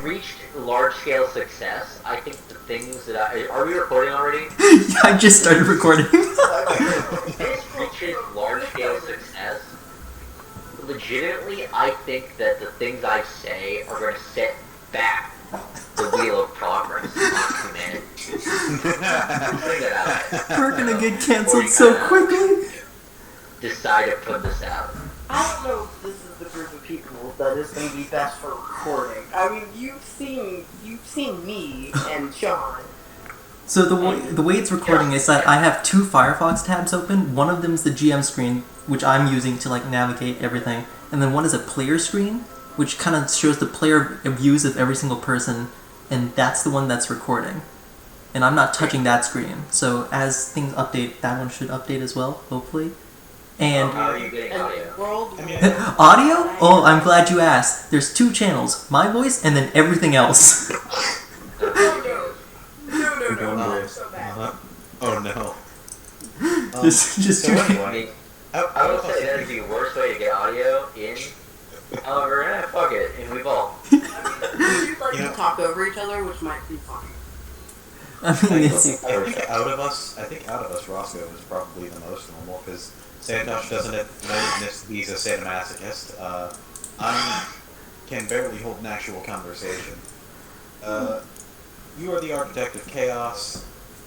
reached large-scale success, I think the things that are we recording already? Yeah, I just started recording. This reaches large-scale success. Legitimately, I think that the things I say are going to set back the wheel of progress on humanity. We're gonna get canceled so quickly. Decide to put this out. I don't know if this is the group of people that is going to be best for recording. I mean, you've seen me and Sean. So the way it's recording is that I have two Firefox tabs open. One of them is the GM screen, which I'm using to navigate everything, and then one is a player screen, which kind of shows the player views of every single person, and that's the one that's recording. And I'm not touching that screen, so as things update, that one should update as well, hopefully. And how are you getting audio? Audio? Oh, I'm glad you asked. There's two channels, my voice and then everything else. Oh no. Just two. I would say that is the worst way to get audio in. However, fuck it, and we've all. We do talk over each other, which might be funny. I mean, I think out of us, Roscoe is probably the most normal, because Santosh doesn't admit he's a sadomasochist. I can barely hold an actual conversation. You are the architect of chaos,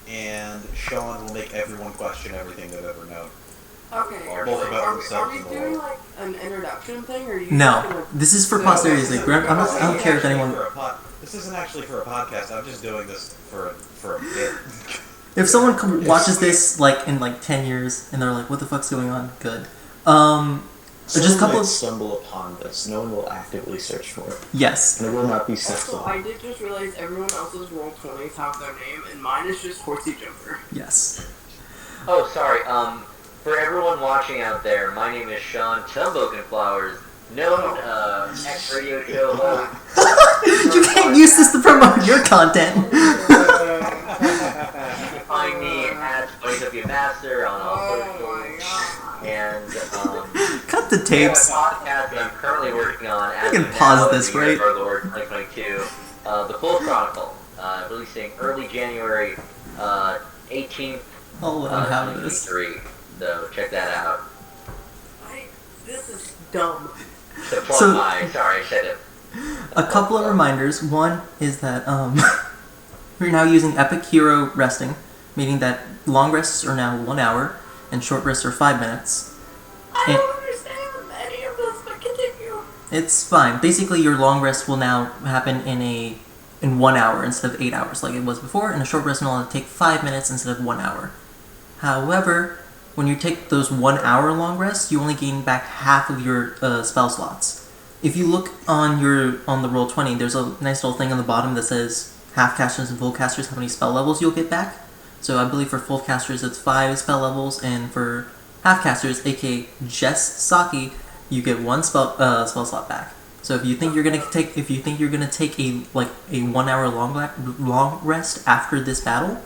and Sean will make everyone question everything they've ever known. Okay, Both about are themselves we and the doing world. an introduction thing, or are you no, just gonna... this is for posterity's sake. I don't care if anyone. This isn't actually for a podcast. I'm just doing this for a bit. If someone watches this in 10 years and they're like, "What the fuck's going on?" Good. Just a couple of stumble upon this. No one will actively search for it. yes. And it will not be Also, sexual. I did just realize everyone else's Roll20s have their name, and mine is just Horsey Jumper. Yes. Oh, sorry. For everyone watching out there, my name is Sean Tumboken Flowers, known ex-radio show host. You can't use this to promote your content. You can find me at SpuddyW Master on all socials. And Cut the I have a tapes. podcast that I'm currently working on. I can pause this, right? Our Lord 2022, The Full Chronicle, releasing early January 18th. I'll let him have this. 2023. So check that out. This is dumb. So plug So- sorry, I said it. A couple of reminders. One is that we're now using Epic Hero resting, meaning that long rests are now 1 hour and short rests are 5 minutes. I And don't understand any of this, but continue. it's fine. Basically, your long rest will now happen in 1 hour instead of 8 hours, like it was before, and a short rest will only take 5 minutes instead of 1 hour. However, when you take those 1 hour long rests, you only gain back half of your spell slots. If you look on the Roll20, there's a nice little thing on the bottom that says half casters and full casters how many spell levels you'll get back. So I believe for full casters it's 5 spell levels, and for half casters, aka just Saki, you get 1 spell slot back. So if you think you're gonna take a 1 hour long rest after this battle,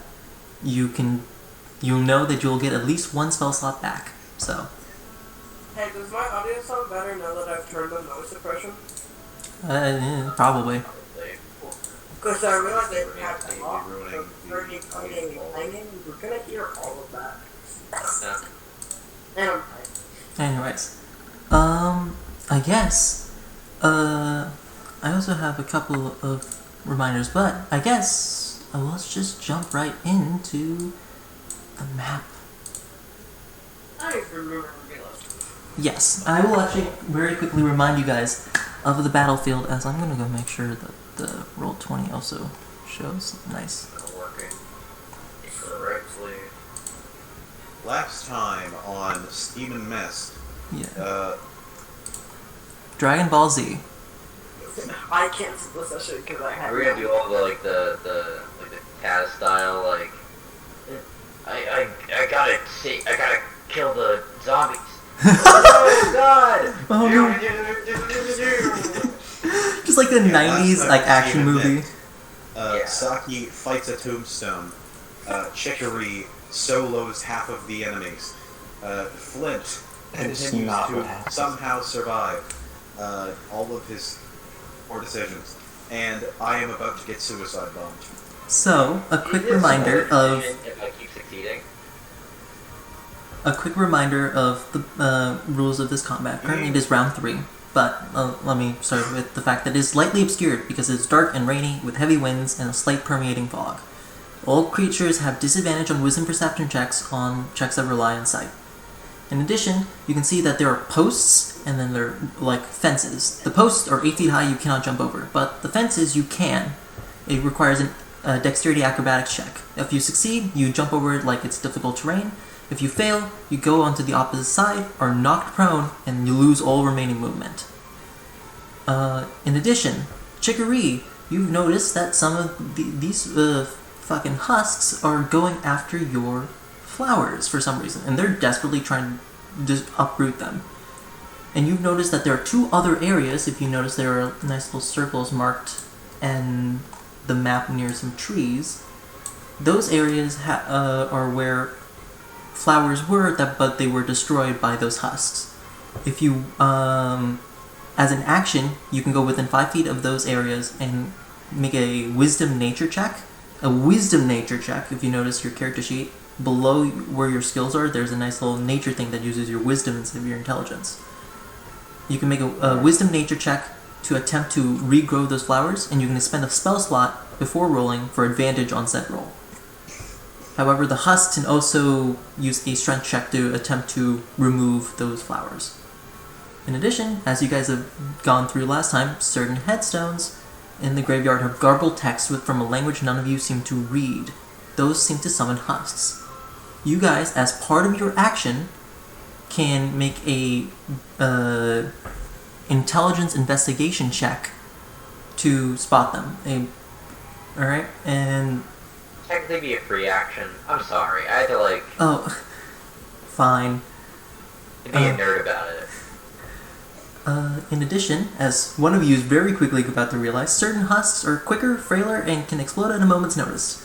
you'll know that you'll get at least 1 spell slot back. So. Hey, does my audio sound better now that I've turned on noise suppression? Probably. Because I realized they had to talk, so burning, cleaning, clanging, we're gonna hear all of that. And I'm fine. Anyways, I guess, I also have a couple of reminders, but I guess let's just jump right into the map. I don't even remember realizing. Yes, I will actually very quickly remind you guys of the battlefield, as I'm gonna go make sure that the Roll20 also shows. Nice. Working correctly. Last time on Steam and Mist, Yeah. Dragon Ball Z. I canceled the session because I had. Are we gonna do all the Taz style I gotta kill the zombies. Oh God! Oh no! Just like the '90s action movie. Saki fights a tombstone. Chicory solos half of the enemies. Flint continues to somehow survive all of his poor decisions. and I am about to get suicide bombed. So, a quick Is it reminder smaller of if I keep succeeding? the rules of this combat. Currently, it is round 3, but let me start with the fact that it is lightly obscured because it's dark and rainy with heavy winds and a slight permeating fog. All creatures have disadvantage on wisdom perception checks on checks that rely on sight. In addition, you can see that there are posts and then there are like fences. The posts are 8 feet high, you cannot jump over, but the fences you can. It requires a dexterity acrobatics check. If you succeed, you jump over it like it's difficult terrain. If you fail, you go onto the opposite side, are knocked prone, and you lose all remaining movement. In addition, Chicory, you've noticed that some of these fucking husks are going after your flowers for some reason, and they're desperately trying to just uproot them. And you've noticed that there are 2 other areas. If you notice, there are nice little circles marked and the map near some trees. Those areas are where flowers were, but they were destroyed by those husks. If you, as an action, you can go within 5 feet of those areas and make a wisdom nature check. A wisdom nature check, if you notice your character sheet, below where your skills are, there's a nice little nature thing that uses your wisdom instead of your intelligence. You can make a wisdom nature check to attempt to regrow those flowers, and you can spend a spell slot before rolling for advantage on said roll. However, the husks can also use a strength check to attempt to remove those flowers. In addition, as you guys have gone through last time, certain headstones in the graveyard have garbled text from a language none of you seem to read. Those seem to summon husks. You guys, as part of your action, can make a intelligence investigation check to spot them. Alright, and... Technically be a free action. I'm sorry. I had to, Oh, fine. be a nerd about it. In addition, as one of you is very quickly about to realize, certain husks are quicker, frailer, and can explode at a moment's notice.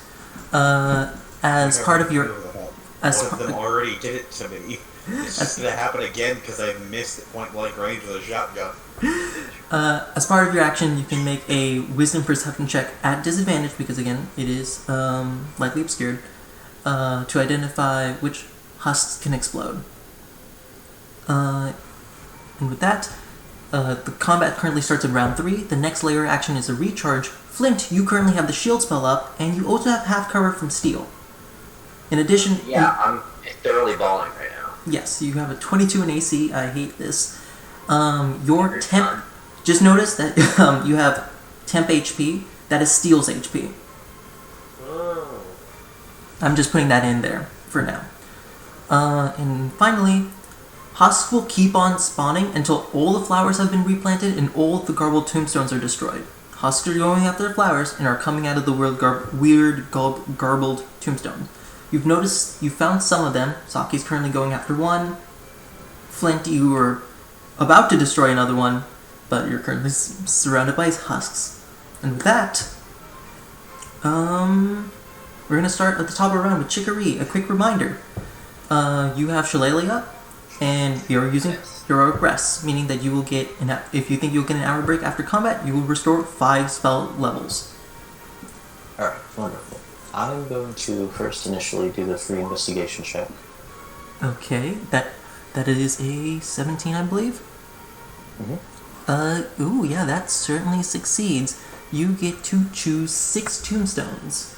As part of your... One of them already did it to me. It's just gonna happen again because I missed at point blank range with a shotgun. As part of your action, you can make a wisdom perception check at disadvantage, because again, it is lightly obscured, to identify which husks can explode. And with that, the combat currently starts in round 3. The next layer action is a recharge. Flint, you currently have the shield spell up, and you also have half cover from steel. In addition... Yeah, I'm thoroughly balling right now. Yes, you have a 22 in AC. I hate this. Your temp... Just notice that you have temp HP. That is Steel's HP. Oh. I'm just putting that in there for now. And finally, husks will keep on spawning until all the flowers have been replanted and all the garbled tombstones are destroyed. Husks are going after the flowers and are coming out of the weird garbled tombstone. You've noticed, you found some of them. Saki's currently going after one. Flint, you were about to destroy another one, but you're currently surrounded by husks. And with that, we're going to start at the top of the round with Chicory. A quick reminder. You have Shillelagh, and you're using Heroic Rest, meaning that you will get, if you think you'll get an hour break after combat, you will restore 5 spell levels. Alright, wonderful. I'm going to first initially do the free investigation check. Okay, that is a 17, I believe? Mm-hmm. Ooh, yeah, that certainly succeeds. You get to choose 6 tombstones.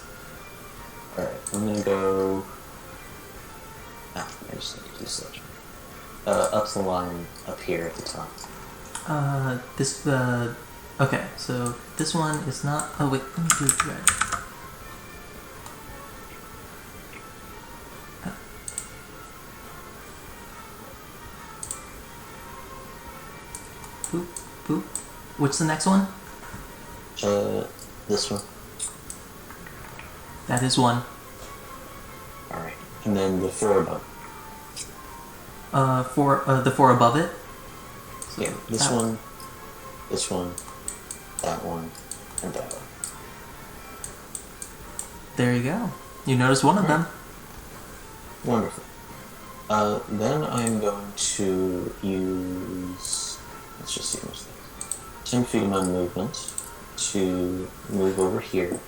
Alright, I'm gonna go... I just need to do such. Up the line, up here at the top. Okay, so this one is not... Oh, wait, let me do it right. Boop, boop. What's the next one? This one. That is 1. Alright, and then the 4 above. The 4 above it? So Yeah, this one, that one, and that one. There you go. You notice one of them. Wonderful. Then I'm going to use... Let's just see what's that. 10 feet of my movement to move over here.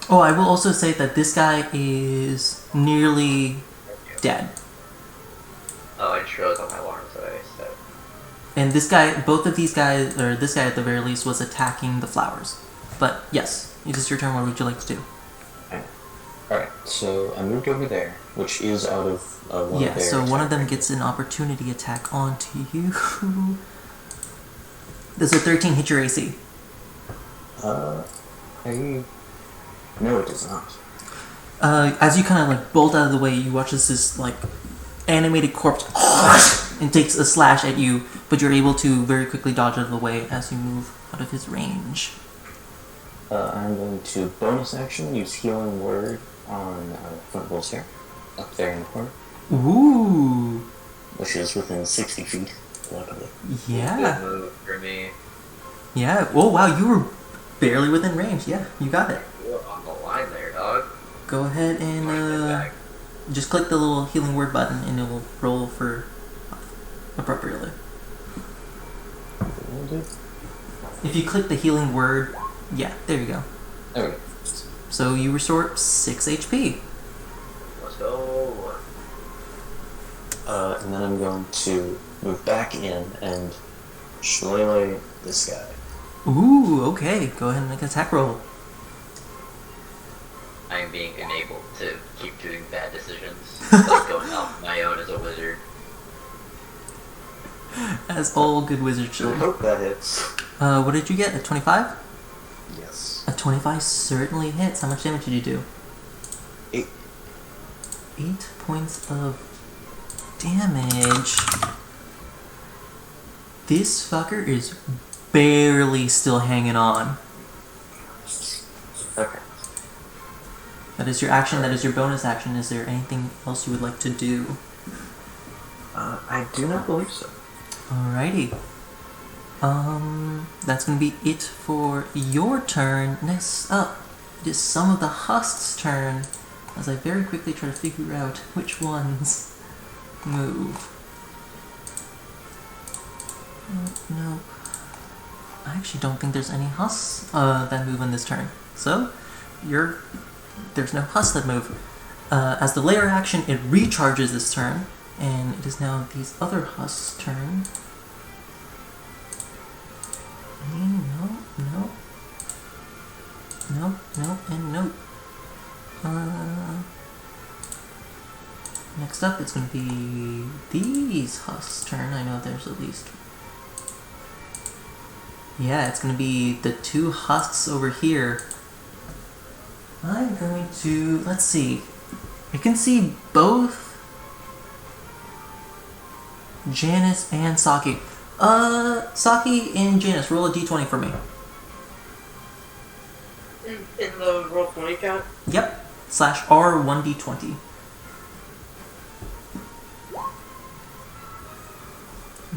Oh, I will also say that this guy is nearly dead. Oh, it shows on my alarm, so. And this guy, both of these guys, or this guy at the very least, was attacking the flowers. But yes, it is your turn. What would you like to do? Alright, so I moved over there, which is out of one of their so one of them attack gets an opportunity attack onto you. Does a 13 hit your AC? No, it does not. As you kind of like bolt out of the way, you watch as this like animated corpse and takes a slash at you, but you're able to very quickly dodge out of the way as you move out of his range. I'm going to bonus action use Healing Word on Front Bull's hair, up there in the corner, Ooh, which is within 60 feet, luckily. yeah, Good move for me. yeah. Oh wow, you were barely within range. Yeah, you got it. You were on the line there, dog. Go ahead and just click the little healing word button, and it will roll for appropriately. If you click the healing word, yeah, there you go. There we go. So you restore 6 HP. Let's go. And then I'm going to move back in and shillelagh this guy. Ooh, okay. Go ahead and make an attack roll. I am being enabled to keep doing bad decisions, like going off my own as a wizard. As all good wizards I should. hope that hits. What did you get? A 25? Yes. A 25 certainly hits. How much damage did you do? 8. 8 points of damage. This fucker is barely still hanging on. Okay. That is your action. That is your bonus action. Is there anything else you would like to do? I do not believe so. Alrighty. That's gonna be it for your turn. Next up, it is some of the hust's turn, as I very quickly try to figure out which ones move. No. I actually don't think there's any husks that move in this turn. So, there's no husks that move. As the layer action, it recharges this turn, and it is now these other husks' turn. No, no. No, no, and no. Next up, it's going to be these husks' turn. I know there's at least... Yeah, it's going to be the 2 husks over here. I'm going to... Let's see. You can see both Janice and Saki. Saki and Janice, roll a d20 for me. In the roll 20 count? Yep. /R 1d20.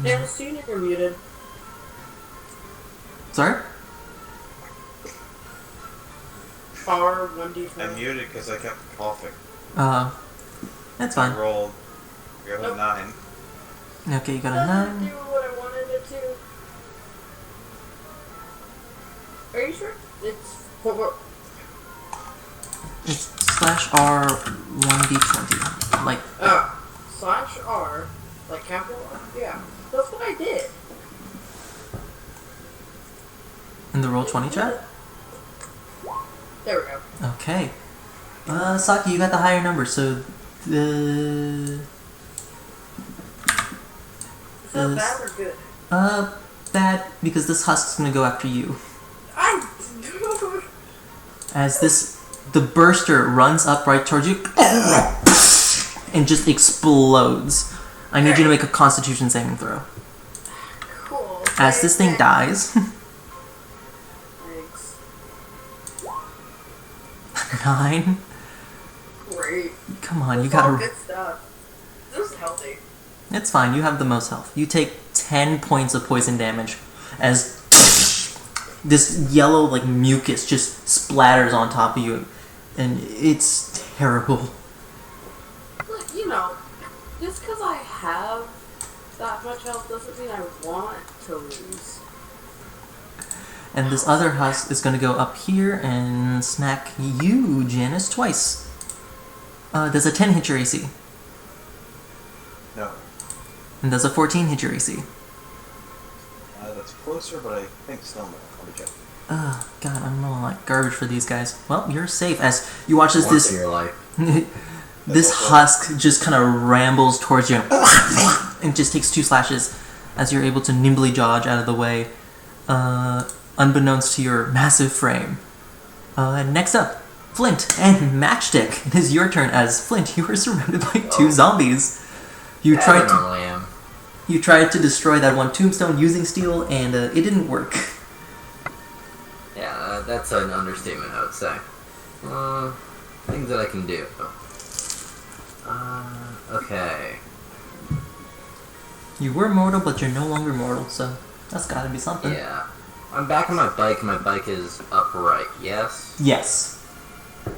Janice, you you're muted. Sorry? R 1d20. I muted because I kept coughing. That's I fine. rolled a 9. Okay, you got a Doesn't 9. do what I wanted it to. Are you sure? It's 4. It's /R 1d20. Like, /R, like capital R? Yeah. That's what I did. in the roll 20 chat? There we go. Okay. Saki, you got the higher number, so the... Is that bad or good? Bad, because this husk's gonna go after you. As the burster runs up right towards you and just explodes. I need you to make a Constitution saving throw. Cool. As this thing dies. Thanks. 9. Great. Come on, you That's all gotta... good stuff. This is healthy. It's fine, you have the most health. You take 10 points of poison damage as this yellow, like, mucus just splatters on top of you. And it's terrible. Look, just because I have that much health doesn't mean I want to lose. And this other husk is going to go up here and smack you, Janice, twice. Does a 10 hit your AC? No. And does a 14 hit your AC? That's closer, but I think still no. Let me check. God, I'm rolling like garbage for these guys. Well, you're safe as you watch as Once in your life. this husk just kind of rambles towards you and just takes 2 slashes as you're able to nimbly dodge out of the way, unbeknownst to your massive frame. Next up, Flint and Matchstick. It is your turn as Flint. You were surrounded by 2 zombies. You tried to destroy that one tombstone using steel, and it didn't work. Yeah, that's an understatement, I would say. Things that I can do. Okay. You were mortal, but you're no longer mortal, so that's gotta be something. Yeah. I'm back on my bike, and my bike is upright, yes? Yes.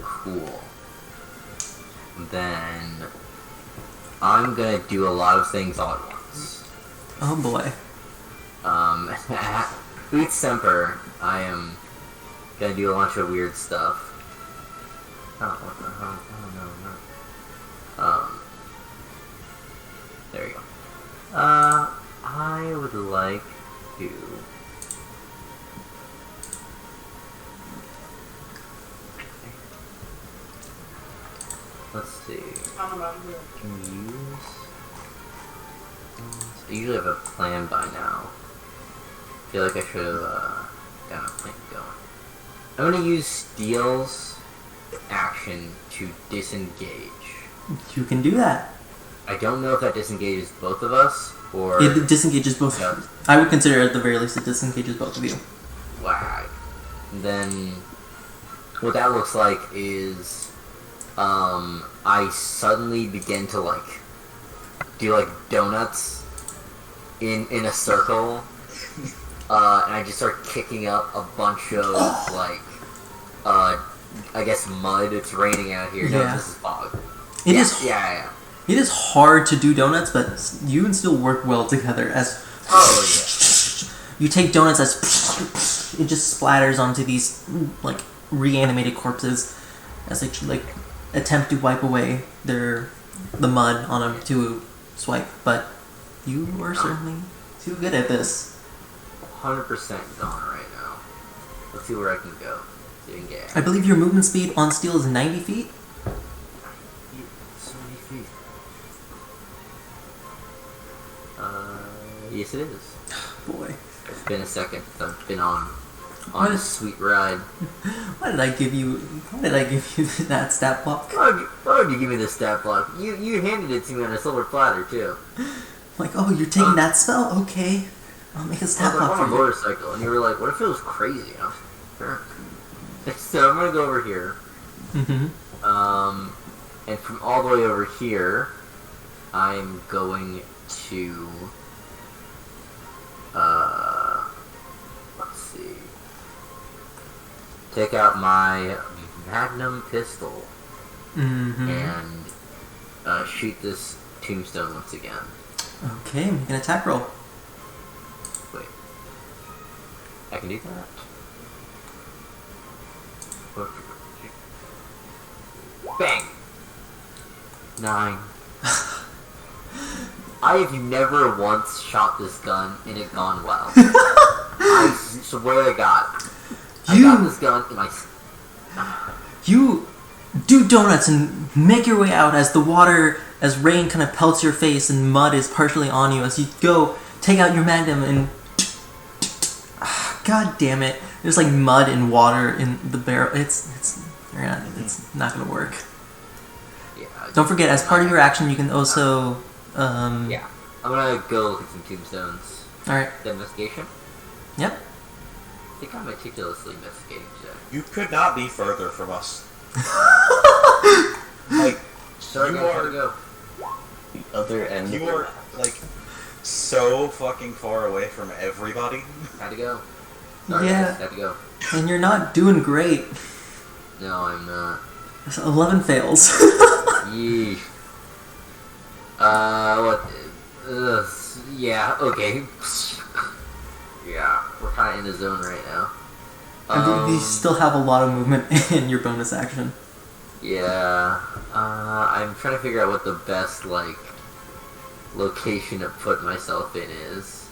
Cool. Then I'm gonna do a lot of things all at once. Oh boy. Boot Semper, I am gonna do a bunch of weird stuff. Oh, what the hell? Oh, no. There you go. I would like to... Let's see. Can we use... I usually have a plan by now. I feel like I should have got a plan going. I'm gonna use Steel's action to disengage. You can do that. I don't know if that disengages both of us, or... It disengages both. No. I would consider at the very least it disengages both of you. Wag. Then, what that looks like is, I suddenly begin to, like, do, like, donuts in a circle, and I just start kicking up a bunch of, like, I guess mud. It's raining out here. No, Yeah. this is fog. It is. Yeah. It is hard to do donuts, but you and still work well together. As you take donuts, as it just splatters onto these like reanimated corpses, as they like attempt to wipe away the mud on them to swipe. But you are certainly too good at this. 100% gone right now. Let's see where I can go. Engage. I believe your movement speed on steel is 90 feet. So many feet. Yes it is. Boy, It's been a second since I've been on this sweet ride. why did I give you that stat block? Why would you give me this stat block? You handed it to me on a silver platter too. Like, oh, you're taking that spell? Okay, I'll make a I stat was like, block on a for you. motorcycle, and you were like, what if it was crazy? I was like, sure. So I'm gonna go over here. Mm-hmm. And from all the way over here, I'm going to, let's see, take out my magnum pistol Mm-hmm. and shoot this tombstone once again. Okay, make an attack roll. Wait, I can do that? Bang! 9. I have never once shot this gun and it gone well. I swear to God. I got this gun in my... You do donuts and make your way out as the water, as rain kind of pelts your face and mud is partially on you as you go take out your magnum and... God damn it. There's like mud and water in the barrel. It's not gonna work. Yeah, Don't forget, as part of your action, you can also... Yeah. I'm gonna go look at some tombstones. Alright. The investigation? Yep. I think I'm meticulously investigating today. You could not be further from us. Like, Sorry, you guys, are, gotta go. The other end you are, like, so fucking far away from everybody. Had to go. Sorry, Yeah. guys, had to go. And you're not doing great. No, I'm not. 11 fails. Yeesh. What? Yeah, okay. Yeah, we're kinda in the zone right now. I believe you still have a lot of movement in your bonus action. Yeah. I'm trying to figure out what the best, like, location to put myself in is.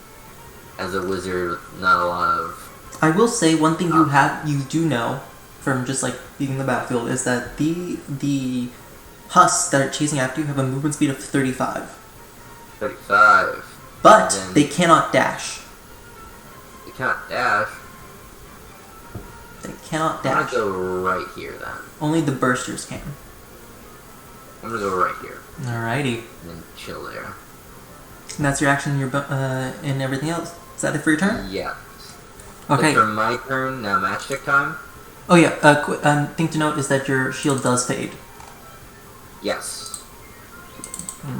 As a wizard with not a lot of... I will say one thing you do know from just like being in the battlefield is that the husks that are chasing after you have a movement speed of 35. 35. But Then- they cannot dash. You can't dash. They cannot I'm dash. gonna go right here then. Only the bursters can. I'm gonna go right here. Alrighty. And then chill there. And that's your action and everything else. Is that it for your turn? Yeah. Okay. So for my turn, now matchstick time? Oh yeah, thing to note is that your shield does fade. Yes.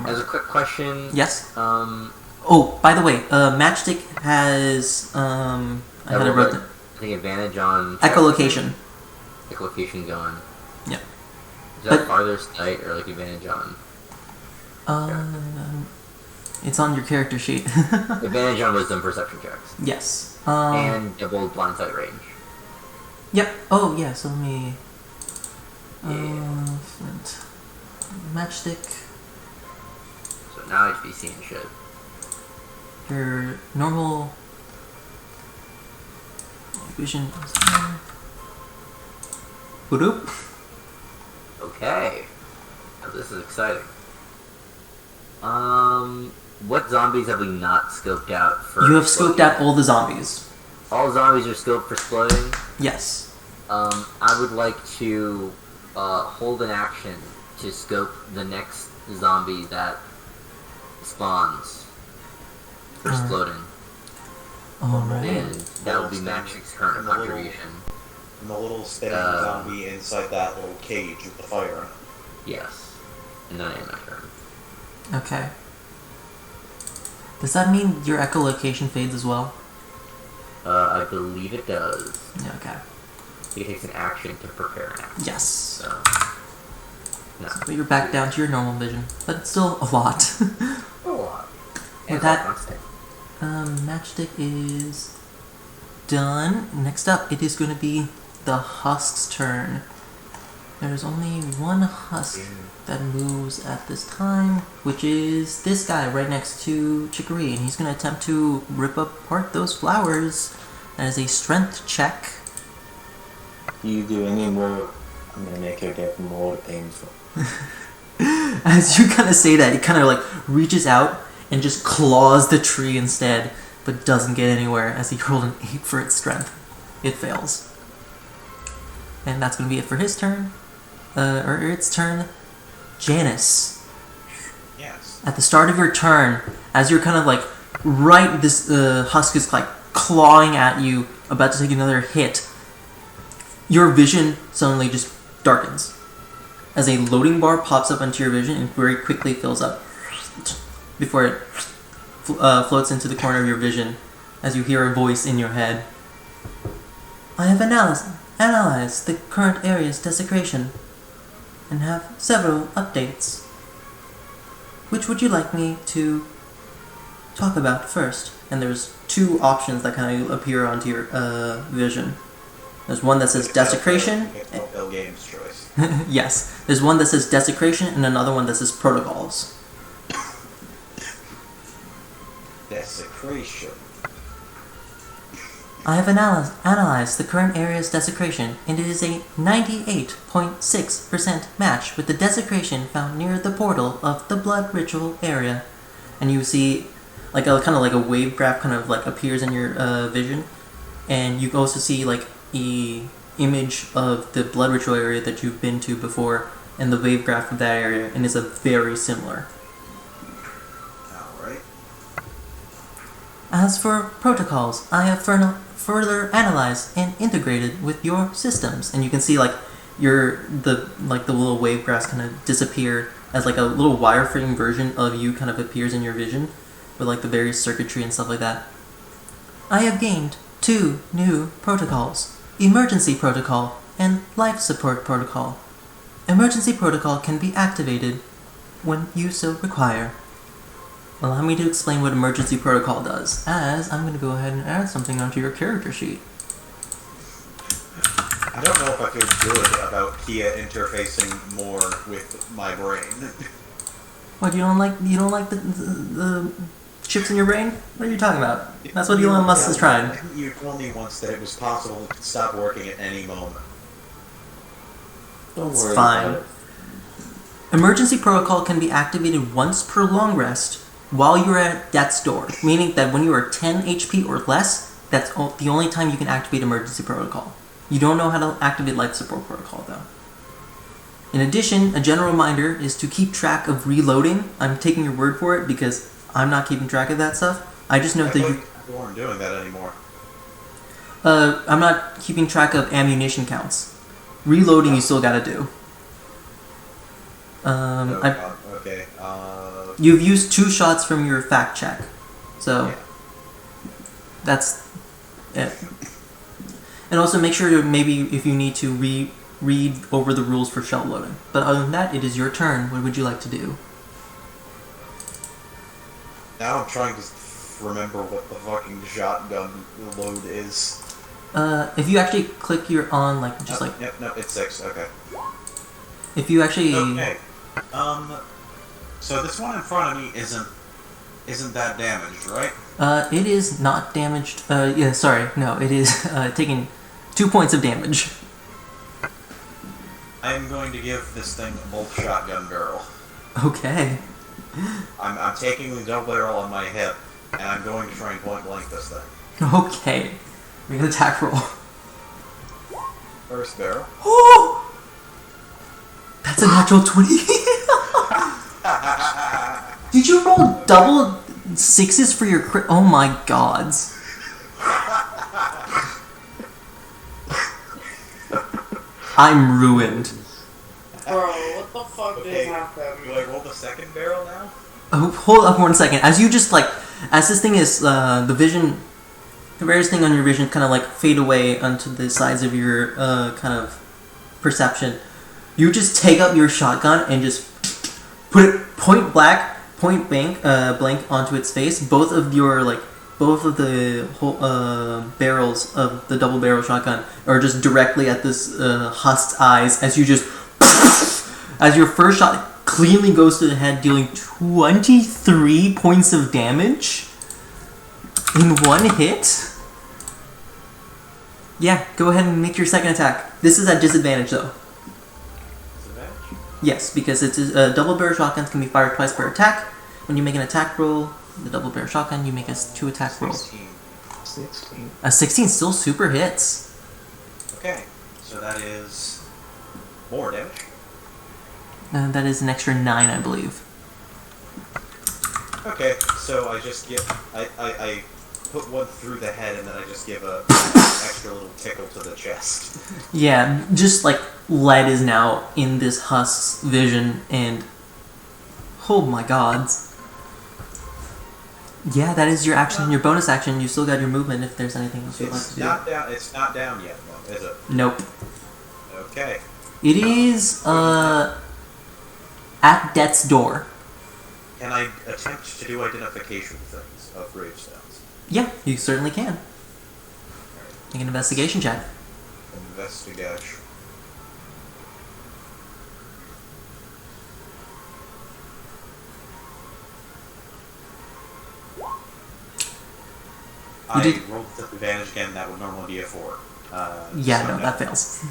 As a quick question... Yes? Um... Oh, by the way, Matchstick has, I had it wrote I think advantage on... echolocation. Echolocation going. Yeah. Is that But- farther sight or like advantage on... It's on your character sheet. Advantage on wisdom perception checks. Yes. And double blind sight range. Yep. Oh, yeah, so let me... Yeah. Flint. Matchstick. So now I should be seeing shit. Your normal... vision is there. Boop. Okay. Now this is exciting. What zombies have we not scoped out for... You have scoped out all the zombies. All zombies are scoped for exploding? Yes. I would like to hold an action to scope the next zombie that spawns for exploding. Alright. And that will be Max's current And the little- contribution. And the little spinning zombie inside that little cage with the fire in it. Yes. And then I end my turn. Okay. Does that mean your echolocation fades as well? I believe it does. Yeah, okay. It takes an action to prepare an action. Yes. So, no. But you're back down to your normal vision. But it's still a lot. A lot. With And that- constant. Matchstick is done. Next up, it is going to be the husk's turn. There's only one husk that moves at this time, which is this guy right next to Chicory, and he's going to attempt to rip apart those flowers. That is a strength check. Do you do any more? I'm gonna make it get more painful. As you kind of say that, he kind of like reaches out and just claws the tree instead, but doesn't get anywhere as he rolled an 8 for its strength. It fails. And that's going to be it for his turn. Or its turn. Janice. Yes. At the start of your turn, as you're kind of like right, this husk is like clawing at you, about to take another hit, your vision suddenly just darkens. As a loading bar pops up onto your vision and very quickly fills up before it floats into the corner of your vision as you hear a voice in your head. I have analyzed the current area's desecration and have several updates. Which would you like me to talk about first? And there's two options that kind of appear onto your vision. There's one that says desecration. It's Bill Games' choice. Yes. There's one that says desecration and another one that says protocols. Desecration. I have analyzed the current area's desecration, and it is a 98.6% match with the desecration found near the portal of the blood ritual area. And you see, like a kind of like a wave graph kind of like appears in your vision, and you also see like the image of the blood ritual area that you've been to before, and the wave graph of that area, and it's a very similar. Alright. As for protocols, I have further analyzed and integrated with your systems, and you can see like the little wave graphs kind of disappear as like a little wireframe version of you kind of appears in your vision with like the various circuitry and stuff like that. I have gained 2 new protocols: Emergency Protocol and Life Support Protocol. Emergency Protocol can be activated when you so require. Allow me to explain what Emergency Protocol does, as I'm going to go ahead and add something onto your character sheet. I don't know if I feel good about Kia interfacing more with my brain. What, you don't like the chips in your brain? What are you talking about? That's what Elon Musk is trying. You told me once that it was possible it could stop working at any moment. Don't It's worry fine. about it. Emergency protocol can be activated once per long rest while you're at death's door, meaning that when you are 10 HP or less, that's the only time you can activate emergency protocol. You don't know how to activate life support protocol, though. In addition, a general reminder is to keep track of reloading. I'm taking your word for it because I'm not keeping track of that stuff. I just know that you aren't doing that anymore. I'm not keeping track of ammunition counts. Reloading you still gotta do. Okay. You've used 2 shots from your fact check. So, that's it. And also make sure to maybe if you need to read over the rules for shell loading. But other than that, it is your turn. What would you like to do? Now I'm trying to remember what the fucking shotgun load is. If you actually click your on, like, just like... Yep, it's 6, okay. If you actually... Okay. So this one in front of me isn't that damaged, right? It is not damaged. Yeah, sorry. No, it is taking 2 points of damage. I'm going to give this thing a bolt shotgun barrel. Okay. I'm taking the double barrel on my hip, and I'm going to try and point blank this thing. Okay. Make an attack roll. First barrel. Oh! That's a natural 20. Did you roll double 6s for your crit? Oh my gods. I'm ruined. Bro, what the fuck just happened? Do I roll the second barrel now? Oh, hold up 1 second. As you just like, as this thing is, the vision, the various thing on your vision kind of like fade away onto the sides of your kind of perception. You just take up your shotgun and just put it point blank onto its face. Both of the whole, barrels of the double barrel shotgun are just directly at this husk's eyes as you just, as your first shot cleanly goes to the head, dealing 23 points of damage in one hit. Yeah, go ahead and make your second attack. This is at disadvantage though. Disadvantage? Yes, because it's double barrel shotguns can be fired twice per attack. When you make an attack roll, the double barrel shotgun, you make a 2 attack roll. 16. A 16 still super hits. Okay, so that is more damage. That is an extra 9, I believe. Okay, so I just give I put one through the head and then I just give a extra little tickle to the chest. Yeah, just like lead is now in this husk's vision, and oh my gods. Yeah, that is your action, your bonus action. You still got your movement if there's anything else you'd like to do. It's not down yet, is it? Nope. Okay. It is at death's door. Can I attempt to do identification things of gravestones? Yeah, you certainly can. Make an investigation check. Investigation. I rolled with advantage again. That would normally be a 4. That fails.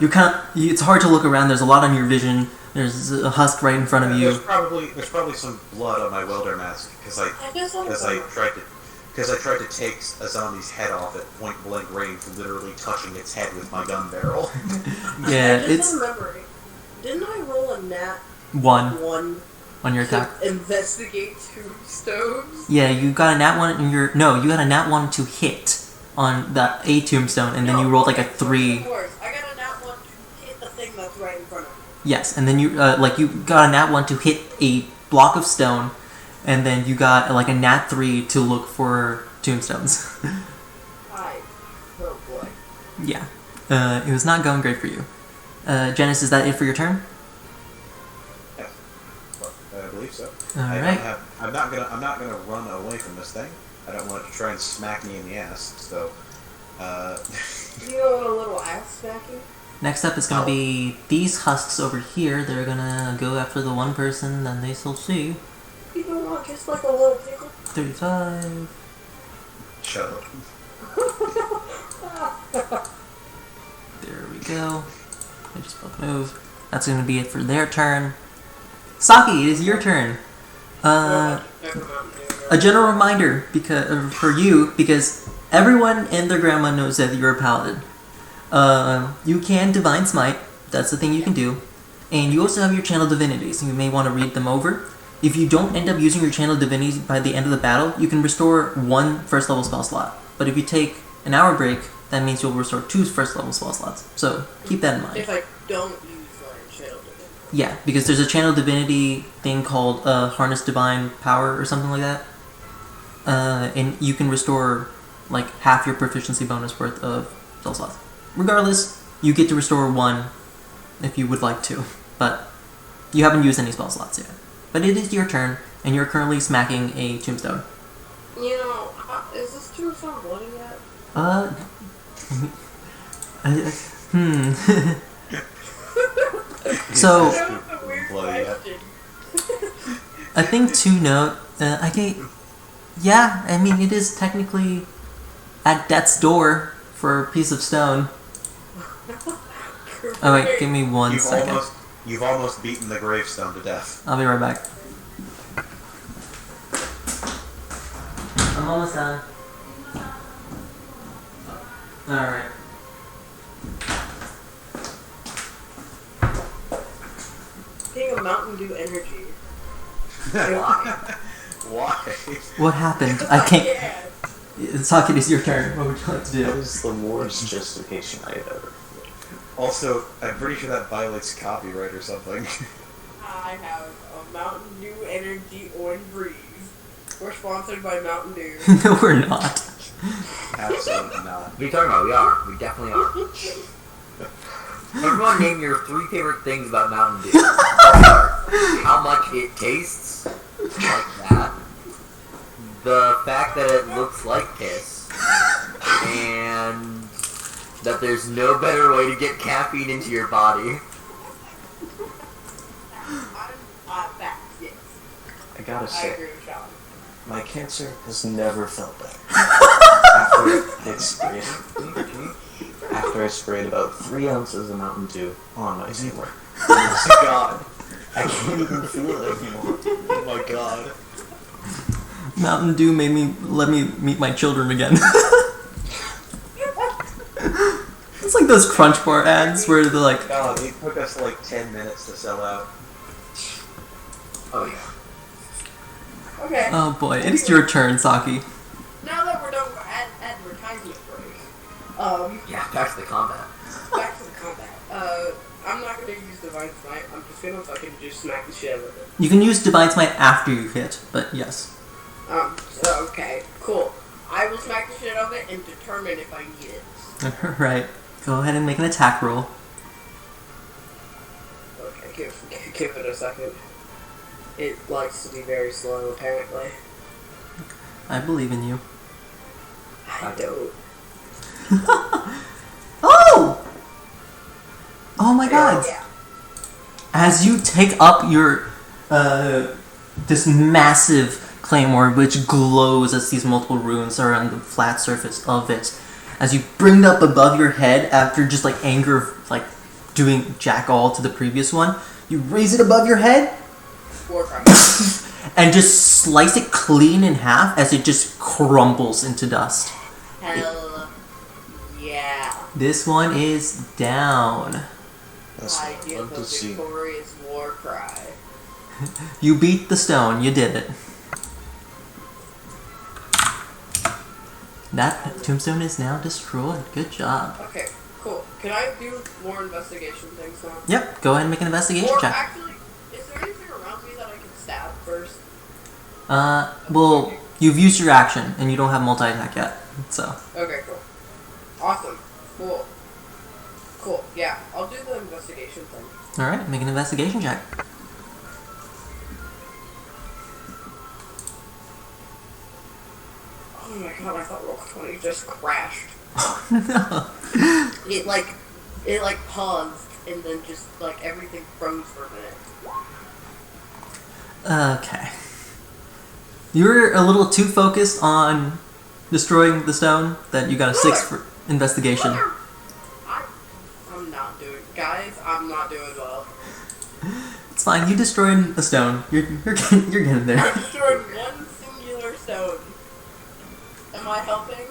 You're kind of. It's hard to look around. There's a lot on your vision. There's a husk right in front of you. There's probably some blood on my welder mask because I tried to take a zombie's head off at point blank range, literally touching its head with my gun barrel. Yeah, it's. Remembering, didn't I roll a nat 1 on your attack? Investigate tombstones. Yeah, you got a nat 1 in your. No, you got a nat 1 to hit on a tombstone, and then you rolled like a 3. I got a nat 1 to hit the thing that's right in front of me. Yes, and then you you got a nat 1 to hit a block of stone, and then you got like a nat 3 to look for tombstones. Oh boy. Yeah, it was not going great for you. Janice, is that it for your turn? Yes, I believe so. All right. I'm not gonna run away from this thing. I don't want it to try and smack me in the ass. So You know, a little ass smacking? Next up is gonna be these husks over here. They're gonna go after the one person that they still see. You don't want just like a little tickle? 35. Shut up. There we go. They just both move. That's gonna be it for their turn. Saki, it is your turn. A general reminder for you, because everyone and their grandma knows that you're a paladin. You can Divine Smite, that's the thing you can do. And you also have your Channel Divinities, and you may want to read them over. If you don't end up using your Channel Divinities by the end of the battle, you can restore 1 first level spell slot. But if you take an hour break, that means you'll restore 2 first level spell slots. So keep that in mind. If I don't use my Channel Divinity. Yeah, because there's a Channel Divinity thing called Harness Divine Power or something like that. And you can restore like half your proficiency bonus worth of spell slots. Regardless, you get to restore 1 if you would like to, but you haven't used any spell slots yet. But it is your turn, and you're currently smacking a tombstone. You know, is this tombstone bloody yet? So, That was a weird Bloody yet? question. I think 2 note, yeah, I mean, it is technically at death's door for a piece of stone. Oh wait, give me 1 second. You've almost beaten the gravestone to death. I'll be right back. I'm almost done. Alright. Getting a Mountain Dew energy. Why? What happened? I can't. Yeah. Saki, it's your turn. What would you like to That do? is the worst justification I have ever. Also, I'm pretty sure that violates copyright or something. I have a Mountain Dew Energy Orange Breeze. We're sponsored by Mountain Dew. No, we're not. Absolutely not. What are you talking about? We are. We definitely are. Everyone name your 3 favorite things about Mountain Dew. How much it tastes like that. The fact that it looks like piss. And that there's no better way to get caffeine into your body. Facts, yes. I gotta I say, agree with Sean. my cancer has never felt better. After I sprayed about 3 ounces of Mountain Dew on my skin. Oh god. I can't even feel it anymore. Oh my god. Mountain Dew made me let me meet my children again. It's like those Crunch Bar ads where they're like, God, it took us like 10 minutes to sell out. Oh yeah. Okay. oh boy, it's your turn, Saki. Now that we're done with advertisement break, Yeah, back to the combat. back to the combat. I'm not gonna use Divine Smite. I'm just gonna fucking just smack the shit out of it. You can use Divine Smite after you hit, but yes. So, okay, cool. I will smack the shit out of it and determine if I need it. Right. Go ahead and make an attack roll. Okay, give it a second. It likes to be very slow, apparently. I believe in you. I don't. Oh! Oh my god! Yeah. As you take up your, this massive claymore, which glows as these multiple runes are on the flat surface of it, as you bring it up above your head after just like anger, like doing jack all to the previous one, you raise it above your head, Warcry. and just slice it clean in half as it just crumbles into dust. Hell yeah. This one is down. That's I what I give love a to see. victorious war cry. You beat the stone. You did it. That tombstone is now destroyed. Good job. Okay, cool. Can I do more investigation things now? Yep. Go ahead and make an investigation Or check. actually, is there anything around me that I can stab first? Well, you've used your action and you don't have multi-attack yet, so. Okay, cool. Awesome. Cool. Cool. Yeah, I'll do the investigation thing. All right. Make an investigation check. Oh my god, I thought roll 20 just crashed. No. It paused and then just like everything froze for a minute. Okay. You were a little too focused on destroying the stone that you got a 6 for investigation. I'm not doing, guys. I'm not doing well. It's fine. You destroyed the stone. You're getting there. I destroyed one singular stone. Am I helping?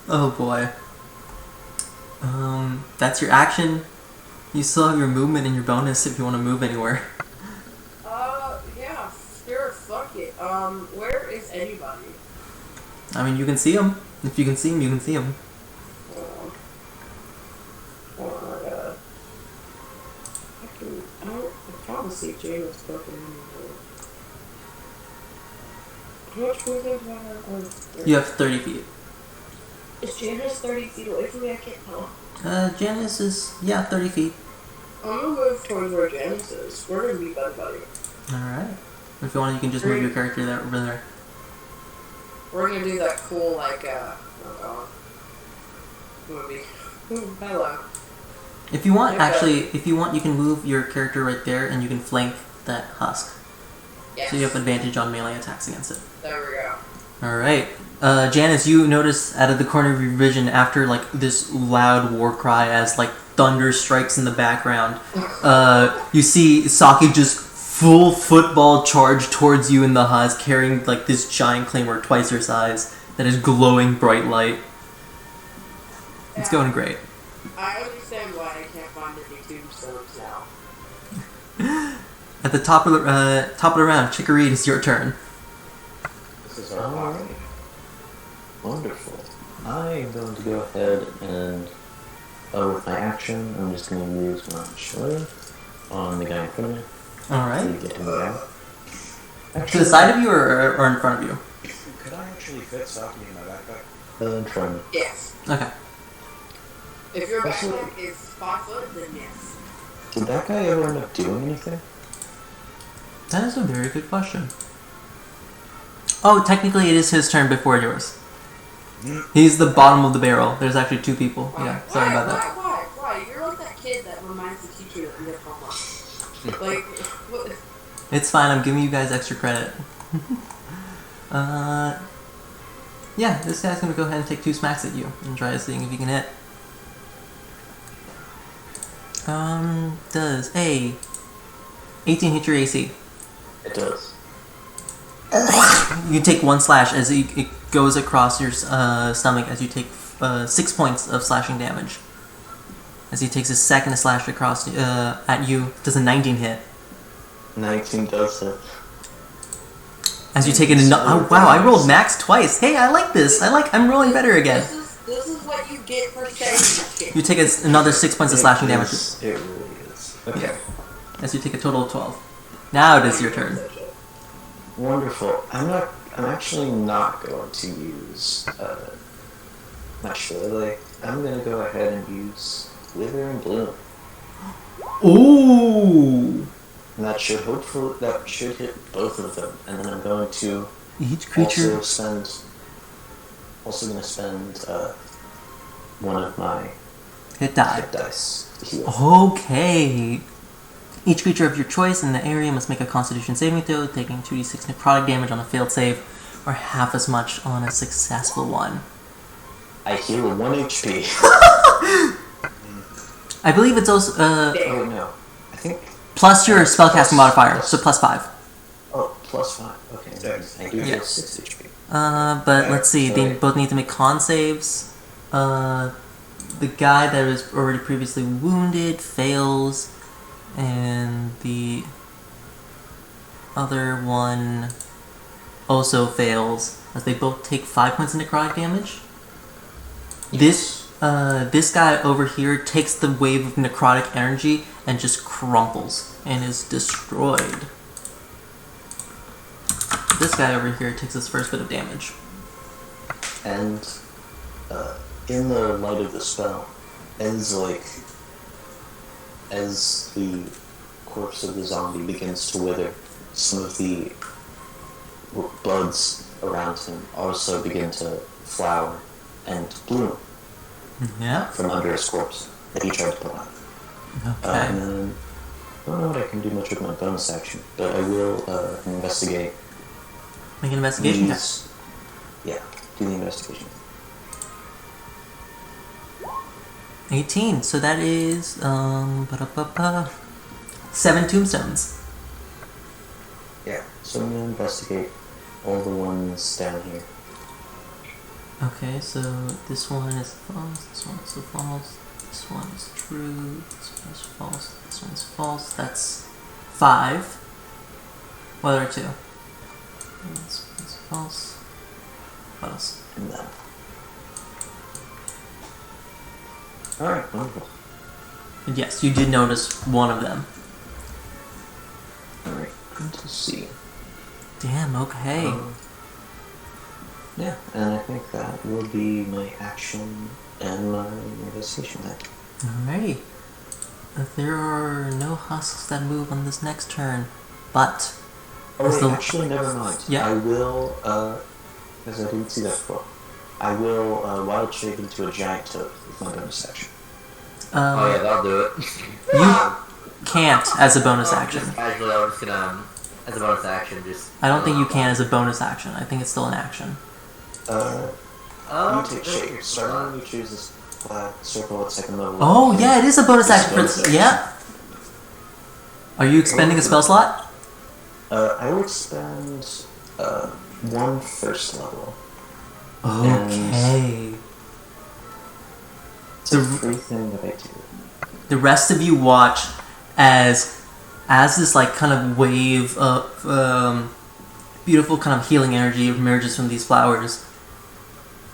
Oh boy. That's your action. You still have your movement and your bonus if you want to move anywhere. Yeah, sure, fuck it. Where is anybody? I mean, you can see him. If you can see him, you can see him. Oh my god. I don't probably see James fucking anymore. How much movement do I have? You have 30 feet. Is Janice 30 feet away from me? I can't tell. Janice is, 30 feet. I'm gonna move towards where Janice is. We're gonna be buddy. Alright. If you want, you can just move your character over there. We're gonna do that cool, like, oh god. Movie. Hello. If you want, Okay. actually, if you want, you can move your character right there and you can flank that husk. Yes. So you have advantage on melee attacks against it. There we go. Alright. Janice, you notice out of the corner of your vision after, like, this loud war cry as, like, thunder strikes in the background, you see Saki just full football charge towards you in the husk, carrying, like, this giant claymore twice your size that is glowing bright light. It's going great. I understand why I can't find any tombstones now. At the top of the round, Chicory, it's your turn. This is our Alright. pocket. Wonderful. I am going to go ahead and, with my action, I'm just going to use my shillelagh on the guy in front of me Alright. to get him down. To the side of you or in front of you? Could I actually fit Saki in my backpack? In front of me. Yes. Okay. If your backpack is 5 foot, then yes. Did that guy ever end up doing anything? That is a very good question. Oh, technically it is his turn before yours. He's the bottom of the barrel. There's actually 2 people. Yeah, sorry about that. Why? You're like that kid that reminds the teacher that you have homework. Like, what? It's fine, I'm giving you guys extra credit. Yeah, this guy's gonna go ahead and take 2 smacks at you and try seeing if he can hit. Does a 18 hit your AC? It does. You take 1 slash as it goes across your stomach as you take 6 points of slashing damage. As he takes his second slash across at you, does a 19 hit. 19 does it. As you take it, oh wow! I rolled max twice. Hey, I like this. I'm rolling better again. This is what you get for saying shit. You take another 6 points of slashing damage. It really is. Okay. As you take a total of 12. Now it is your turn. Wonderful. I'm actually not going to use my shillelagh. I'm gonna go ahead and use Wither and Bloom. Ooh! And that should hit both of them. And then I'm going to Each creature. also gonna spend one of my Hit die. hit dice to heal. Okay. Each creature of your choice in the area must make a Constitution saving throw, taking 2d6 necrotic damage on a failed save, or half as much on a successful one. I heal 1 HP. I believe it's also Oh no. I think. plus your spellcasting modifier, so plus 5. Oh, plus 5. Okay. I do heal 6 HP. But let's see, they both need to make con saves. The guy that was already previously wounded fails, and the other one also fails, as they both take 5 points of necrotic damage. This guy over here takes the wave of necrotic energy and just crumples and is destroyed. This guy over here takes his first bit of damage. And in the light of the spell, as the corpse of the zombie begins to wither, some of the buds around him also begin to flower and bloom Yeah. from under his corpse that he tried to pull out. Okay. And then, I don't know what I can do much with my bonus action, but I will investigate. Make an investigation check. Yeah, do the investigation. 18. So that is 7 tombstones. Yeah, so I'm gonna investigate all the ones down here. Okay, so this one is false, this one is false, this one is true, this one is false, this one's false. That's 5. What other 2? This one's false. What else? And then. Alright, wonderful. And yes, you did notice one of them. Alright, let's see. Damn, okay. Yeah, and I think that will be my action and my investigation then. Alrighty. There are no husks that move on this next turn, but... Oh wait, actually, never mind. Yeah. I will, because I didn't see that before. I will wild shape into a giant toad with my bonus action. Oh yeah, that'll do it. You can't as a bonus action. Just casually, I was just gonna, as a bonus action, just... I don't think you can as a bonus action. I think it's still an action. You take shape. Starting when you choose this flat circle at second level. Oh, yeah, it is a bonus action. bonus action. Yeah. Are you expending a spell slot? I would spend, 1 first level. Okay. It's a free thing that I do. The rest of you watch as this like kind of wave of beautiful kind of healing energy emerges from these flowers.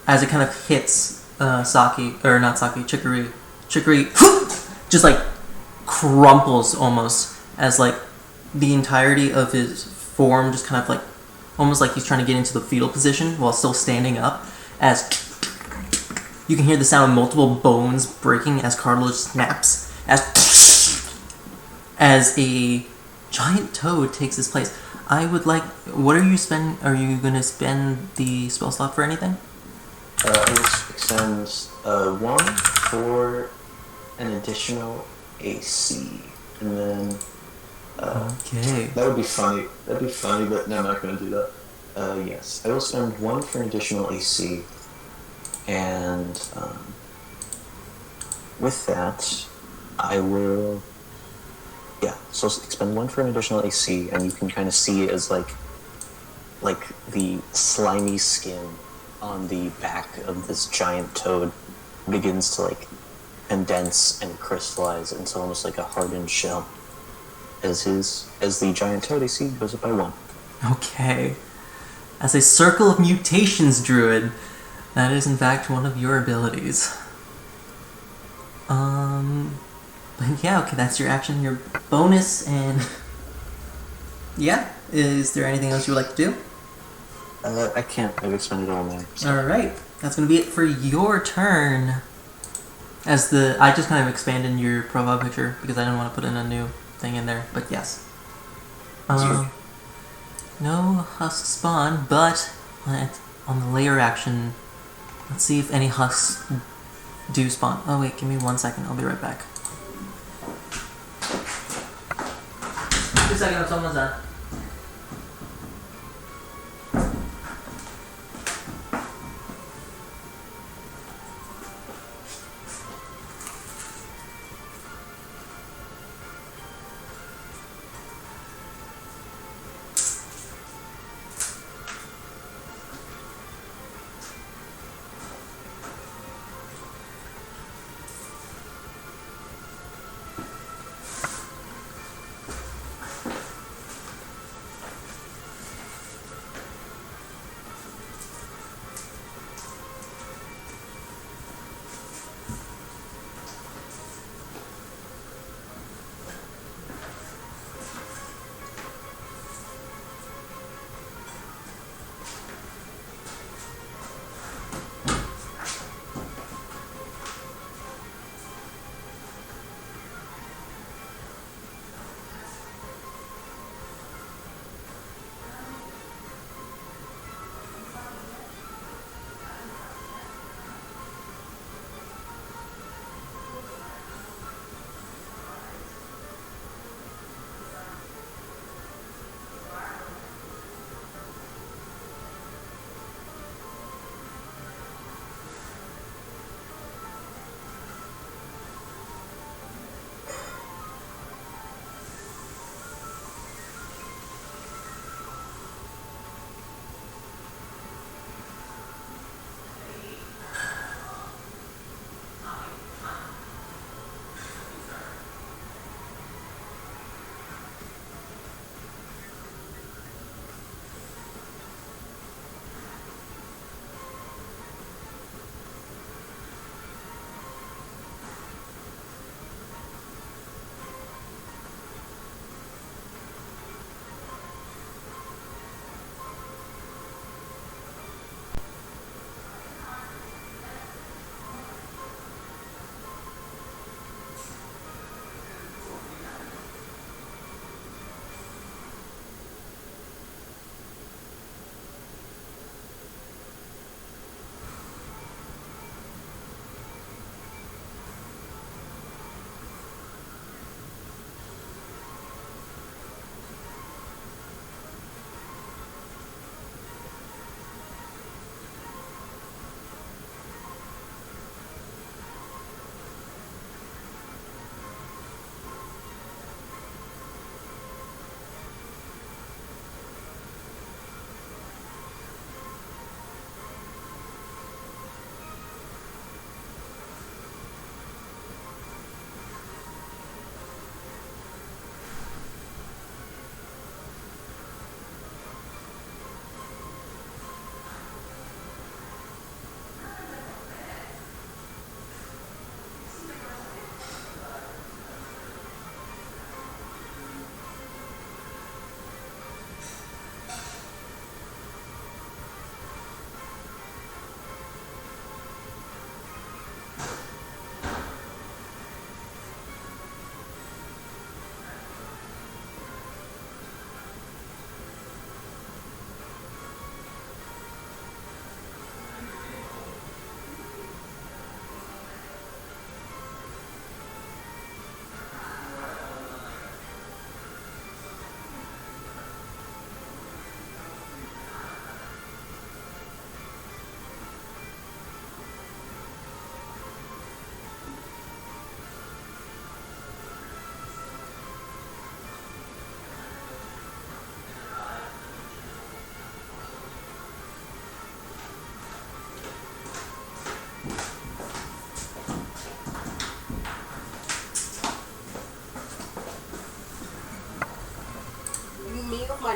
As it kind of hits Chicory just like crumples almost as like the entirety of his form just kind of like almost like he's trying to get into the fetal position while still standing up, as you can hear the sound of multiple bones breaking as cartilage snaps as a giant toad takes his place. I would like, what are you going to spend the spell slot for anything? I will expend 1 for an additional AC, and then Okay. that would be funny. That'd be funny, but no, I'm not going to do that. Yes, I will spend 1 for an additional AC, and with that, I will. Yeah, so expend 1 for an additional AC, and you can kind of see it as like the slimy skin on the back of this giant toad begins to like condense and crystallize into almost like a hardened shell as the giant toad AC goes up by 1. Okay. As a circle of mutations druid, that is in fact one of your abilities. But yeah, okay, that's your action, your bonus, and yeah. Is there anything else you would like to do? I can't. I've expended all mine. Alright, that's gonna be it for your turn. I just kind of expanded your profile picture because I didn't want to put in a new thing in there, but yes. No husks spawn, but on the layer action, let's see if any husks do spawn. Oh wait, give me 1 second, I'll be right back. 2 seconds, I'm almost done.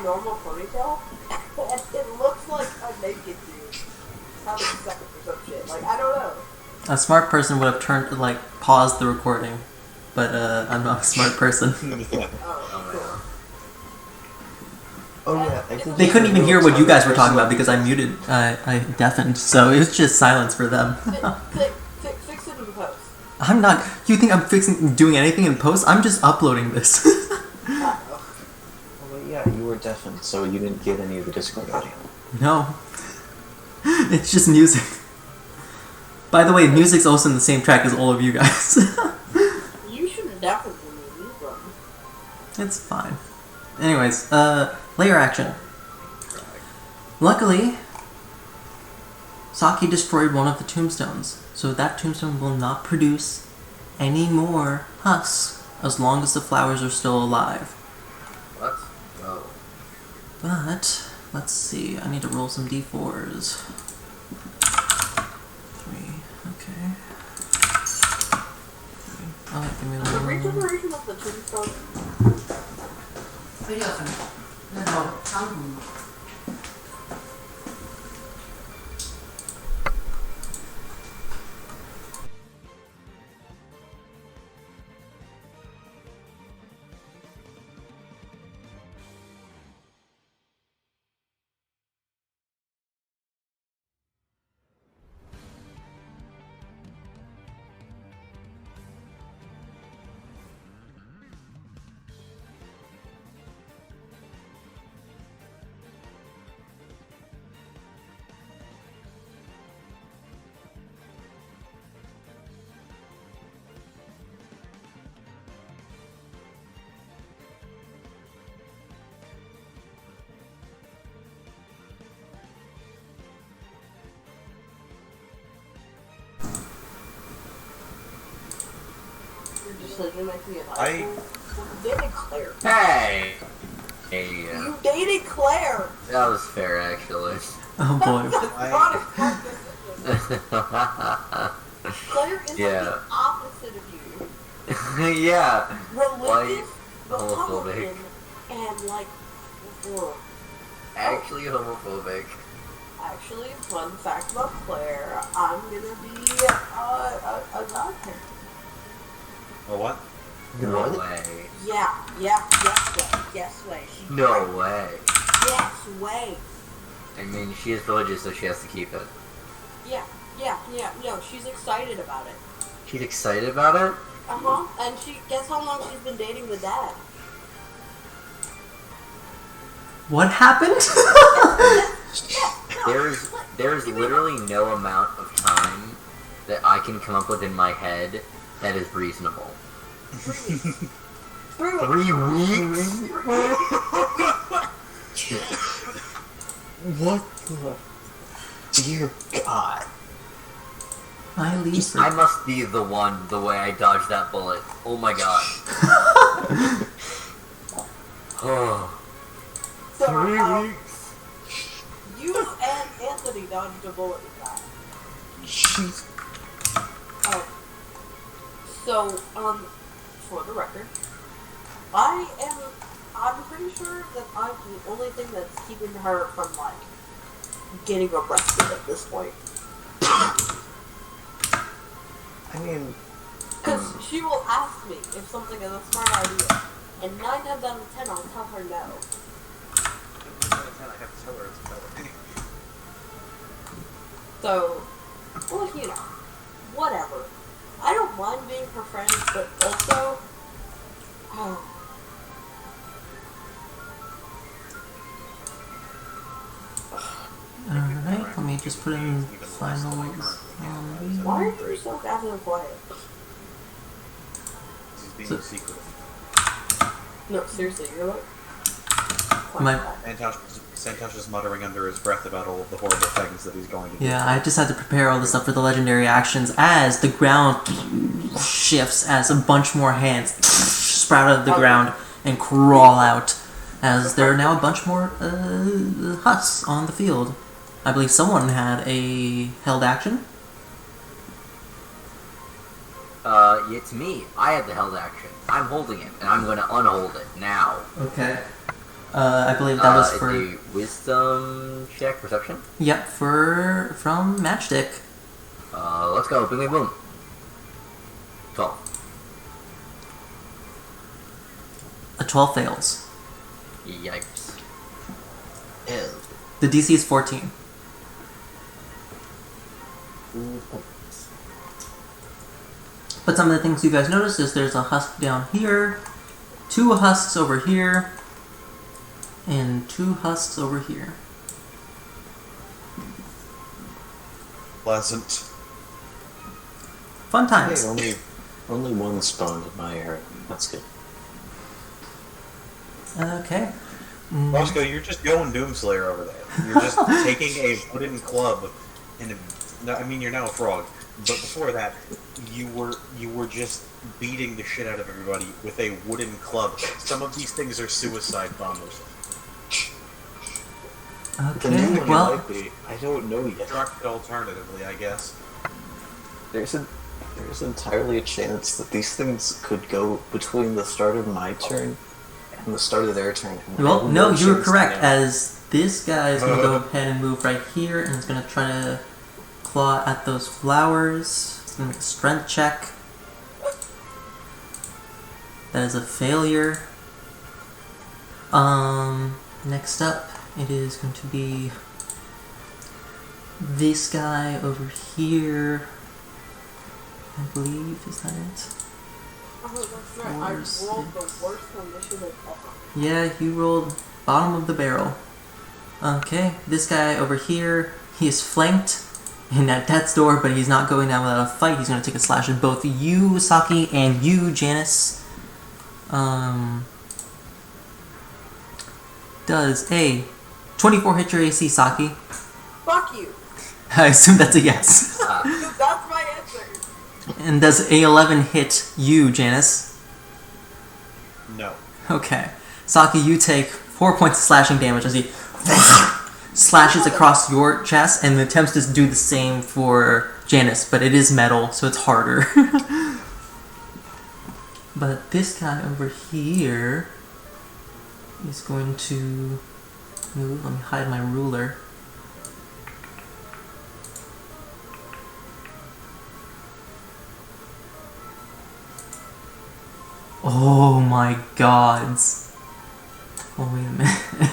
normal ponytail, and it looks like a naked dude. Having sex or some shit. Like, I don't know. A smart person would have paused the recording, but I'm not a smart person. Yeah. Oh, Oh yeah. I think They couldn't even hear what you guys were talking about because I muted, I deafened, so it was just silence for them. cool. Fix it in the post. I'm not. You think I'm doing anything in post? I'm just uploading this. Uh-oh. Well, yeah, you were deafened, so you didn't get any of the Discord audio. No, it's just music. By the way, music's also in the same track as all of you guys. You should definitely leave them. It's fine. Anyways, layer action. Luckily, Saki destroyed one of the tombstones, so that tombstone will not produce any more husks as long as the flowers are still alive. Let's go. But, let's see, I need to roll some d4s. 3, okay. 3. Oh, give me The one. regeneration of the tombstone. Your decision making is I- You dated Claire. Hey! Hey, You dated Claire! that was fair, actually. Oh boy. That's not a smart decision. Claire is Yeah. like the opposite of you. Yeah. Religious, homophobic. Republican, and like, ugh. Actually homophobic. Actually, fun fact about Claire, I'm gonna be a godparent. Oh, what? No What? way. Yes way. She's No pregnant. way. Yes way. I mean, she is religious, so she has to keep it. Yeah, no, she's excited about it. She's excited about it? Uh-huh, and guess how long she's been dating the dad? What happened? There's literally no amount of time that I can come up with in my head that is reasonable. 3 weeks. 3 weeks. 3 weeks? What the? Dear God. My least. I must be the way I dodged that bullet. Oh my god. Oh. So, 3 weeks? you and Anthony dodged a bullet with that. Jeez. Oh. So, for the record, I'm pretty sure that I'm the only thing that's keeping her from, like, getting arrested at this point. I mean, Because she will ask me if something is a smart idea, and 9 times out of 10 I'll tell her no. I have to tell her it's better. So, well, you know, whatever. I don't mind being her friend, but also, oh, Alright, let me just put in finals. why are you so goddamn quiet? He's being So- secretive. No, seriously, you're like... My- Santosh is muttering under his breath about all of the horrible things that he's going to do. Yeah, I just had to prepare all the stuff for the legendary actions as the ground shifts, as a bunch more hands sprout out of the ground and crawl out, as there are now a bunch more husks on the field. I believe someone had a held action. It's me. I had the held action. I'm holding it, and I'm gonna unhold it now. Okay. I believe that was for... a wisdom check, perception? Yep, from Matchstick. Let's go. Boom, boom, boom. 12. A 12 fails. Yikes. Ew. The DC is 14. But some of the things you guys notice is there's a husk down here, 2 husks over here, and 2 husks over here. Pleasant. Fun times. Hey, only one spawned in my area. That's good. Okay. Roscoe, you're just going Doomslayer over there. You're just taking a wooden club and I mean, you're now a frog. But before that, you were just beating the shit out of everybody with a wooden club. Some of these things are suicide bombers. Okay, well... I don't know yet. Constructed alternatively, I guess. There's entirely a chance that these things could go between the start of my turn and the start of their turn. Well, no, you were correct, now. as this guy is going to go ahead and move right here, and is going to try to claw at those flowers. He's going to make a strength check. That is a failure. Next up, it is going to be this guy over here. I believe, is that it? Oh, that's right. I rolled the worst initiative ever. Yeah, you rolled bottom of the barrel. Okay, this guy over here, he is flanked in at death's door, but he's not going down without a fight. He's going to take a slash at both you, Saki, and you, Janice. Does a 24 hit your AC, Saki? Fuck you. I assume that's a yes. That's my answer. And does a 11 hit you, Janice? No. Okay. Saki, you take 4 points of slashing damage as he slashes across your chest and attempts to do the same for Janice, but it is metal, so it's harder. But this guy over here is going to move. Let me hide my ruler. Oh my gods. Oh, wait a minute.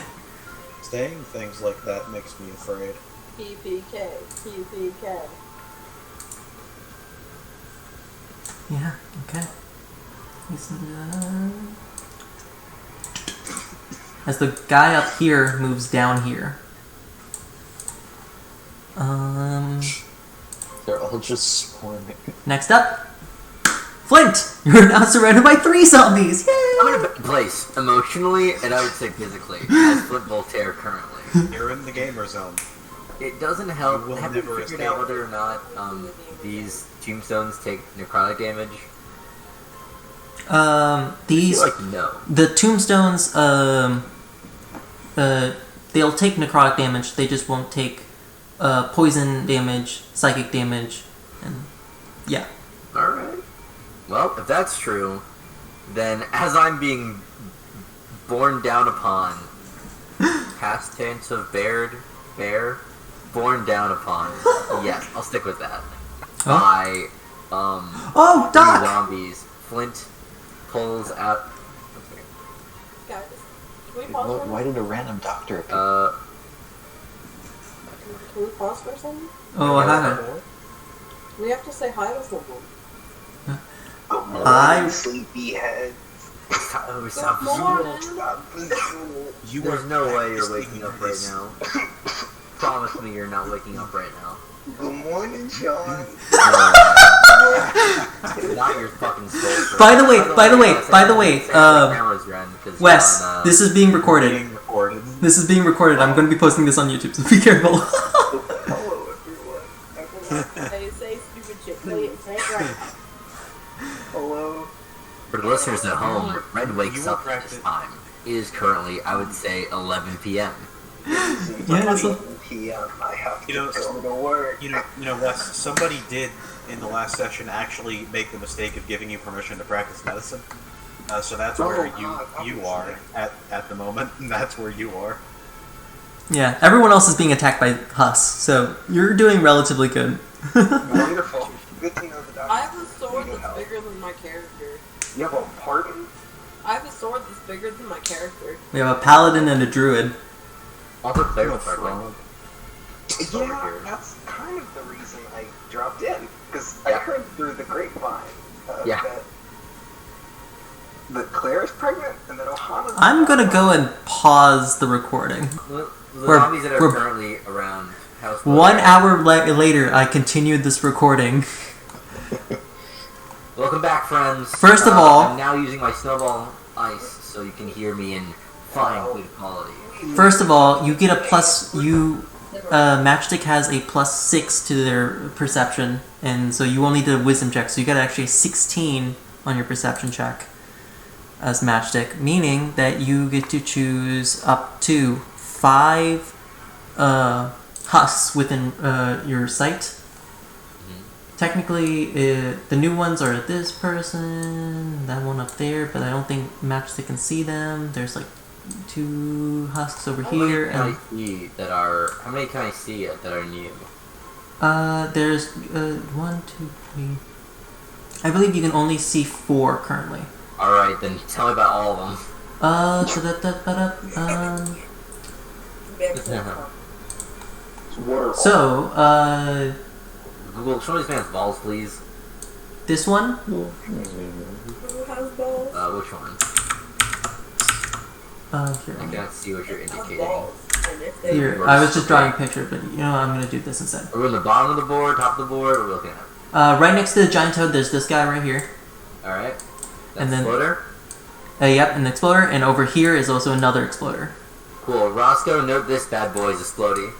Saying things like that makes me afraid. PPK. PPK. Yeah, okay. As the guy up here moves down here. They're all just swarming. Next up, Flint! You're now surrounded by 3 zombies! Yay! I'm in a bad place, emotionally, and I would say physically, as Flint Voltaire currently. You're in the gamer zone. It doesn't help. You will Have you never figured escape. out whether or not these tombstones take necrotic damage? These... I feel like no. The tombstones, they'll take necrotic damage, they just won't take poison damage, psychic damage, and yeah. Alright. Well, if that's true, then as I'm being borne down upon, past tense of bear, borne down upon, yes, I'll stick with that. By, Oh, Doc! zombies, Flint pulls out... Guys, can we pause for a Why minute? did a random doctor appear? Can we pause for a second? Oh, hi. We have to say hi to someone. Hi. Sleepyhead. Oh, Good morning. You There's are no way you're practicing waking up right this. now. Promise me you're not waking up right now. Good morning, John. Not your fucking soul. By the way, Wes, on, this is being recorded. Being recorded. This is being recorded. I'm going to be posting this on YouTube, so be careful. Hello, everyone. Say stupid shit. Say it right. Hello. For the listeners at home, Red wakes You up were at this time. It is currently, I would say, 11 p.m. Yeah, that's a- PM. I have to You know, go to work. You know, Wes, somebody did in the last session actually make the mistake of giving you permission to practice medicine. So that's Oh, where God, you are at the moment, and that's where you are. Yeah, everyone else is being attacked by husks, so you're doing relatively good. Wonderful. Good to know that I have a sword that's bigger than my character. You have a pardon? I have a sword that's bigger than my character. We have a paladin and a druid. Also, clear No front. frog. Yeah, that's kind of the reason I dropped in. Because I Yeah. heard through the grapevine Yeah. that Claire is pregnant and that Ohana's... I'm gonna go and pause the recording. The We're- zombies that are we're- currently around House 1 hour later, I continued this recording. Welcome back, friends. First of all- I'm now using my snowball ice so you can hear me in fine good quality. First of all, you get a plus. Matchstick has a +6 to their perception, and so you only did a wisdom check, so you got actually a 16 on your perception check as Matchstick, meaning that you get to choose up to 5 husks within your sight. Technically, the new ones are this person, that one up there, but I don't think Matchstick can see them. There's like 2 husks over here, How and many can I see that are? How many can I see that are new? there's 1, 2, 3. I believe you can only see 4 currently. All right, then tell me about all of them. So, Google, show me this man's balls, please. this one, Who has balls? Which one? here, I can't see what you're Has indicating. balls. And if they here. I was just drawing a picture, but you know, I'm gonna do this instead. Are we on the bottom of the board, top of the board? What are we looking at? Right next to the giant toad, there's this guy right here. All right. That's And then- floater. Yep, an exploder, and over here is also another exploder. Cool. Roscoe, note this bad boy is exploding.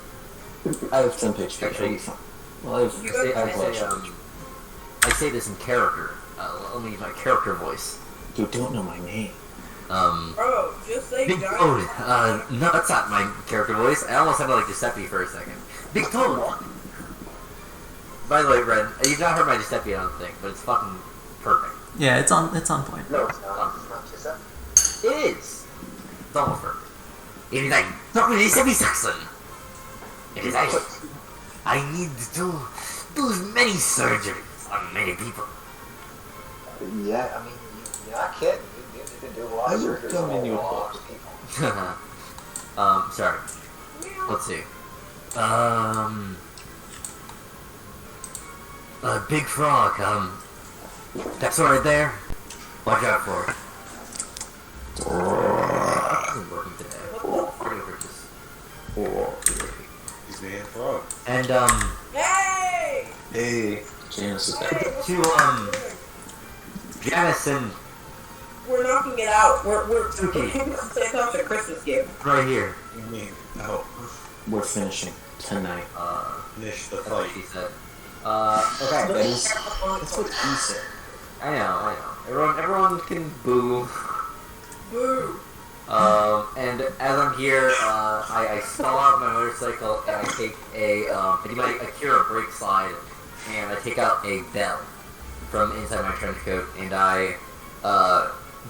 I have 10 pictures. Actually- Well, I have You I say, got I say, I say this in character. Let me use my character voice. You don't know my name. Bro, just say Big giant. Toad. No, that's not my character voice. I almost sounded like Giuseppe for a second. Big Toad. By the way, Ren, you've not heard my Giuseppe, I don't think, but it's fucking perfect. Yeah, it's on point. No, it's not. It's not just that. It is. It's almost perfect. It is not Giuseppe Saxon. It is I need to do many surgeries on many people. Yeah, I mean, you're not kidding. You can do a lot I of would surgeries come on in a your lot of people. Sorry. Let's see. Big Frog, that's right there. Watch out for it. Isn't working today. Pretty much just- He's being a frog. And, Hey! Hey, Janice is there. Hey, what's to, going on? Janice and We're knocking it out. We're Okay. Santa's a Christmas game. right here. I mean, no. We're finishing tonight. Finish the That's what fight. she said. Okay. That is, that's what he said. I know. Everyone can boo. Boo! And as I'm here, I stall out my motorcycle and I take I do my Akira brake slide and I take out a bell from inside my trench coat and I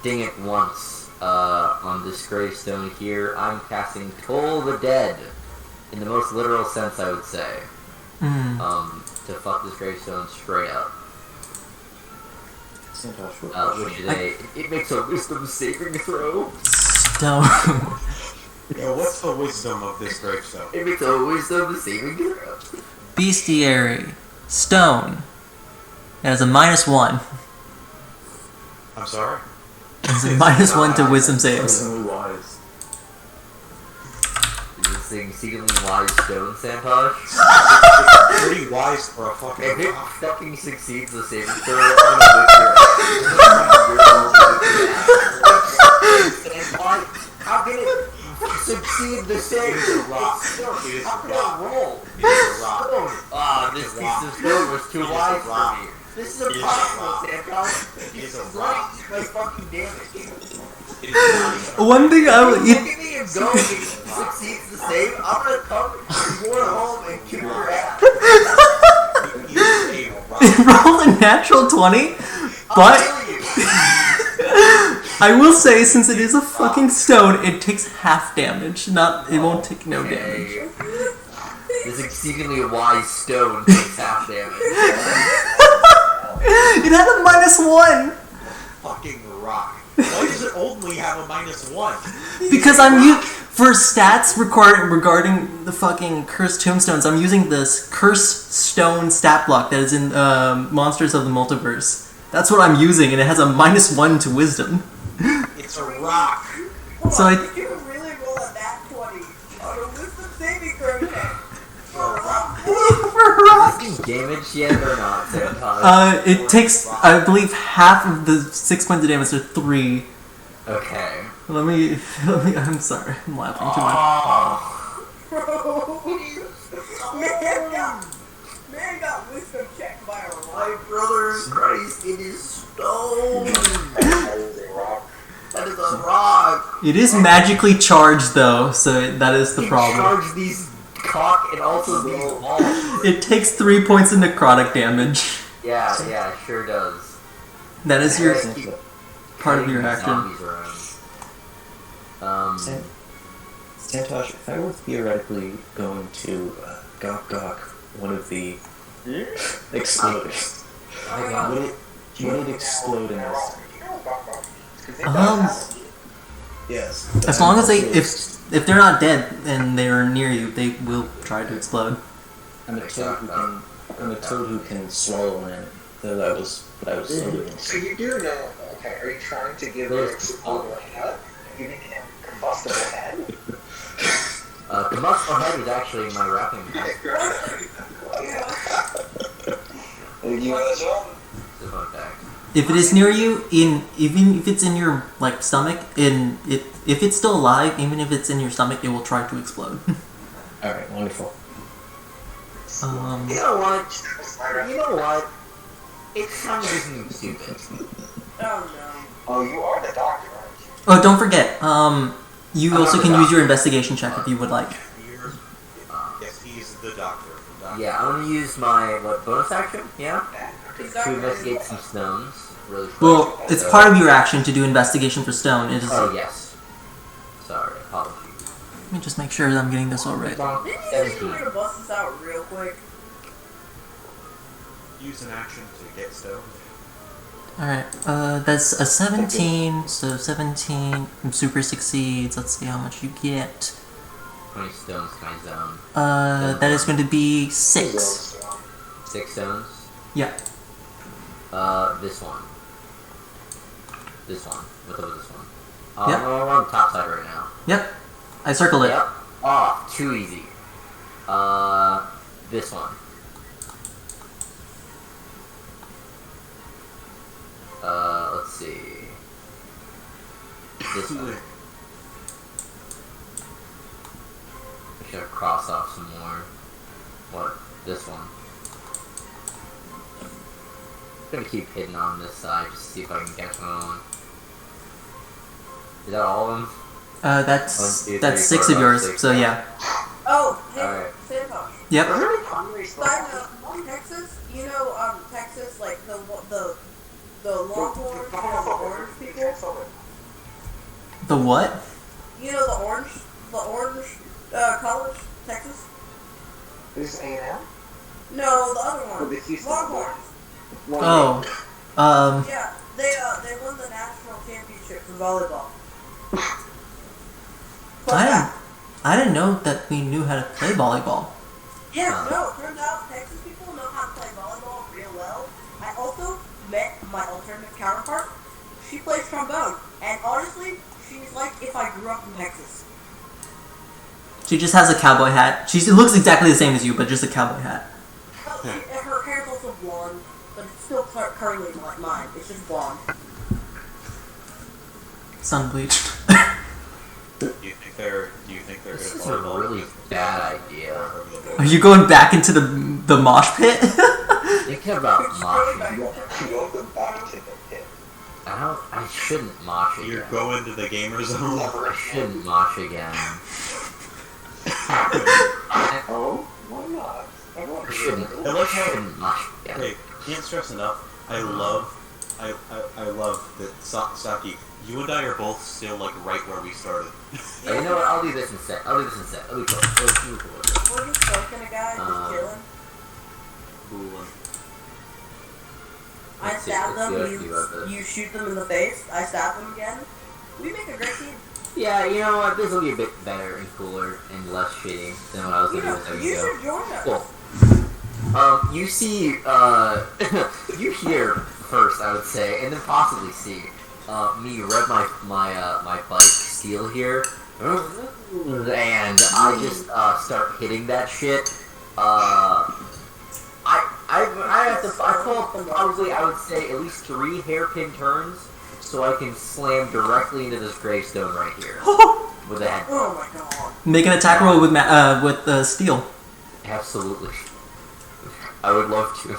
ding it once on this gravestone here. I'm casting Toll the Dead in the most literal sense, I would say. To fuck this gravestone straight up. Santosh, Which is it makes a wisdom saving throw. Stone. Yeah, what's the wisdom of this gravestone? It makes a wisdom saving throw. Bestiary. Stone. It has a -1. I'm sorry? It's a -1 to wisdom saves. Personally wise. Is this thing secretly wise stone, Santosh? Pretty wise for a fucking If it rock. fucking succeeds the saving throw, I'm gonna whip your ass. How can it succeed the saving throw? rock. How It is can a it rock. roll? It is a rock. This It's a piece rock. of stone was too It is a wise for rock. me. This is It is a impossible, rock. Santosh. It is a It's rock. like my fucking damage. It is not even a One thing I will Look eat. at me and go and it succeeds the save. I'm gonna come to your home and kick your ass. It is a rock. Roll a natural 20, I'll but kill you. I will say, since it is a fucking stone, it takes half damage. It won't take no damage. This exceedingly wise stone takes half damage. It had a -1! Fucking rock. Why does it only have a -1? Because for stats regarding the fucking cursed tombstones, I'm using this cursed stone stat block that is in Monsters of the Multiverse. That's what I'm using, and it has a -1 to wisdom. It's a rock. So I Did you really roll a nat 20 on a wisdom saving throw check? For a rock. for rock. Is it damage yet or not, Santos? It takes, I believe, half of the 6 points of damage to 3. Okay. Let me. I'm sorry, I'm laughing too much. Oh. Man got wisdom checked by a rock. My brother in Christ, it is stone. That is a rock. It is magically charged though, so that is the problem. Charge these cock and also these balls. It takes 3 points of necrotic damage. Yeah, it sure does. That is your Keep part of kiting your these action. zombies around. Santosh, if I were theoretically going to gawk gawk one of the exploders, My God. would it explode in this? Yes. As long as if they're not dead and they're near you, they will try to explode. I'm a toad who can swallow an animal. That was what I was alluding So to. you do know, okay, are you trying to give the exploder a head? Giving him combustible head? Combustible head is actually my wrapping pack. You want to jump? It's a fun fact. If it is near you, even if it's in your stomach, if it's still alive, even if it's in your stomach, it will try to explode. Alright, wonderful. You know what? It's time to do something stupid. Oh no. Oh, you are the doctor, aren't you? Oh, don't forget. You also can use your investigation check if you would like. Yes, he's the doctor. Yeah, I'm gonna use my bonus action? Yeah, He's to investigate some stones. Really quick. Well, it's part of your action to do investigation for stone. It is. Oh yes. Sorry, apologies. Let me just make sure that I'm getting this all right. Didn't you think you were gonna bust this out real quick? Use an action to get stone. Alright, that's a 17, so 17 super succeeds. Let's see how much you get. 20 stones can I zone? That is going to be 6. 6 stones? Yeah. This one. This one. What's up with this one? Yep. We're on the top side right now. Yep. I circled it. Yep. Oh, too easy. This one. Let's see. This one. I should have crossed off some more. What? This one. I'm gonna keep hitting on this side just to see if I can catch my own. Is that all of them? That's 1, 2, 3, 6 4, of yours, 6. so yeah. Oh, hey, Alright. Santosh. Yep. Side note, Texas, you know, Texas, like the Longhorns, you know, the orange people. The what? You know the orange college, Texas. This is A&M? No, the other one. Or the Houston Longhorns. Oh. Yeah, they won the national championship for volleyball. I didn't know that we knew how to play volleyball. Yeah, no, it turns out Texas people know how to play volleyball real well. I also met my alternative counterpart. She plays trombone, and honestly, she's like if I grew up in Texas. She just has a cowboy hat. It looks exactly the same as you, but just a cowboy hat. Oh, her hair's also blonde, but it's still curly like mine. It's just blonde. Sun bleached. Do you think they're This good is at a volleyball? really bad idea. Are you going back into the mosh pit? Thinking about moshing. You go back to the pit. I shouldn't mosh again. You're going to the gamer zone. I shouldn't mosh again. Oh? Why not? I shouldn't mosh again. Hey, can't stress enough. I I love that Saki. You and I are both still like right where we started. You know what? I'll do this instead. I'll be cool. We're just smoking a guy, just chilling. Cool. I stab them, you shoot them in the face, I stab them again. We make a great team. Yeah, you know what? This will be a bit better and cooler and less shitty than what I was gonna do a second You ago. should join us. Cool. You see, you hear first, I would say, and then possibly see, me rev my bike steel here, and I just start hitting that shit. I pull up probably, I would say, at least 3 hairpin turns, so I can slam directly into this gravestone right here with a head. Oh my god. Make an attack roll with steel. Absolutely. I would love to.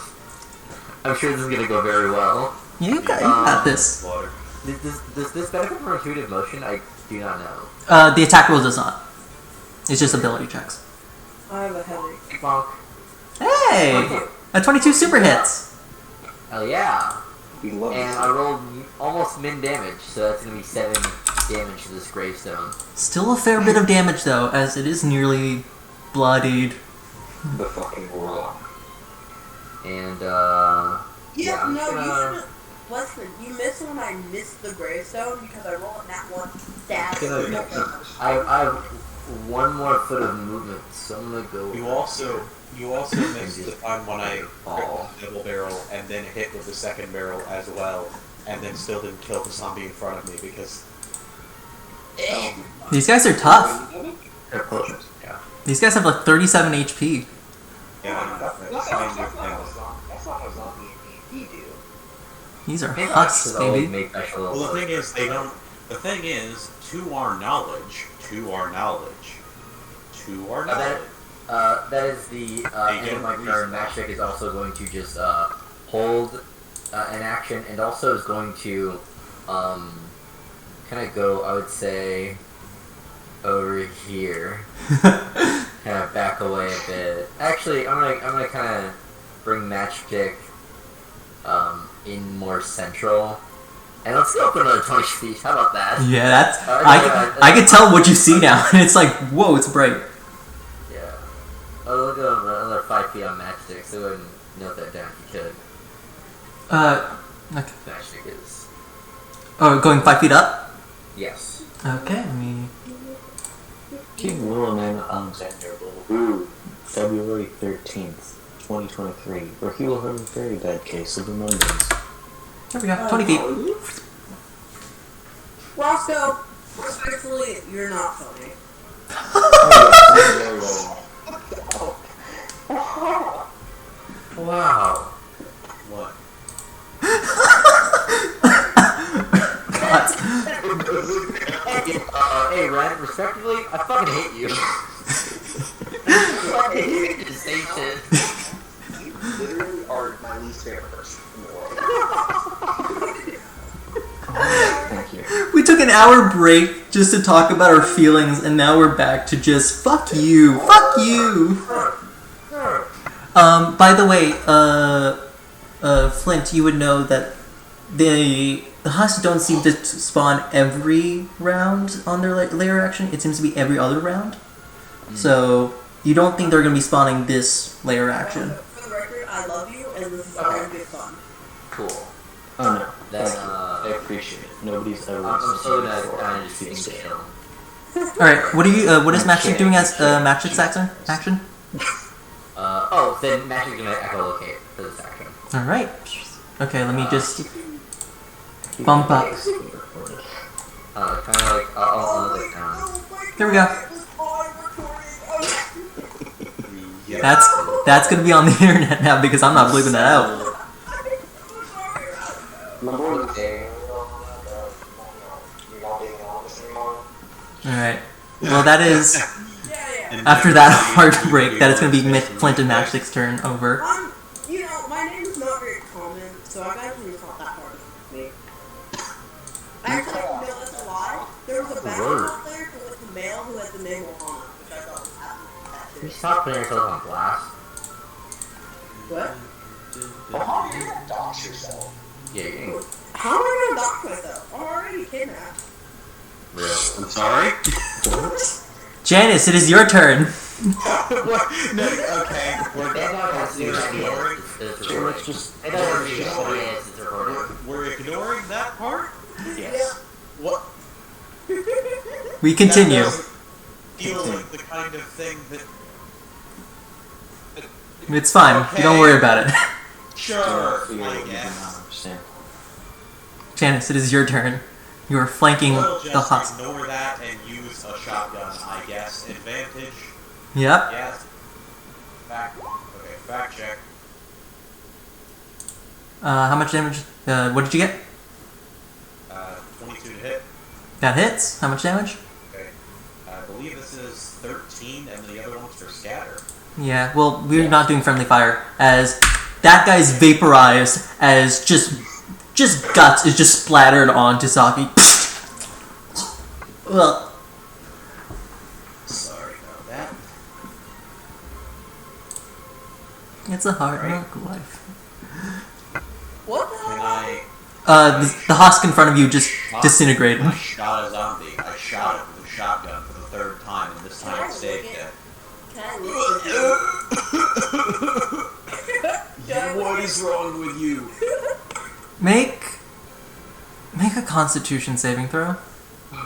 I'm sure this is gonna go very well. You got this. Does this benefit from intuitive motion? I do not know. The attack roll does not. It's just ability checks. I have a headache. Bonk. Hey! A 22 super hits! Hell yeah! We love And I rolled almost min damage, so that's gonna be 7 damage to this gravestone. Still a fair bit of damage though, as it is nearly bloodied. the fucking world. And, Yeah, I'm no, gonna- you shouldn't. Listen, you missed when I missed the gravestone because I rolled that one stab. I have 1 more foot of movement, so I'm gonna go. You also missed the time when I crit double barrel and then hit with the second barrel as well, and then still didn't kill the zombie in front of me because. These guys are tough. They're potions. Yeah. These guys have like 37 HP. Yeah, That's not how zombie and D&D do. These are Maybe husks, I should always baby. make special Well, the alert. thing is, they don't. The thing is, to our knowledge, That is the end of my turn. Magic is also going to just hold an action, and also is going to kind of go, I would say, over here, kind of back away a bit. Actually, I'm gonna kind of bring Matchstick in more central, and let's go up another 20 feet. How about that? Yeah, that's. I can tell what you see now, and it's like, whoa, it's bright. Yeah. Oh, look at another 5 feet on Matchstick, so go ahead and note that down if you could. Okay. Matchstick is. Oh, going 5 feet up? Yes. Okay, let me. King Wilhelm Alexander will February 13th, 2023, where he will have a very bad case of pneumonias. There we go, 20 feet. Roscoe, respectfully, you're not funny. Wow. what? Hey, Ren, respectively, I fucking hate you. I hate you to say shit. You literally are my least favorite person in the world. Thank you. We took an hour break just to talk about our feelings, and now we're back to just fuck you, fuck you. By the way, Flint, you would know that the husks don't seem to spawn every round on their layer action. It seems to be every other round. So you don't think they're going to be spawning this layer action? For the record, I love you, and this is all going to be fun. Cool. Oh no, Then, thank you. I appreciate it. Nobody's ever I'm so seen gonna before. kind of just keep It's chill. All right. What is Matchstick doing as Matchstick's action? Then Magic's gonna echolocate for this action. All right. Okay, let me just bump up. Kind of like, I'll look down. There we go. Yeah. That's gonna be on the internet now because I'm not bleeping that out. Remember the day you're not being honest anymore? All right. Well, that is Yeah. after that heartbreak that it's gonna be Flint and Matchstick's turn over. You know, my name is not very common, so I imagine it's not that hard for me. Actually, no, that's a lie. There was a basketball player who was the male who had the name Ohana, which I thought was Can you stop putting yourself on blast? What? Well, how do you dox yourself? Yeah, How am I shock myself. I'm already kidnapped. I'm sorry? Janice, it is your turn. What? No, okay. We're ignoring that part? Yes. What? We continue. That doesn't feel like the kind of thing that... It's fine. Okay. Don't worry about it. Sure, I guess. understand. Janice, it is your turn. You are flanking We'll the just husk. ignore that and use a shotgun, I guess. Advantage. Yep. Yes. Fact check. How much damage? What did you get? 22 to hit. That hits. How much damage? Okay. I believe this is 13, and the other one's for scatter. Yeah, well, we're not doing friendly fire, as that guy's vaporized, as just guts is just splattered onto Saki. Well, Sorry about that. it's a hard knock life. What the Can hell? The husk in front of you just disintegrated. I shot a zombie. I shot it with a shotgun for the third time, and this time it stayed dead. Can I look at you? What is wrong with you? Make a Constitution saving throw. I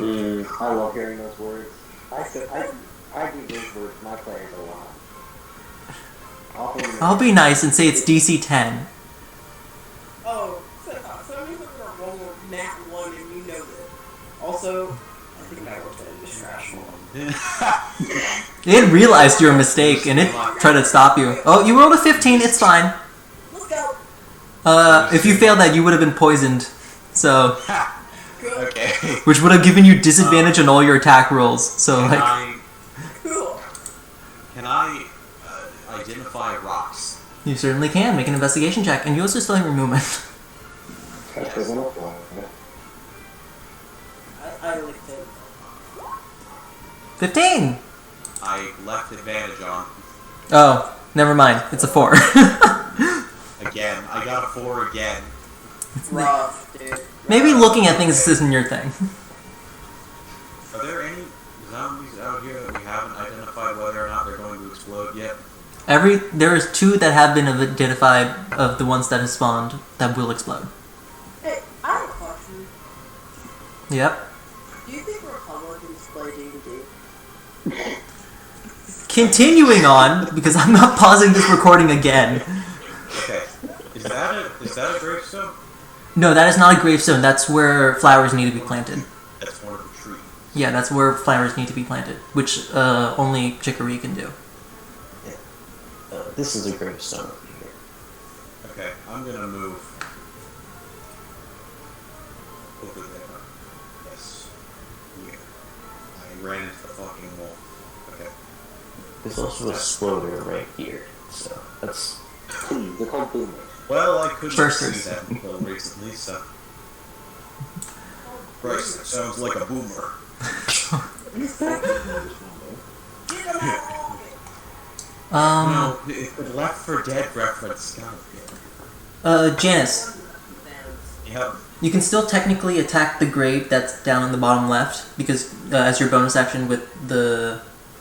love hearing those words. I do those words to my players a lot. Often I'll be nice and say it's DC 10. Oh, so that means that we're rolling with Nat 1 and you know that. Also, I think I rolled a distraction. It realized your mistake and it tried to stop you. Oh, you rolled a 15. It's fine. Let's go. If you failed that, you would have been poisoned. So, Good. Okay. which would have given you disadvantage on all your attack rolls. So, like, Cool. Can I identify rocks? you certainly can make an investigation check, and you also still have your movement. that's the one. I licked it. 15. I left advantage on. Oh, never mind. It's a 4. Again. I got a 4 again. Rough, dude. Maybe looking at things isn't your thing. Are there any zombies out here that we haven't identified whether or not they're going to explode yet? There is 2 that have been identified of the ones that have spawned that will explode. Hey, I have a question. Yep. Do you think Republicans play D&D? Continuing on, because I'm not pausing this recording again. Okay. Is that a gravestone? No, that is not a gravestone. That's where flowers need to be planted. That's one of the trees. Yeah, that's where flowers need to be planted, which only Chicory can do. This is a gravestone over here. Okay, I'm gonna move over there. Yes. Here. I ran into the fucking wall. Okay. There's also a slower right here, so that's... They're called boomers. Well, I couldn't Bursters. see that until recently, so... Bryce, that sounds like a boomer. Get them out of No, it's the Left 4 Dead reference. God, Janice, yeah. you can still technically attack the grave that's down in the bottom left, because as your bonus action with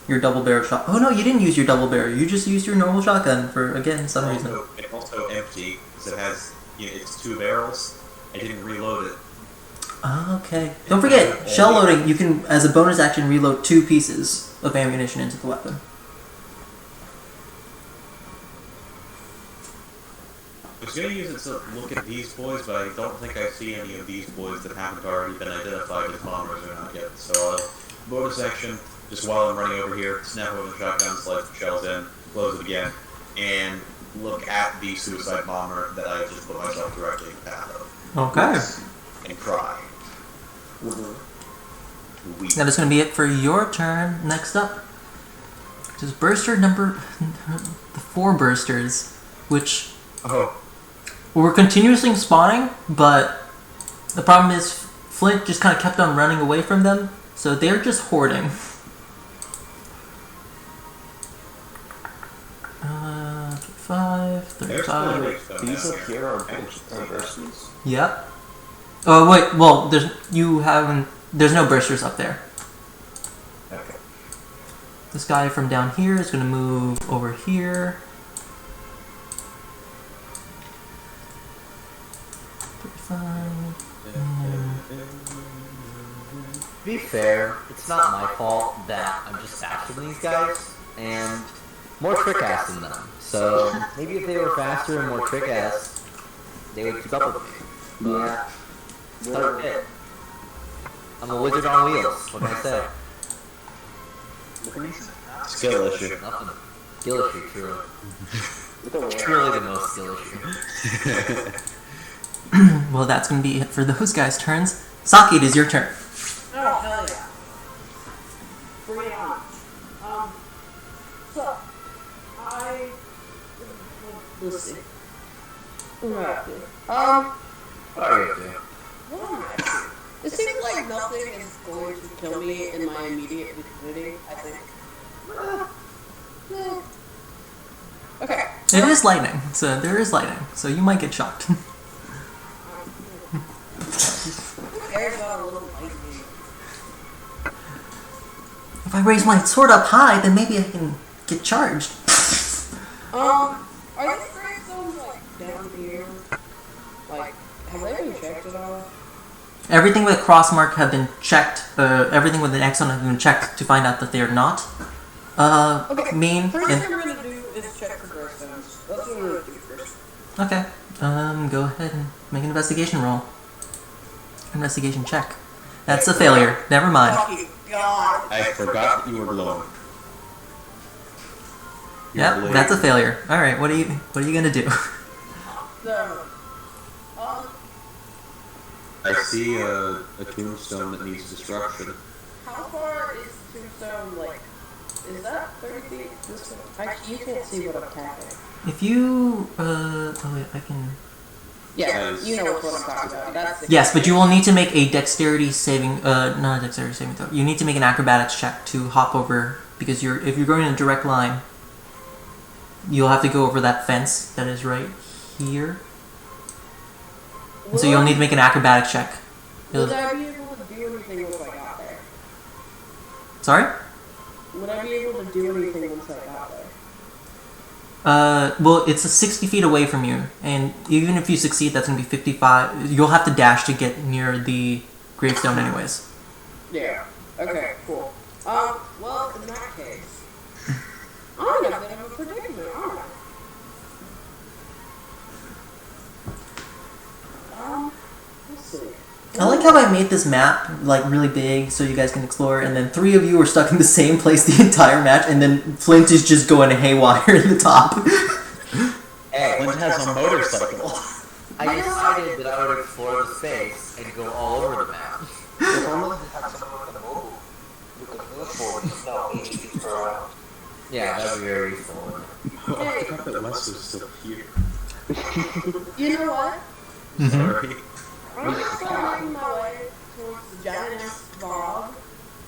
your double barrel shot. Oh no, you didn't use your double barrel. You just used your normal shotgun for, again, some reason. It's also empty, because it has, it's 2 barrels. I didn't reload it. Okay. Don't forget, shell loading, you can, as a bonus action, reload 2 pieces of ammunition into the weapon. I was going to use it to look at these boys, but I don't think I see any of these boys that haven't already been identified as bombers or not yet. So, bonus action, just while I'm running over here, snap over the shotgun, slide some shells in, close it again, and look at the suicide bomber that I just put myself directly in the path of. Okay. And cry. Weep. That is going to be it for your turn. Next up, which is burster number... the 4 bursters, which... Oh. were continuously spawning, but the problem is Flint just kind of kept on running away from them, so they're just hoarding. 5, 35. These up here are bursters. Yep. Oh wait, well, there's no bursters up there. Okay. This guy from down here is gonna move over here. 35. To be fair, it's not my fault that I'm just faster than these guys, and more trick-ass than them. So, maybe if they were faster and more trick-ass, they would keep up with me. Yeah. Start it. I'm a wizard on wheels, what can I say? Skill issue. Nothing. Skill issue, true. Truly the most skill issue. Well, that's gonna be it for those guys' turns. Saki, it is your turn. Oh, hell yeah. Bring it on. So, let's see. What am I up to? What are you up to? What am I up to? It seems like nothing is going to kill me in my immediate vicinity, I think. Okay. It is lightning, so there is lightning, so you might get shocked. Who cares about a little lightning? If I raise my sword up high, then maybe I can get charged. Are these grave zones, like, down here? Like, have they been checked at all? Everything with a cross mark have been checked. Everything with an X on it has been checked to find out that they are not. Okay. First thing we're gonna do is check for grave zones. That's what we're gonna do first. Okay. Go ahead and make an investigation roll. Investigation check. That's a failure. Never mind. Fucking God. I forgot that you were glowing. Yep, that's a failure. All right. What are you gonna do? No. I see a tombstone that needs destruction. How far is the tombstone, like, is that 30 feet? This way? You can't see what I'm tapping. If you oh wait, I can. Yeah, you know what I'm talking about. That's the Yes, but you will need to make a dexterity saving. Not a dexterity saving throw. You need to make an acrobatics check to hop over because if you're going in a direct line, you'll have to go over that fence that is right here. And so you'll need to make an acrobatics check. Would I be able to do anything once I got there? Sorry? Would I be able to do anything once I got there? Well, it's 60 feet away from you, and even if you succeed, that's gonna be 55. You'll have to dash to get near the gravestone, anyways. Yeah. Okay, cool. Well, in that case, I'm in a bit of a predicament, aren't I? Let's see. I like how I made this map like really big so you guys can explore, and then 3 of you are stuck in the same place the entire match, and then Flint is just going haywire in the top. Hey, Flint has a motorcycle. I decided that I would explore the space and go all over the map. As long as you have someone to move, you can move forward, no, 80 feet per round. Yeah, that would be very useful. I forgot that Wes was still here. You know what? Sorry. I'm just making my way towards the giant-ass frog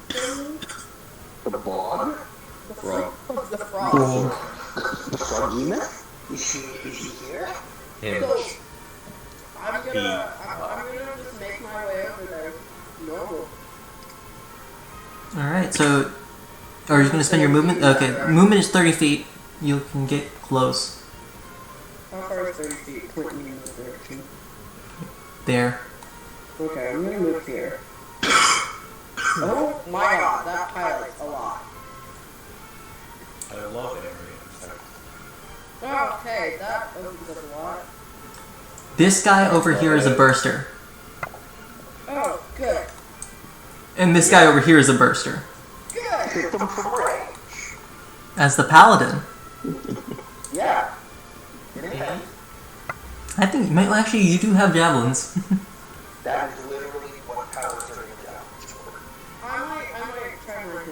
thing. The blog? The Frog. The frog. The frogina? Is she here? Him. So, I'm gonna just make my way over there. Normal. Alright, so are you gonna spend your movement? Okay, movement is 30 feet. You can get close. How far is 30 feet? Point me in the direction. There. Okay, I'm gonna move here. Oh my god, that highlights a lot. I love area. Oh, okay, that opens up a lot. This guy over here is a burster. Oh, good. And this guy over here is a burster. Good! Hit them from range. As the paladin. Yeah. Yeah. I think actually you do have javelins. That is literally what powers are in javelins for. I might try my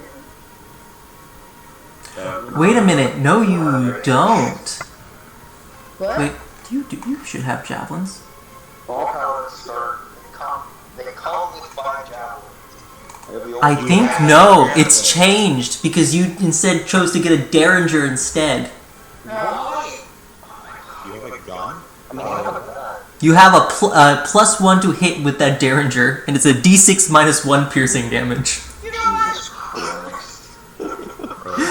hand. Wait a minute, no you don't. What? Wait, you should have javelins. All paladins start, they come with 5 javelins. I think no, it's changed because you instead chose to get a derringer instead. Oh. You have a gun? I mean, I have a gun. You have a +1 to hit with that Derringer, and it's a D6 -1 piercing damage. You know what? Jesus Christ.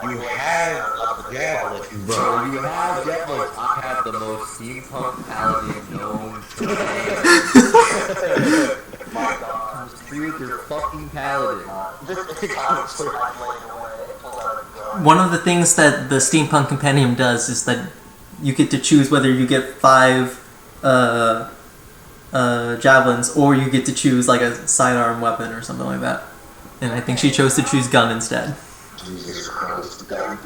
You have a javelin. Bro, you have javelins. I have the most steampunk paladin known to man. My God. Screw your fucking paladin. This accounts for my blade away. Pull out a gun. One of the things that the Steampunk Compendium does is that you get to choose whether you get 5 javelins, or you get to choose like a sidearm weapon or something like that. And I think she chose to choose gun instead. Jesus Christ. Goddamn.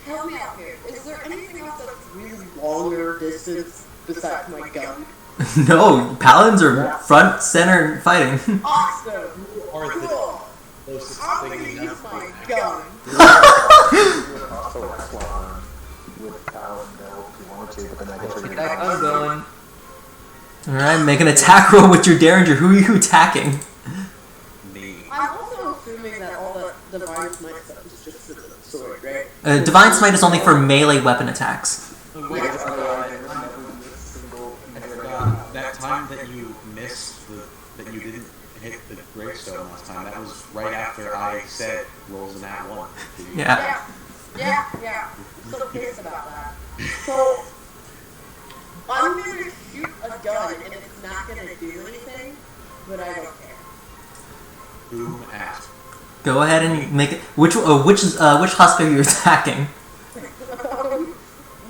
Help me out here. Is there anything else that's really longer distance besides my gun? No, paladins are front, center, fighting. Awesome! Or the Cool! closest I'm thing gonna you use have my to gun. Also X1 with Paladin though if you wanted to, but then I guess you're I'm gonna going. Alright, make an attack roll with your Derringer. Who are you attacking? me. I'm also assuming that all the Divine Smite stuff is just for the sword, right? Divine Smite is only for melee weapon attacks. That time that you missed that you didn't hit the gravestone last time, that was right after I said rolls an at 1. Yeah. Yeah. I'm so pissed about that. So, I'm gonna shoot a gun and it's not gonna do anything, but I don't care. Boom at. Go ahead and make it. Which husk are you attacking?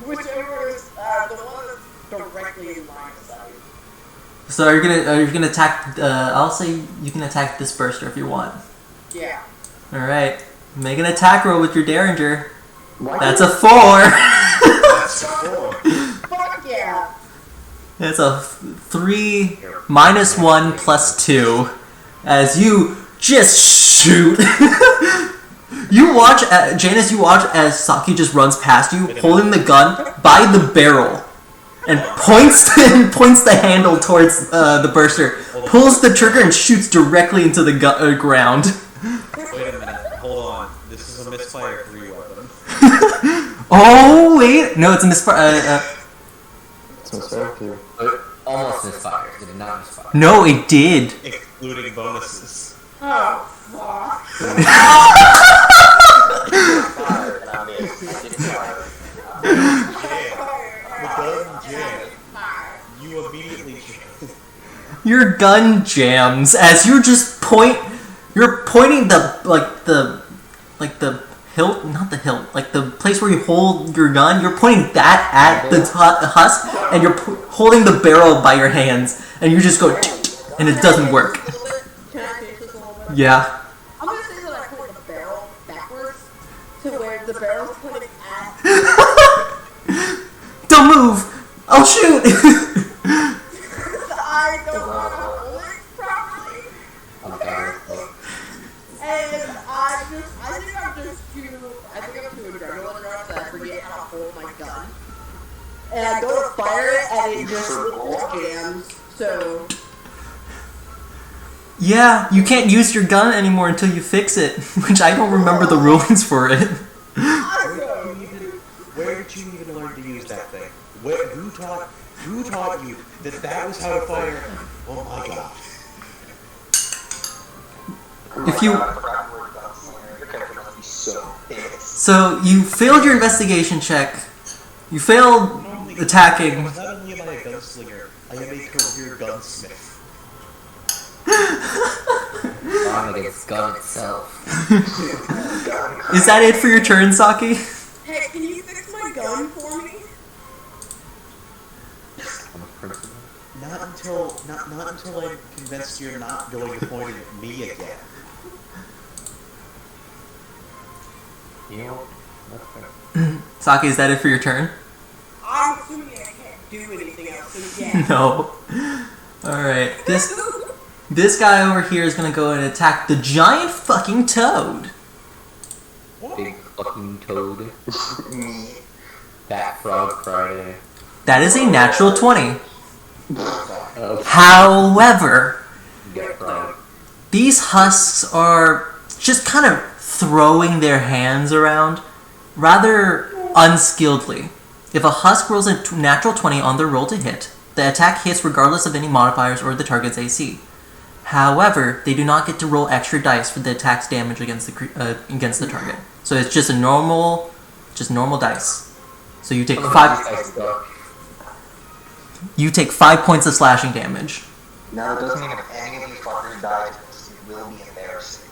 Whichever is the one that's directly in line of sight. So are you gonna attack? I'll say you can attack this burster if you want. Yeah. All right, make an attack roll with your Derringer. That's a 4. That's 4. Fuck yeah! It's a 3 -1 +2 as you just shoot. You watch, Janice. You watch as Saki just runs past you, holding the gun by the barrel, and points the handle towards the burster, pulls the trigger, and shoots directly into the ground. Wait a minute. Hold on. This is a misfire 3 weapon. Oh wait, no, it's a misfire. Almost misfired. It did not misfire. No, it did. Excluding bonuses. Oh, fuck. Jam. You immediately jam. Your gun jams as you just you're pointing the hilt, not the hilt, like the place where you hold your gun, you're pointing that at the husk, and you're holding the barrel by your hands, and you just go, and it doesn't work. Can I change this a little bit? Yeah. I'm gonna say that I point the barrel backwards to where the barrel's pointing at. Don't move! I'll shoot! I don't want to hold it properly. And I think I'm too adrenaline rush that I forget how to hold my gun. And I go to fire it and it just jams. So, Yeah, you can't use your gun anymore until you fix it, which I don't remember the rulings for it. awesome. Where did you even learn to use that thing? Who taught you that was how to fire? Oh my god. If you Your character must be so pissed. So you failed your investigation check. You failed attacking. Not only am I a gunslinger, I am a career gunsmith. I'm against gun itself. Is that it for your turn, Saki? Hey, can you fix my gun for me? I'm a principal. Not until I'm convinced you're not going to point it at me again. You know, that's fair. Saki, is that it for your turn? I'm assuming I can't do anything else, so yeah. No. Alright, this guy over here is gonna go and attack the giant fucking toad. Big fucking toad. Fat Frog Friday. That is a natural 20. Oh, However, get frog. these husks are just kind of throwing their hands around rather unskilledly. If a husk rolls a natural 20 on their roll to hit, the attack hits regardless of any modifiers or the target's AC. However, they do not get to roll extra dice for the attack's damage against the target. So it's just a normal dice. So you take You take 5 points of slashing damage. Now, it doesn't mean if any of you fuckers die, it will be embarrassing.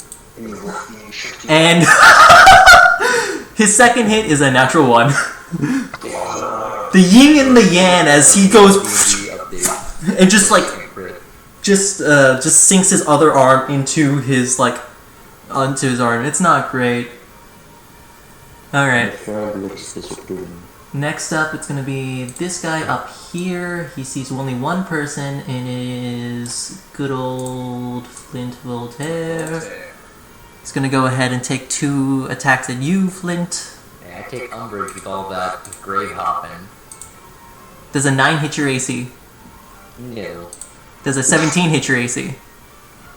And his second hit is a natural 1. The yin and the yang as he goes and just sinks his other arm onto his arm. It's not great. Alright. Next up, it's going to be this guy up here. He sees only one person, and it is good old Flint Voltaire. He's going to go ahead and take 2 attacks at you, Flint. Yeah, I take umbrage with all that grave hopping. Does a 9 hit your AC? No. Does a 17 hit your AC?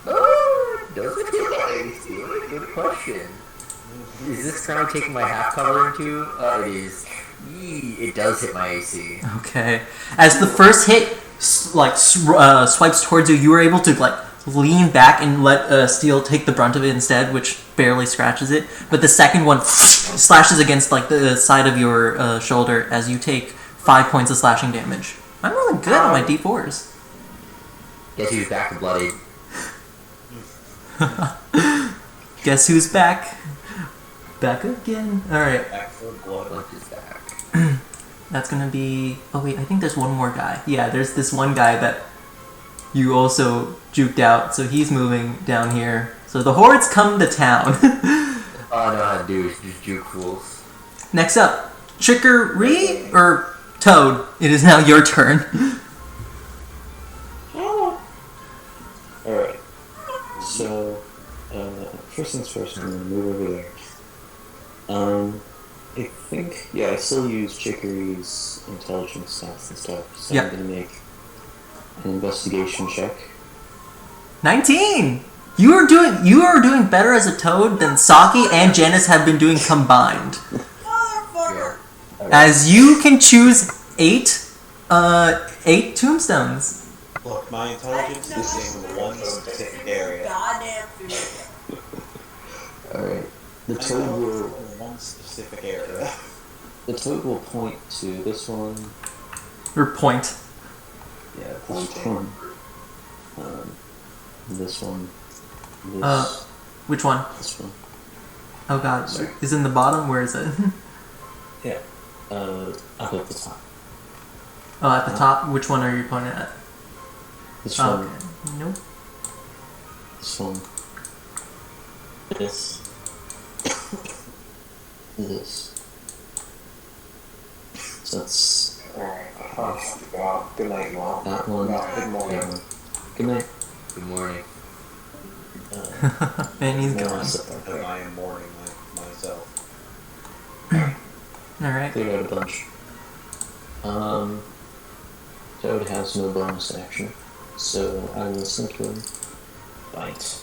Oh, does it hit my AC? Good question. Is this crown taking my half cover into? It is. It does hit my AC. Okay. As the first hit swipes towards you, you are able to lean back and let Steel take the brunt of it instead, which barely scratches it. But the second one slashes against the side of your shoulder as you take 5 points of slashing damage. I'm really good on my D4s. Guess who's back and bloody? Guess who's back? Back again. Alright. Back for blood. Blunt is back. That's gonna be... Oh wait, I think there's one more guy. Yeah, there's this one guy that you also juked out, so he's moving down here. So the hordes come to town. All I know how to do is just juke fools. Next up, Chicory or Toad. It is now your turn. Alright. So, first things first, I'm gonna move over there. I think, I still use Chicory's intelligence stats and stuff, so Yep. I'm gonna make an investigation check. 19! You are doing better as a Toad than Saki and Janice have been doing combined. Motherfucker! As you can choose 8 tombstones. Look, my intelligence is in one specific area. Goddamn food. Alright. The I Toad know will... one specific area. The Toad will point to this one. Or point. Yeah, this one. This one. This. Which one? This one. Oh god. Is it in the bottom? Where is it? Yeah. Up at the top. Oh, at the top? Which one are you pointing at? This Oh, one. okay. Nope. This one. This. This. So that's Wow. Good night, Mom. that one. Good morning. That one. Good night. Good morning. And he's More gone. stuff. Because I am mourning myself. Alright. Cleared out a bunch. Toad has no bonus action, so I will simply bite.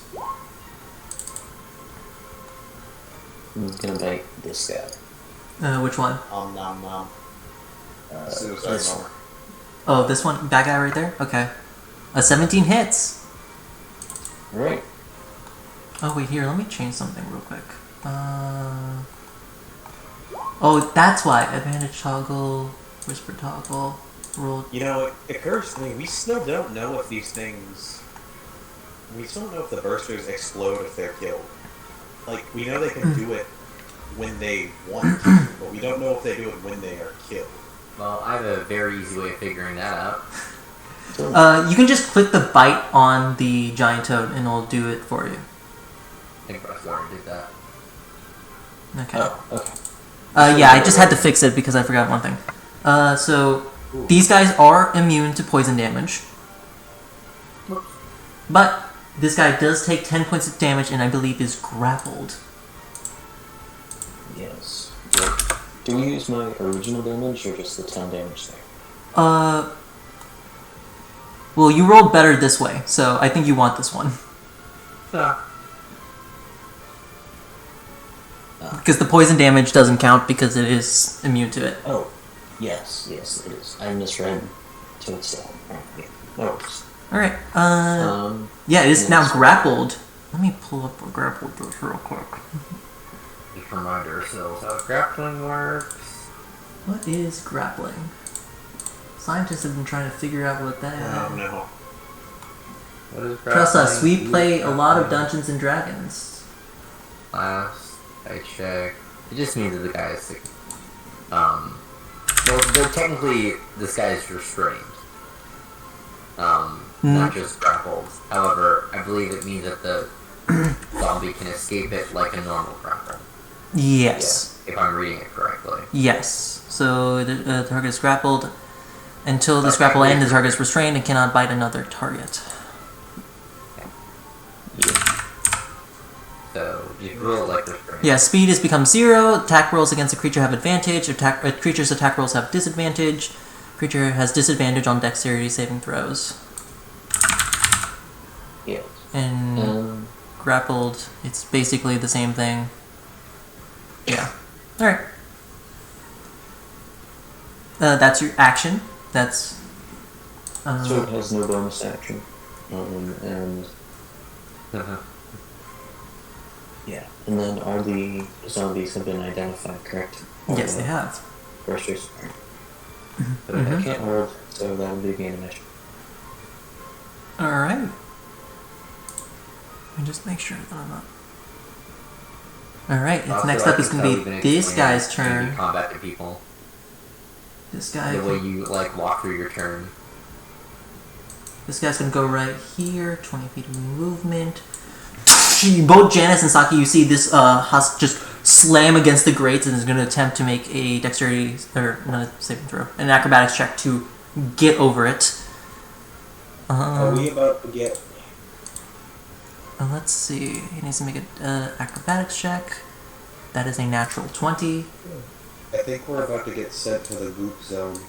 I'm gonna bite this guy. Which one? Nom nom. Suicide This bomber. one. Oh, this one? That guy right there? Okay. A 17 hits. Alright. Oh, wait, here, let me change something real quick. Oh, that's why. Advantage toggle, whisper toggle, roll. You know, it occurs to me, we still don't know if these things... We still don't know if the bursters explode if they're killed. Like, we know they can do it when they want to, but we don't know if they do it when they are killed. Well, I have a very easy way of figuring that out. You can just click the bite on the giant toad and it'll do it for you. I think Russ already did that. Okay. Oh, okay. Yeah, I just had to fix it because I forgot one thing. So, these guys are immune to poison damage. But, this guy does take 10 points of damage and I believe is grappled. Yes. Do we use my original damage or just the 10 damage there? Well, you rolled better this way, so I think you want this one. Because the poison damage doesn't count because it is immune to it. Oh, yes, it is. I misread to its stat. Yeah, no worries. Alright, yeah, it is now yes. grappled. Let me pull up what grappled does real quick. We can remind ourselves how grappling works. What is grappling? Scientists have been trying to figure out what that is. Oh no. What is grappling? Trust us, we play a lot of Dungeons and Dragons. Last I checked, it just means that the guy is sick. Well, technically, this guy is restrained. Not just grappled. However, I believe it means that the zombie can escape it like a normal grapple. Yes. Yeah, if I'm reading it correctly. Yes. So the target is grappled. Until this grapple ends, the target is restrained and cannot bite another target. So, you roll like restrained. Yeah, speed has become 0. Attack rolls against a creature have advantage. Creature's attack rolls have disadvantage. Creature has disadvantage on dexterity saving throws. Yes. And grappled, it's basically the same thing. Yeah. Alright. That's your action. That's... So it has no bonus action. And... yeah. And then all the zombies have been identified, correct? Yes, they have. First restart. But I can't hold, so that would be a gain of measure. Alright. Let me just make sure that I'm not... Alright, next up is going to be this guy's turn. Combat to people. This guy... The way you, like, walk through your turn. This guy's going to go right here, 20 feet of movement. Both Janice and Saki, you see this husk just slam against the grates and is going to attempt to make a dexterity, or not a saving throw, an acrobatics check to get over it. Are we about to get... Let's see, he needs to make an acrobatics check. That is a natural 20. I think we're about to get sent to the goop zone.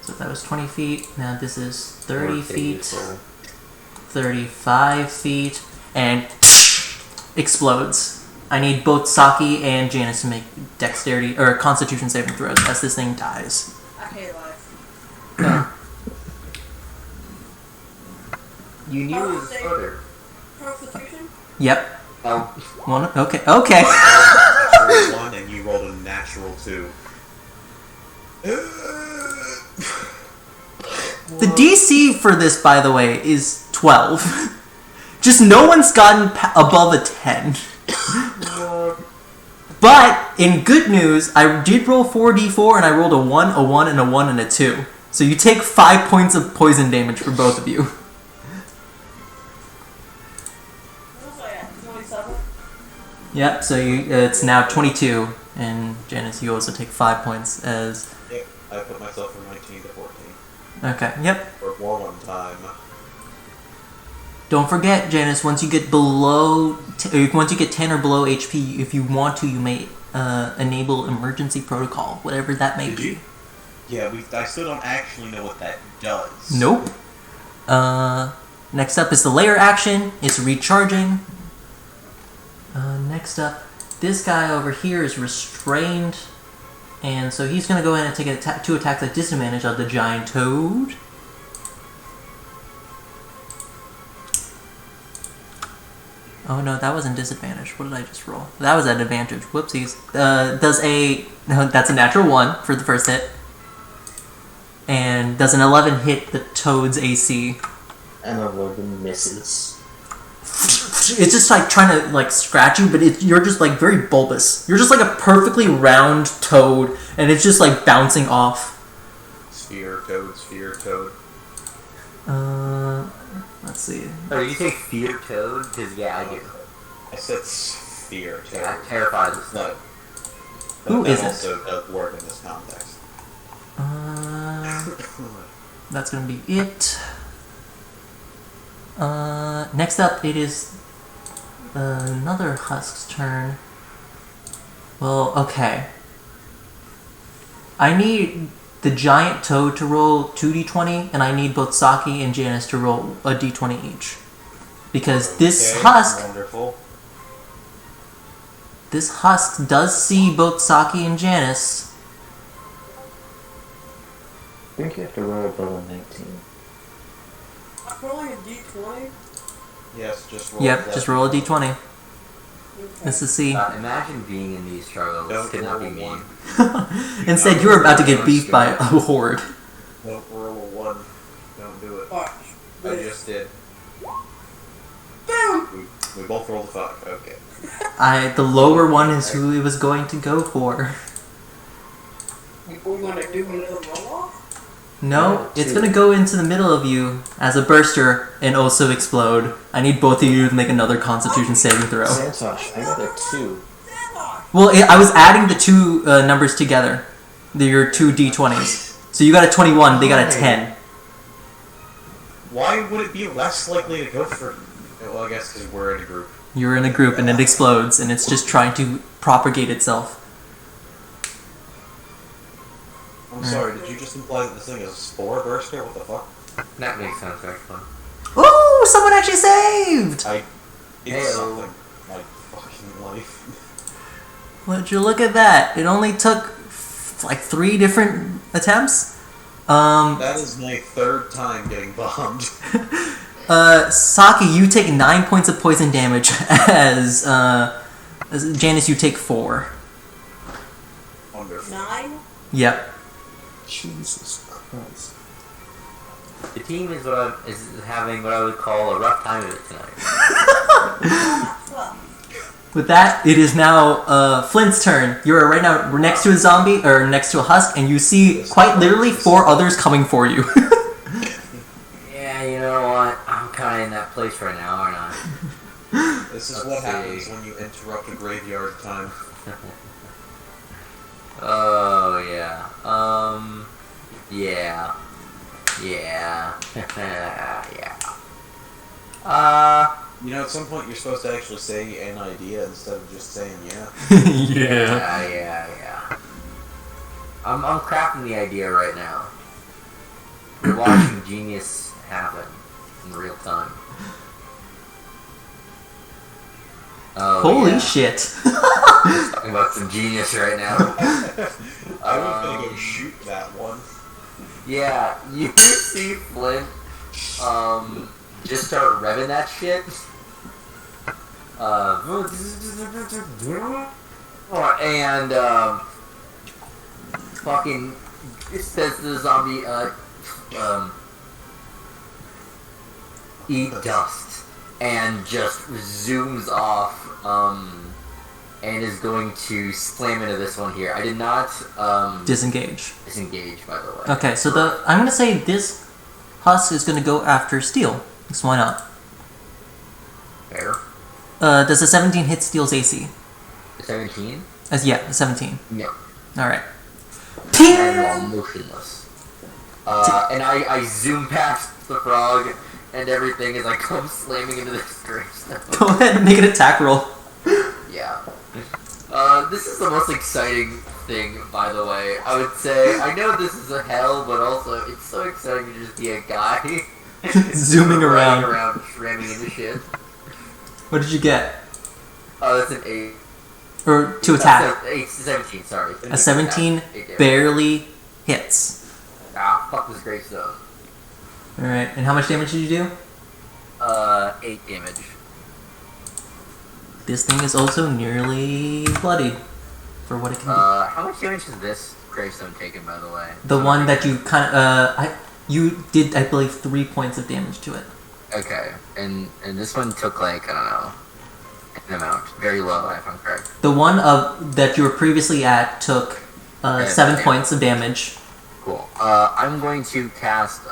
So that was 20 feet, now this is 30 feet, 35 feet, and explodes. I need both Saki and Janice to make dexterity or constitution saving throws as this thing dies. I hate life. You knew it was further. Constitution? Yep. Oh. One. Okay. Natural 1 and you rolled a natural 2. The DC for this, by the way, is 12. Just no one's gotten above a 10. But, in good news, I did roll 4d4 and I rolled a 1, a 1, and a 1, and a 2. So you take 5 points of poison damage for both of you. What was I at? 27? Yep, so it's now 22. And Janice, you also take 5 points as... Yep, I put myself from 19 to 14. Okay, yep. Or more one time. Don't forget, Janice, once you get below... once you get 10 or below HP, if you want to, you may enable emergency protocol, whatever that may be. Yeah, I still don't actually know what that does. Nope. Next up is the layer action. It's recharging. Next up, this guy over here is restrained. And so he's going to go ahead and take two attacks at disadvantage on the giant toad. Oh no, that wasn't disadvantage. What did I just roll? That was at advantage. Whoopsies. No, that's a natural 1 for the first hit. And does an 11 hit the toad's AC? And 11 misses. It's just like trying to like scratch you, but you're just like very bulbous. You're just like a perfectly round toad, and it's just like bouncing off. Sphere toad. Let's see. Oh, you say fear toad? Because, yeah, I do. I said sphere toad. Yeah, I'm terrified of this No. Who that isn't? also does work in this context. That's gonna be it. Next up, it is another husk's turn. Well, okay. I need the giant toad to roll 2d20, and I need both Saki and Janice to roll a d20 each. Because this Okay, husk... Wonderful. This husk does see both Saki and Janice. I think you have to roll above a 19. I'm rolling a d20. Yes, just roll. Yep, just roll a d20. Okay. This is C. Imagine being in these struggles. Don't Could not be roll me. one. Instead, you were about to get beefed by a horde. Don't roll a 1. Don't do it. Watch. I just did. Boom! We both rolled a 5. Okay. The lower one is who it was going to go for. We're gonna do another roll-off? No, it's gonna go into the middle of you as a burster and also explode. I need both of you to make another Constitution saving throw. Santosh, I got a 2. Well, I was adding the two numbers together. They're your two d20s. So you got a 21, they got a 10. Why would it be less likely to go for... Well, I guess because we're in a group. You're in a group and it explodes and it's just trying to propagate itself. I'm sorry, did you just imply that this thing is a spore burster? What the fuck? That makes sense, actually. Ooh, someone actually saved! It's Hey-o. something. My fucking life. Would you look at that? It only took like 3 different attempts. That is my 3rd time getting bombed. Saki, you take 9 points of poison damage as Janice, you take 4. Wonderful. 9? Yep. Jesus Christ. The team is having what I would call a rough time of it tonight. 12. With that, it is now Flint's turn. You're right now next to a zombie, or next to a husk, and you see quite literally 4 others coming for you. Yeah, you know what? I'm kind of in that place right now, aren't I? This is Let's what see. happens when you interrupt a graveyard time. Oh, yeah. Yeah. Yeah. Yeah. You know, at some point you're supposed to actually say an idea instead of just saying yeah. Yeah. I'm crafting the idea right now. We're watching genius happen in real time. Oh, Holy yeah. shit. Talking about some genius right now. I was gonna go shoot that one. Yeah, you see Flint, just start revving that shit. And, fucking, it says to the zombie, eat dust, and just zooms off, and is going to slam into this one here. I did not, Disengage. disengage, by the way. Okay, so I'm gonna say this husk is gonna go after steel. So why not? Fair. Does a 17 hit steel's AC? 17? Yeah, 17. No. Alright. And while motionless. And I zoom past the frog and everything as I come slamming into this gravestone. Go ahead and make an attack roll. Yeah. This is the most exciting thing, by the way. I would say, I know this is a hell, but also it's so exciting to just be a guy. Zooming running around. around, ramming into shit. What did you get? Oh, that's an 8. Or to attack. 17, sorry. A 17 8 barely hits. Ah, fuck this gravestone. Alright, and how much damage did you do? 8 damage. This thing is also nearly bloodied for what it can do. How much damage has this gravestone taken, by the way? The one that you kind of, you did, I believe, 3 points of damage to it. Okay, and this one took like, I don't know, an amount. Very low, if I'm correct. The one that you were previously at took 7 points of damage. Cool. I'm going to cast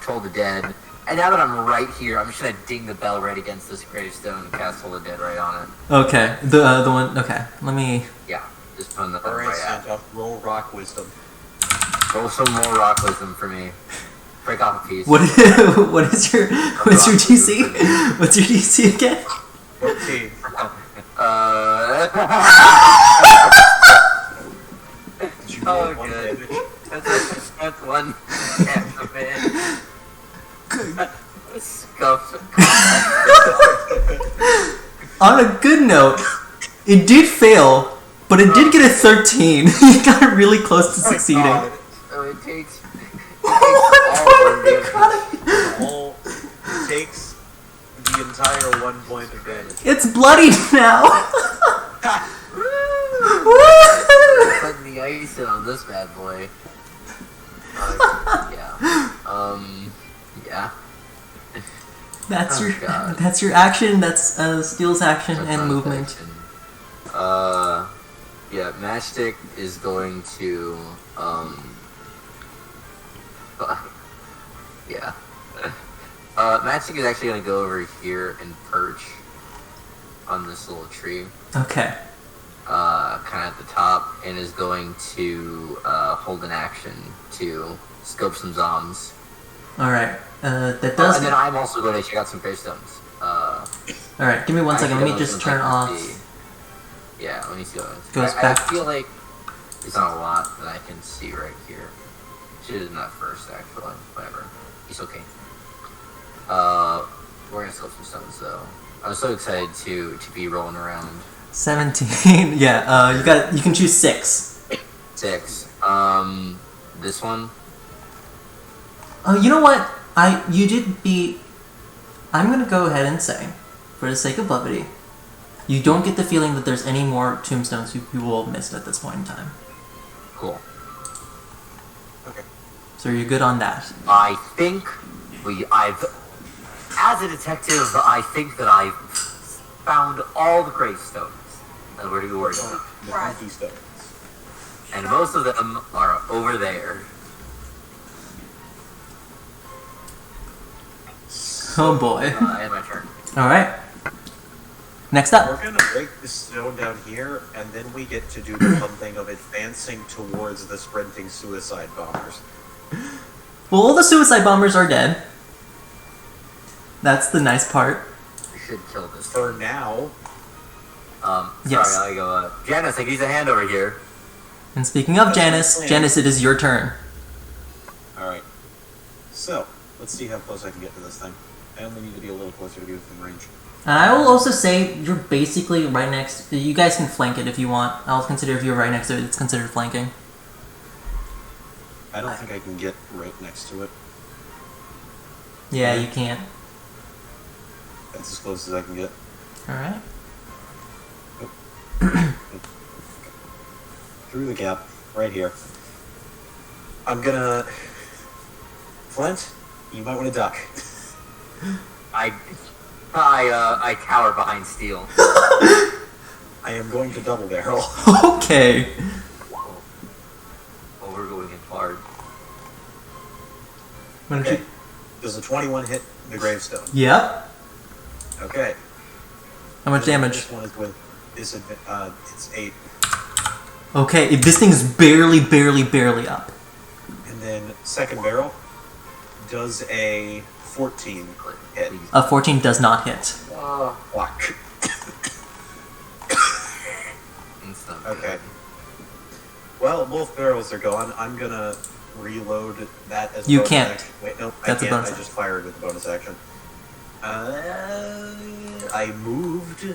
Toll the Dead. And now that I'm right here, I'm just gonna ding the bell right against this gravestone and cast Toll the Dead right on it. Okay, the one, okay, let me... Yeah, just putting the Alright, right at it. Santa, roll rock wisdom. Roll some more rock wisdom for me. Break off a piece. What is your DC? What's your DC again? 14. Did you roll Oh, one good. damage? That's one. Yeah, man. Scuffed. On a good note, It did fail, but it did get a 13. You got really close to succeeding. God. Oh, it takes. It takes the entire 1 point of damage. It's bloodied now. Putting the ice in on this bad boy. Yeah. Yeah. That's Oh, your God. that's your action. That's Steel's action That's and not movement. action. Yeah, Matchstick is going to, yeah. Matchstick is actually going to go over here and perch on this little tree, Okay. kind of at the top, and is going to, hold an action to scope some zombs. All right. That does. And then I'm also going to check out some gravestones. All right. Give me 1 second. Let me just turn off. Yeah, let me see what Goes I back. feel like there's not a lot that I can see right here. Should have done that first, actually. Whatever. It's okay. We're gonna scope some stones, though. I was so excited to be rolling around. 17. Yeah. You can choose 6. 6. This one. Oh, you know what? You did beat. I'm gonna go ahead and say, for the sake of brevity, you don't get the feeling that there's any more tombstones you will have missed at this point in time. Cool. Okay. So you're good on that. I think as a detective, I think that I've found all the gravestones that we're to be worried about. The Right. funky stones. And most of them are over there. Oh boy. And my turn. All right. Next We're up. gonna break this stone down here, and then we get to do the fun thing of advancing towards the sprinting suicide bombers. Well, all the suicide bombers are dead. That's the nice part. We should kill this. For now, Yes. Sorry, I go, Janice, I can use a hand over here. And speaking of That's Janice, insane. Janice, it is your turn. alright. So, let's see how close I can get to this thing. I only need to be a little closer to be within range. And I will also say you're basically right next. You guys can flank it if you want. I'll consider if you're right next to it, it's considered flanking. I don't think I can get right next to it. Yeah, you can't. That's as close as I can get. All right. Through the gap, right here. I'm gonna... Flint, you might want to duck. I cower behind steel. I am going to double barrel. Okay. Oh, we're going in hard. Why don't Okay. you? Does a 21 hit the gravestone? Yep. Okay. How much damage? This one is with it's 8. Okay, this thing's barely up. And then second barrel does a 14 hit. A 14 does not hit. Whack. Instant. Okay. Well, both barrels are gone. I'm gonna reload that as a You bonus can't. action. Wait, no, That's a I can't. bonus I just fired with the bonus action. I moved.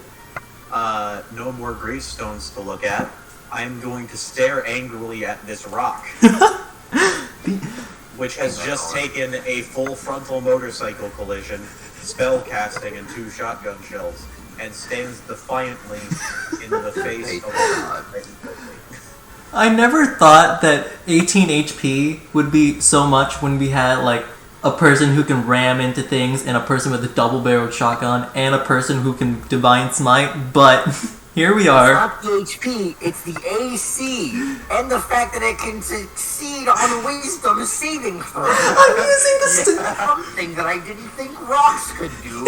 No more gravestones to look at. I'm going to stare angrily at this rock, which has just taken a full frontal motorcycle collision, spell casting, and 2 shotgun shells, and stands defiantly in the face of a I never thought that 18 HP would be so much when we had like a person who can ram into things and a person with a double-barreled shotgun and a person who can divine smite, but here we It's are. not the HP, it's the AC, and the fact that it can succeed on wisdom saving throw. I'm using the Something that I didn't think rocks could do.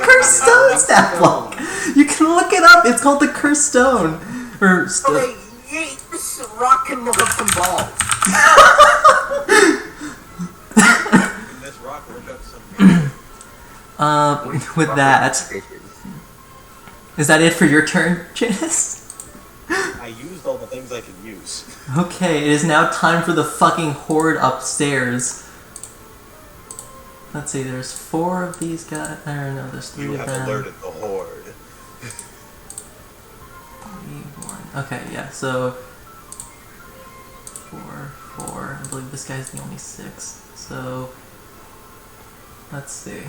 cursed stone stat block. You can look it up. It's called the cursed stone. Or Okay, this rock can look up some balls. This rock look up some. with that, is that it for your turn, Janice? I used all the things I could use. Okay, it is now time for the fucking horde upstairs. Let's see, there's 4 of these guys. I don't know, there's 3 You of have them. alerted the horde. Okay, yeah, so 4, 4. I believe this guy's the only 6. So let's see.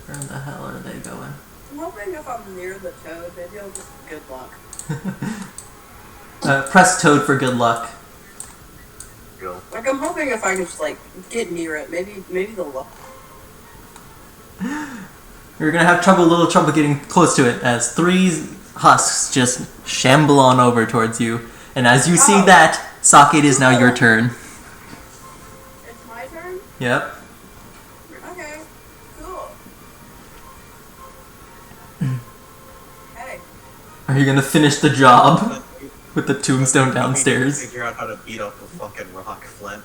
Where in the hell are they going? I'm hoping if I'm near the toad, maybe I'll just good luck. Press Toad for good luck. Go. Like, I'm hoping if I can just, like, get near it, maybe the luck. You're gonna have a little trouble getting close to it as 3 husks just shamble on over towards you. And as you see that, Saki, it is now your turn. It's my turn? Yep. Okay, cool. Hey, Are you gonna finish the job with the tombstone We need to downstairs? figure out how to beat up the fucking rock, Flint.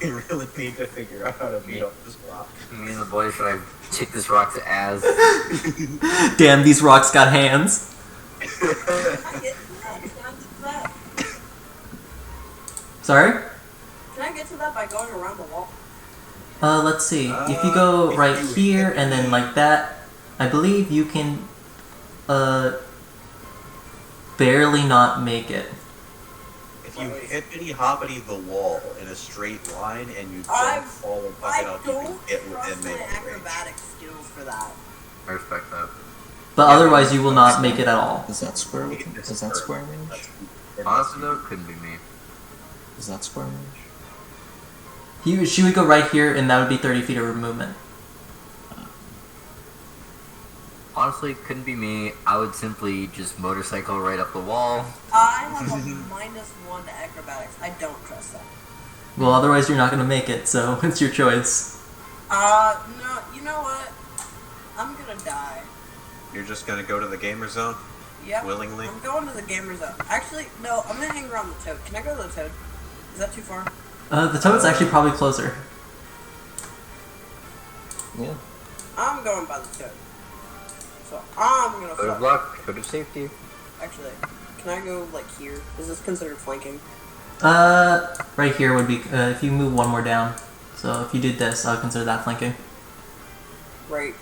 We really need to figure out how to beat up this rock. Me and the boys should I take this rock to Az? Damn, these rocks got hands. can I get to that? Can I get to that? Sorry? Can I get to that by going around the wall? Let's see. If you go right here and then like that, I believe you can, barely not make it. If you hippity hoppity the wall in a straight line and you I don't fall and fuck I it up, you can don't hit trust within my melee range. acrobatic skills for that. I respect that. But otherwise, you will not make it at all. Is that square? Is that square range? Honestly though, couldn't be me. Is that square range? She would go right here, and that would be 30 feet of movement. Honestly, couldn't be me. I would simply just motorcycle right up the wall. I have a -1 to acrobatics. I don't trust that. Well, otherwise you're not gonna make it, so it's your choice. No, you know what? I'm gonna die. You're just gonna go to the gamer zone? Yep. Willingly? I'm going to the gamer zone. Actually, no, I'm gonna hang around the toad. Can I go to the toad? Is that too far? The toad's actually probably closer. Yeah. I'm going by the toad. So I'm gonna Code of fuck. luck, code of safety. Actually, can I go like here? Is this considered flanking? Right here would be, if you move one more down. So if you did this, I would consider that flanking. Right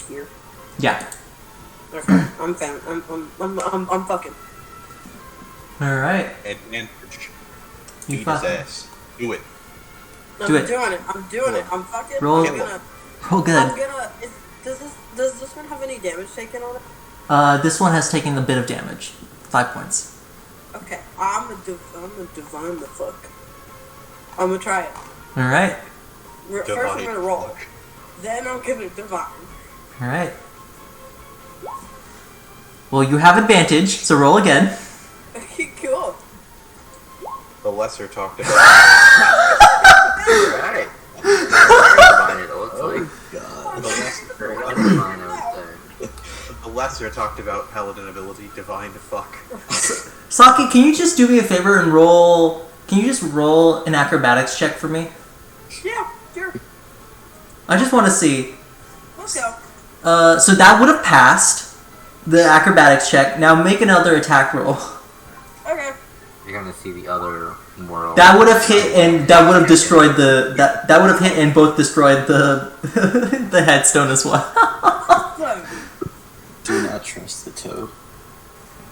here. Yeah. Okay, I'm fucking. Alright. Advantage. You Beat his fuck. ass. Do it. I'm Do it. doing it. I'm doing it. I'm fucking. Roll. I'm gonna. Roll good. I'm gonna. Does this one have any damage taken on it? This one has taken a bit of damage. 5 points. Okay, I'm gonna divine the fuck. I'm gonna try it. Alright. First, I'm Divine gonna roll. fuck. Then I'm gonna divine. Alright. Well, you have advantage, so roll again. Okay, cool. The lesser talked about. Alright. Divine it looks like. The lesser, Divine, I would say. the lesser talked about paladin ability, divine fuck. Saki, can you just do me a favor and roll... Can you just roll an acrobatics check for me? Yeah, sure. I just want to see. Let's go. So that would have passed the acrobatics check. Now make another attack roll. Okay. You're gonna see the other world. That would have hit and that would have destroyed the... That would have hit and both destroyed the the headstone as well. So, Do not trust the toad.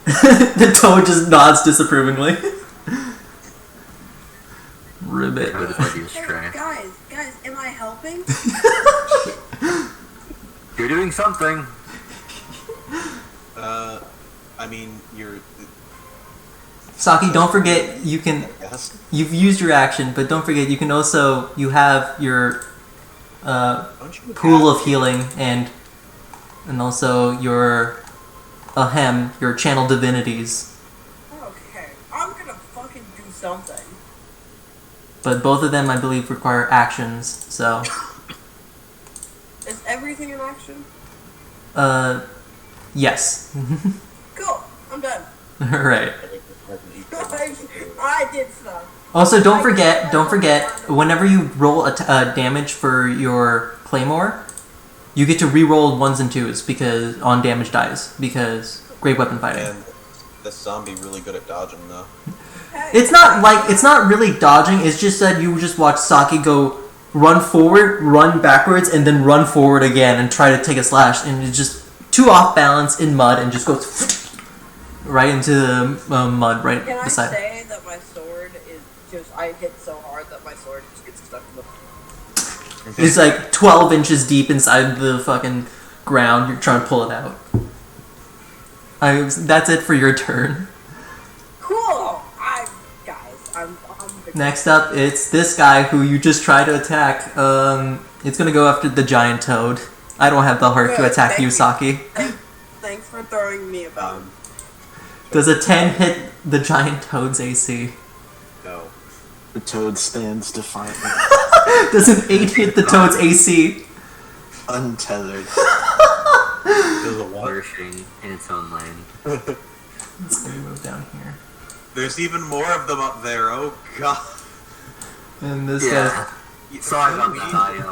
The toad just nods disapprovingly. Ribbit. Code of idea is hey, trash. guys, am I helping? You're doing something. I mean, you're. Saki, don't forget you can... Yes. You've used your action, but don't forget you can also... You have your Don't you pool have- of healing and also your ahem, your channel divinities. Okay, I'm gonna fucking do something. But both of them, I believe, require actions. So, Is everything in action? yes. Cool, I'm done. All right. I did stuff. Also, don't forget, whenever you roll a damage for your claymore, you get to re-roll 1s and 2s because on damage dice because great weapon fighting. And this zombie really good at dodging though. Hey, It's not really dodging. It's just that you just watch Saki go run forward, run backwards, and then run forward again and try to take a slash, and it's just too off balance in mud and just goes. right into the mud right Can I beside. say that my sword is just, I hit so hard that my sword just gets stuck in the... It's like 12 inches deep inside the fucking ground. You're trying to pull it out. That's it for your turn. Cool! I'm Next up, it's this guy who you just tried to attack. It's gonna go after the giant toad. I don't have the heart to Good, attack thank you, you. Saki. Thanks for throwing me a bone. Does a 10 hit the giant toad's AC? No. The toad stands defiant, Does an 8 hit the toad's AC? untethered. There's a what? Flourishing in its own land. Let's go move down here. There's even more of them up there. Oh god. And this Yeah. Yeah, Sorry about we that. need-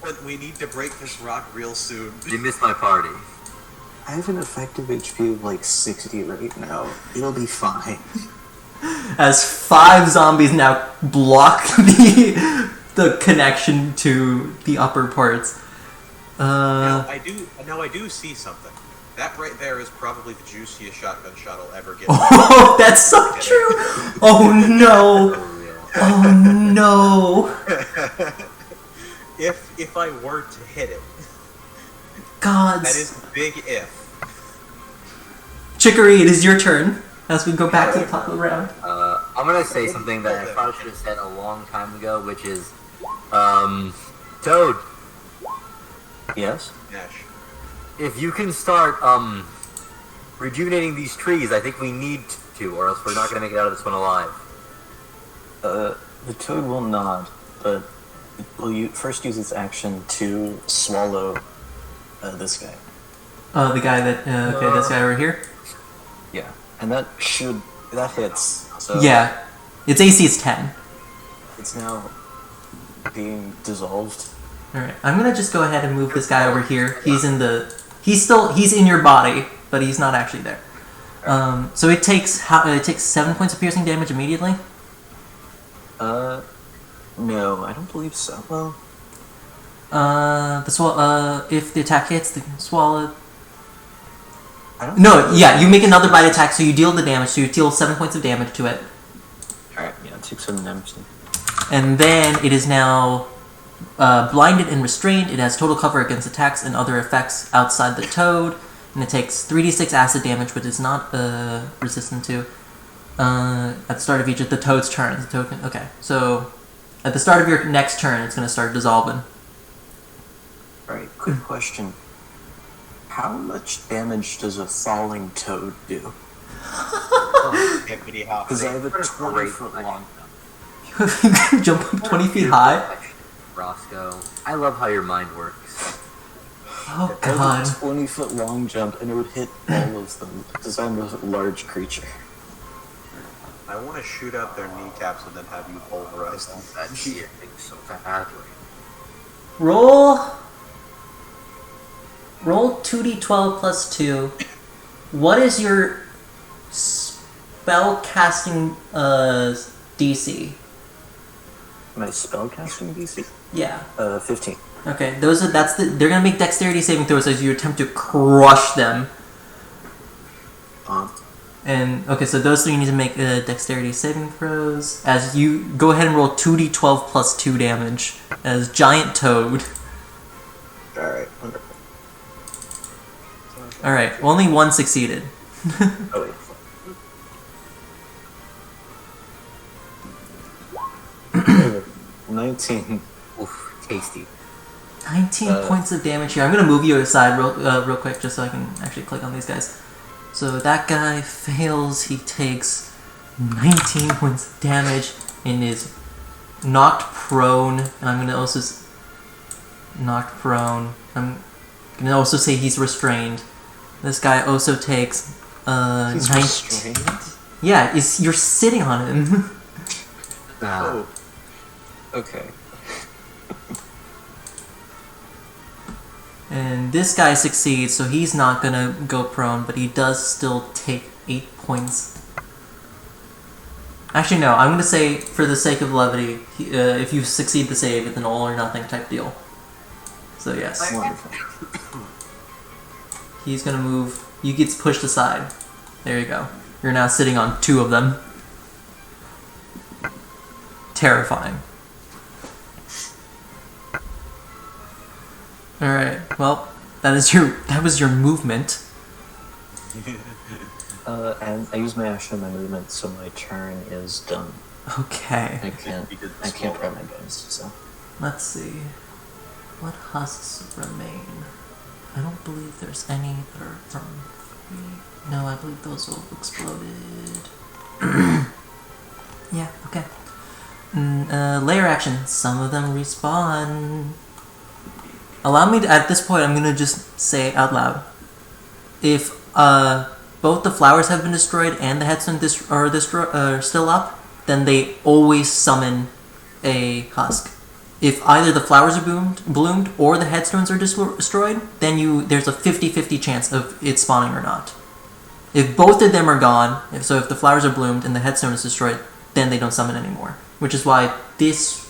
But we need to break this rock real soon. You missed my party. I have an effective HP of like 60 right now. It'll be fine. as 5 zombies now block the connection to the upper parts. Now I do see something. That right there is probably the juiciest shotgun shot I'll ever get. Oh, that's so true! Oh no! For real. Oh no! if I were to hit it, Gods. that is a big if. Chicory, it is your turn as we go back to the top of the round. I'm gonna say something that I probably should have said a long time ago, which is, Toad, Yes? Nash. if you can start, rejuvenating these trees, I think we need to, or else we're not gonna make it out of this one alive. The toad will nod, but it will first use its action to swallow this guy. The guy that, okay, this guy over here? Yeah. And that hits. So Yeah. Its AC is 10. it's now being dissolved. Alright, I'm gonna just go ahead and move this guy over here. He's in your body, but he's not actually there. So it takes 7 points of piercing damage immediately. No, I don't believe so. Well, If the attack hits, the swallow. I don't No, yeah, you make another bite attack, so you deal the damage. So you deal 7 points of damage to it, Alright, yeah, take some damage then. and then it is now blinded and restrained. It has total cover against attacks and other effects outside the toad, and it takes 3d6 acid damage, which is not resistant to. At the start of each of the toad's turn, the token. Okay, so at the start of your next turn, it's going to start dissolving. Alright, quick question. How much damage does a falling toad do? Hippity hop. Because I have a What a 20-foot great long. You can jump up 20 feet high. Roscoe, I love how your mind works. Oh I have god. a 20-foot long jump, and it would hit all of them because I'm a large creature. I want to shoot out their kneecaps and then have you pulverize them. That shit things so badly. Roll 2d12 plus 2. What is your spell casting DC? My spellcasting DC? Yeah. 15. Okay, they're gonna make dexterity saving throws as you attempt to crush them. And okay, so those three need to make dexterity saving throws. As you go ahead and roll 2d12 plus 2 damage as giant toad. Alright, wonderful. Alright, only one succeeded. Oh, wait. 19. Oof, tasty. 19 points of damage here. I'm gonna move you aside real quick just so I can actually click on these guys. So that guy fails. He takes 19 points of damage and is knocked prone. And I'm gonna also knocked prone. I'm gonna also say he's restrained. This guy also takes He's 19. restrained? Yeah, you're sitting on him. Oh. Okay. And this guy succeeds, so he's not gonna go prone, but he does still take 8 points. Actually, no, I'm gonna say, for the sake of levity, if you succeed the save, it's an all or nothing type deal. So, yes. Wonderful. He's gonna move. He gets pushed aside. There you go. You're now sitting on 2 of them. Terrifying. Alright, well, that was your movement. And I use my action and my movement, so my turn is done. Okay. I can't grab my bones, so. Let's see. What husks remain? I don't believe there's any that are from 3. No, I believe those all exploded. Yeah, okay. Layer action. Some of them respawn. Allow me to, at this point, I'm gonna just say out loud. If both the flowers have been destroyed and the headstone are still up, then they always summon a husk. If either the flowers are bloomed or the headstones are destroyed, then there's a 50-50 chance of it spawning or not. If both of them are gone, if the flowers are bloomed and the headstone is destroyed, then they don't summon anymore. Which is why this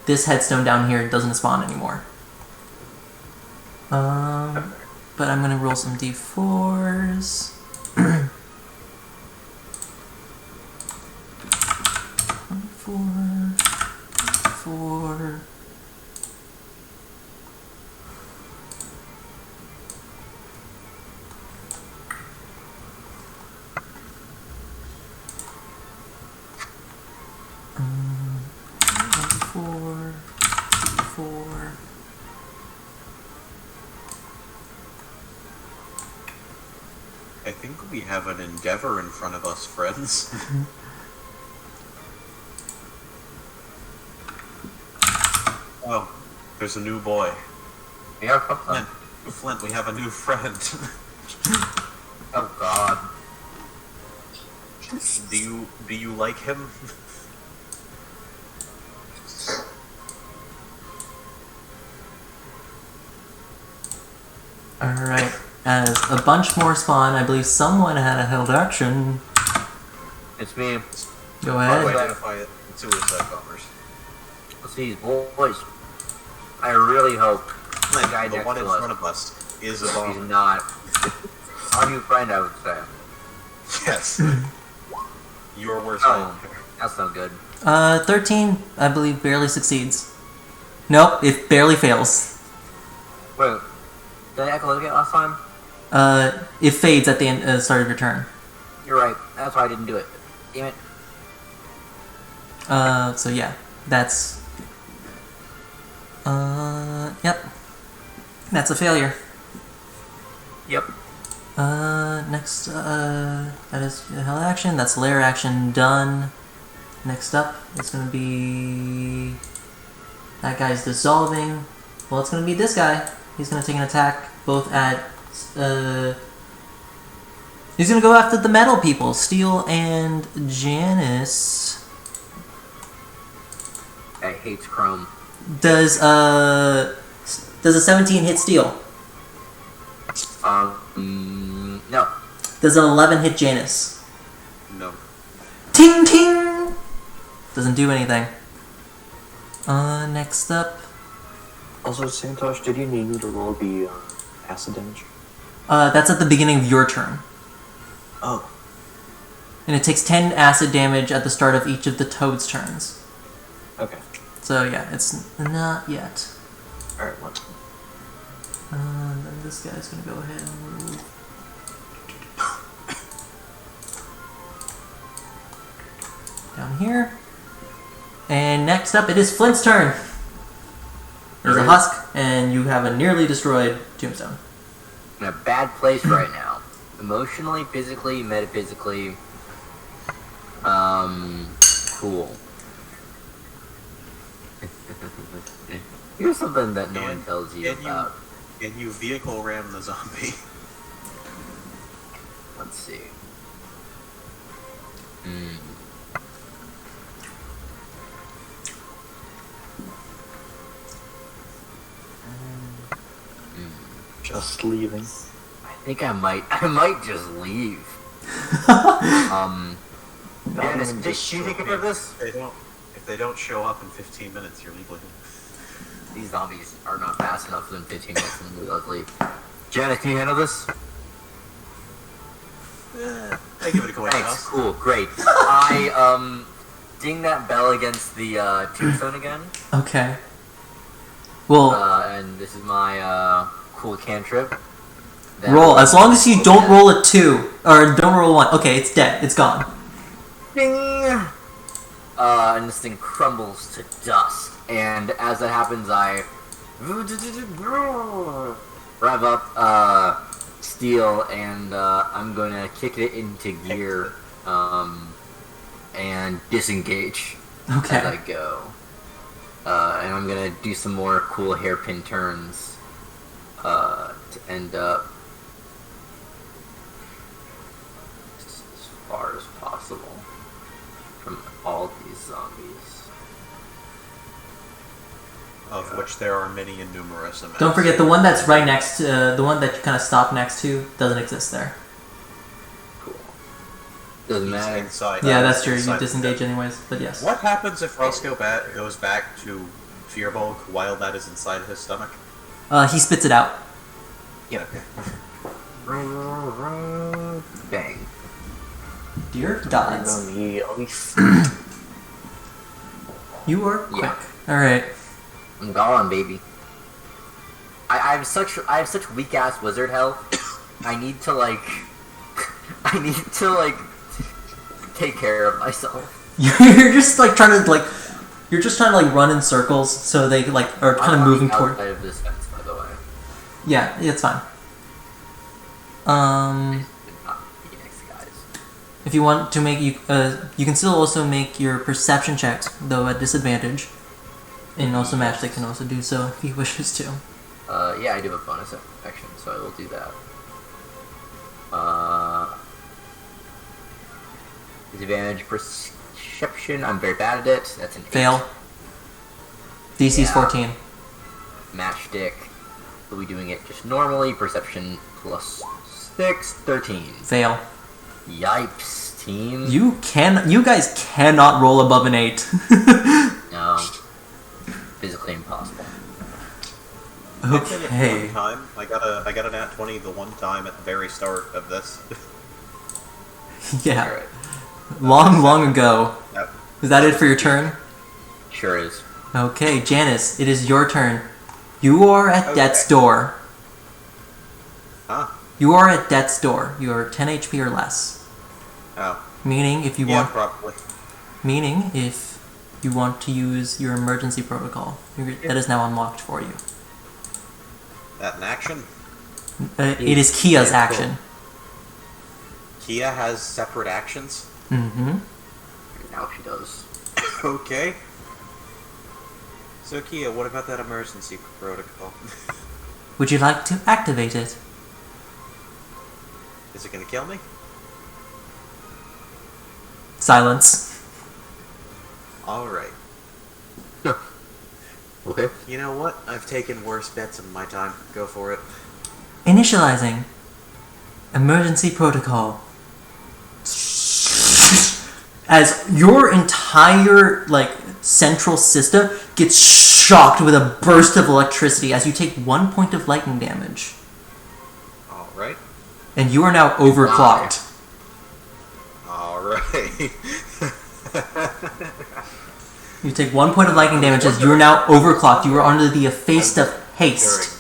headstone down here doesn't spawn anymore. But I'm gonna roll some d4s. 4. I think we have an endeavor in front of us, friends. Oh, there's a new boy. Yeah, Flint, we have a new friend. Oh God. Do you like him? Alright, as a bunch more spawn, I believe someone had a held action. It's me. Go How do ahead. I identify it? Suicide bombers. Let's see these boys. I really hope the guy The next one in to us front of us is a is bomber. not our new friend, I would say. Yes. Your worst Oh, nightmare. that's not good. 13, I believe, barely succeeds. Nope, it barely fails. Wait, did I echolocate last time? It fades at the start of your turn. You're right. That's why I didn't do it. Damn it. So yeah, that's... yep. That's a failure. Yep. Next, that is hell action. That's layer action done. Next up, it's gonna be... That guy's dissolving. Well, it's gonna be this guy. He's gonna take an attack both at, he's gonna go after the metal people, Steel and Janice. I hate Chrome. Does a 17 hit Steel? No. Does an 11 hit Janice? No. Ting ting! Doesn't do anything. Next up. Also, Santosh, did you need me to roll the acid damage? That's at the beginning of your turn. Oh. And it takes 10 acid damage at the start of each of the toad's turns. Okay. So yeah, it's not yet. Alright, what? Then this guy's gonna go ahead and move. Down here. And next up, it is Flint's turn. There's a husk, and you have a nearly destroyed tombstone. I'm in a bad place right now. Emotionally, physically, metaphysically. Cool. Here's something that no one tells you about. And you vehicle ram the zombie. Let's see. Just leaving. I think I might just leave. Dennis, did you think of this? If they don't show up in 15 minutes, you're legally. These zombies are not fast enough within 15 minutes and let's leave. Janet, can you handle this? I give it a coin Thanks. toss. Cool. Great. I ding that bell against the tombstone again. Okay. Well, And this is my cool cantrip. That roll. As long as you don't roll a 2 or don't roll a 1. Okay, it's dead. It's gone. Ding! And this thing crumbles to dust. And as that happens, I rev up steel, and I'm gonna kick it into gear, and disengage Okay. as I go. And I'm gonna do some more cool hairpin turns to end up as far as possible from all these zombies. Of which there are many and numerous amounts. Don't forget the one that's right next to the one that you kind of stop next to doesn't exist there. Cool. Doesn't He's matter. inside. Yeah, that's true. inside You the disengage pit. anyways, but yes. What happens if Roscoe goes back to Fearbulk while that is inside his stomach? He spits it out. Yeah, okay. Bang. Dear gods, On me, I'll be you are quick. Yeah. All right. I'm gone, baby. I have such weak ass wizard health. I need to take care of myself. You're just like trying to run in circles, so they like are kind of moving toward. outside of this fence, by the way. Yeah, it's fine. Not be next to guys. If you want to make you can still also make your perception checks, though at disadvantage. And also Matchstick can also do so if he wishes to. Yeah, I do have a bonus action, so I will do that. Disadvantage perception. I'm very bad at it. That's an 8. Fail. DC's Yeah. 14. Matchstick. We'll be doing it just normally. Perception plus 6, 13. Fail. Yipes, team. You guys cannot roll above an 8. No. Physically impossible. I did it Okay. one time. I got a nat 20 the one time at the very start of this. Yeah. Alright. Long ago. Yep. Is that it for your turn? Sure is. Okay, Janice, it is your turn. You are at death's door. Huh? You are at death's door. You are 10 HP or less. Oh. Meaning if you Yeah, want probably. Meaning, if you want to use your emergency protocol, that is now unlocked for you. That an action? It is Kia's Yeah, cool. action. Kia has separate actions? Mm-hmm. Now she does. Okay. So Kia, what about that emergency protocol? Would you like to activate it? Is it gonna kill me? Silence. Alright. Okay. You know what? I've taken worse bets in my time. Go for it. Initializing. Emergency protocol. As your entire, central system gets shocked with a burst of electricity as you take 1 point of lightning damage. Alright. And you are now overclocked. Alright. You take 1 point of lightning damage as you are now overclocked. You are under the effect of haste.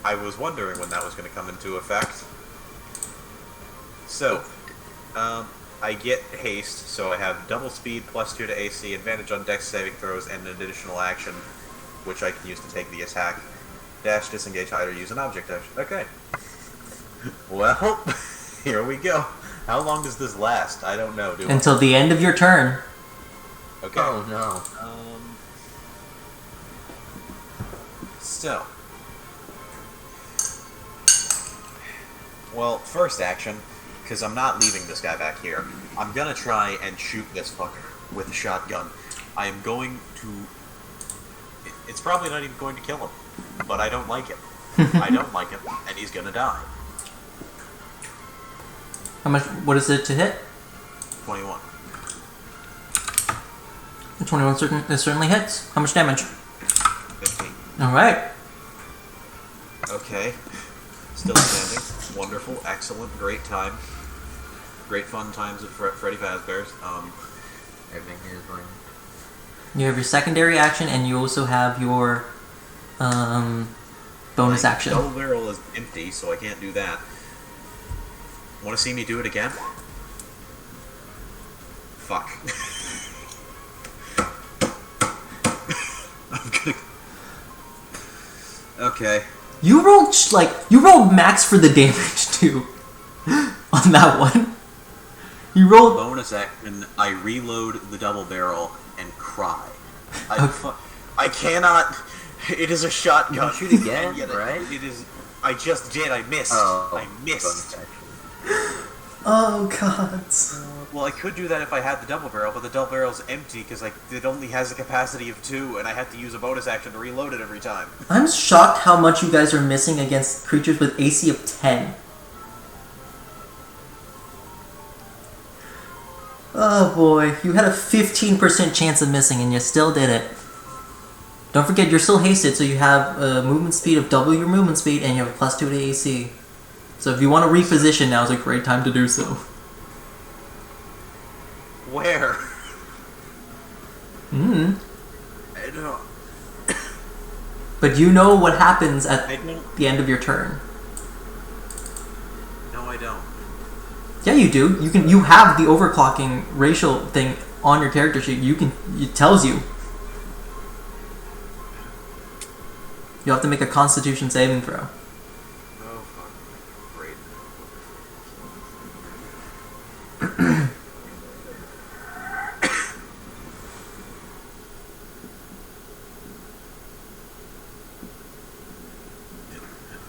I was wondering when that was going to come into effect. So, I get haste, so I have double speed, +2 to AC, advantage on dex saving throws, and an additional action, which I can use to take the attack. Dash, disengage, hide, or use an object action. Okay. Well, here we go. How long does this last? I don't know, do I? Until the end of your turn. Okay. Oh no. So. Well, first action, because I'm not leaving this guy back here. I'm gonna try and shoot this fucker with a shotgun. I am going to... It's probably not even going to kill him, but I don't like him. I don't like him, and he's gonna die. How much? What is it to hit? 21. 21 certainly hits. How much damage? 15. Alright. Okay. Still standing. Wonderful. Excellent. Great time. great fun times at Freddy Fazbear's. Everything is going. You have your secondary action, and you also have your bonus action. Double barrel is empty, so I can't do that. Want to see me do it again? Fuck. I'm gonna. Okay. You rolled max for the damage too on that one. You rolled. Bonus action. I reload the double barrel and cry. Okay. I cannot. It is a shotgun. You shoot again, And yet right? It is. I just did. I missed. Oh, I missed. Oh god. Well, I could do that if I had the double barrel, but the double barrel's empty because it only has a capacity of 2, and I have to use a bonus action to reload it every time. I'm shocked how much you guys are missing against creatures with AC of 10. Oh boy, you had a 15% chance of missing and you still did it. Don't forget, you're still hasted, so you have a movement speed of double your movement speed and you have a +2 to AC. So if you want to reposition, now is a great time to do so. Where? Hmm. I don't. But you know what happens at I don't. the end of your turn. No, I don't. Yeah, you do. You have the overclocking racial thing on your character sheet. It tells you. You'll have to make a Constitution saving throw. Oh, fuck. Great.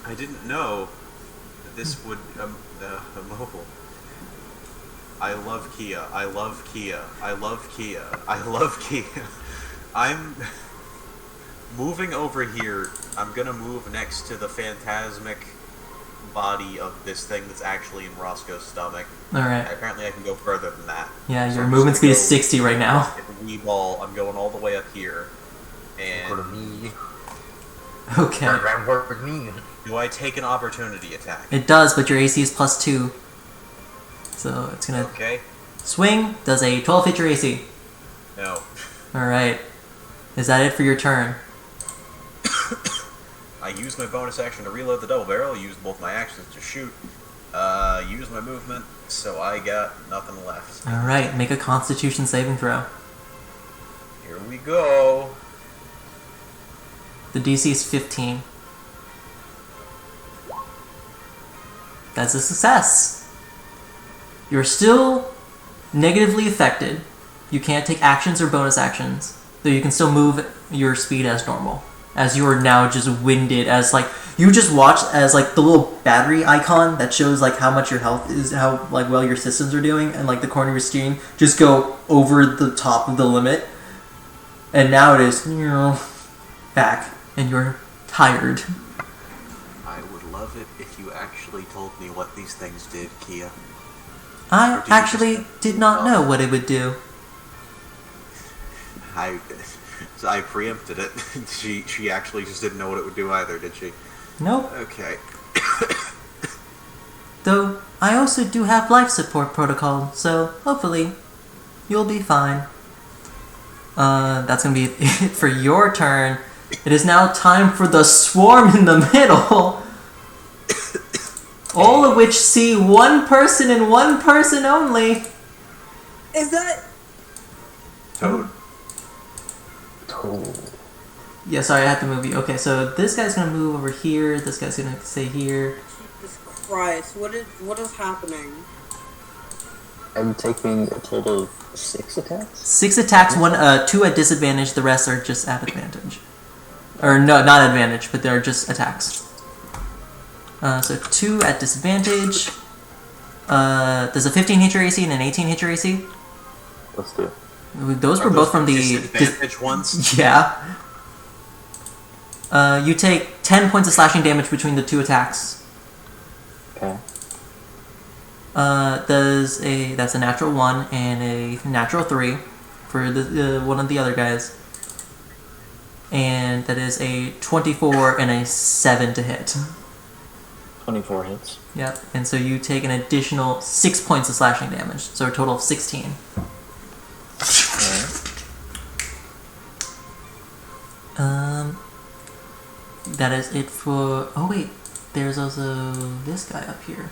I didn't know that this would mobile. I love Kia. I love Kia. I love Kia. I love Kia. I'm moving over here. I'm gonna move next to the phantasmic body of this thing that's actually in Roscoe's stomach. Alright. Apparently I can go further than that. Yeah, So your I'm movement just speed gonna is 60 right now. Hit the wee ball. I'm going all the way up here. Go to And me. Okay. Work with me. do I take an opportunity attack? It does, but your AC is +2. So it's gonna Okay. swing, does a 12 hit your AC. No. Alright. Is that it for your turn? I used my bonus action to reload the double barrel, used both my actions to shoot, used my movement, so I got nothing left. Alright, make a Constitution saving throw. Here we go. The DC is 15. That's a success. You're still negatively affected. You can't take actions or bonus actions, though you can still move your speed as normal. As you are now just winded, as like you just watched as like the little battery icon that shows like how much your health is, how like well your systems are doing, and like the corner of your screen just go over the top of the limit, and now it is back, and you're tired. I would love it if you actually told me what these things did, Kia. I Or do you actually just- did not know what it would do. I preempted it. She actually just didn't know what it would do either, did she? Nope. Okay. Though I also do have life support protocol, so hopefully you'll be fine. That's gonna be it for your turn. It is now time for the swarm in the middle. All of which see one person and one person only. Is that... Toad. Yeah, sorry, I had to move you. Okay, so this guy's gonna move over here. This guy's gonna stay here. Jesus Christ, what is happening? I'm taking a total of 6 attacks. 6 attacks, 2 at disadvantage. The rest are just at advantage. Or no, not advantage, but they're just attacks. So 2 at disadvantage. Does a 15 hit your AC and an 18 hit your AC? Let's do it. Those were both from the disadvantage ones. Yeah. You take 10 points of slashing damage between the 2 attacks. Okay. That's a natural 1 and a natural 3 for the one of the other guys. And that is a 24 and a 7 to hit. 24 hits. Yep. And so you take an additional 6 points of slashing damage, so a total of 16. Alright. That is it for. Oh wait, there's also this guy up here.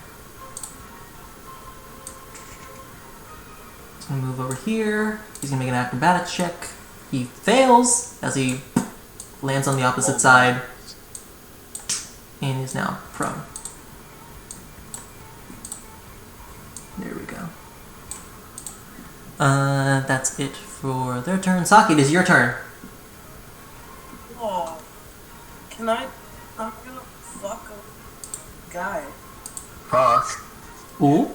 He's gonna move over here. He's gonna make an acrobatics check. He fails as he lands on the opposite side and is now prone. There we go. That's it for their turn. Saki, it is your turn. Oh. I'm gonna fuck a guy. Fuck. Ooh.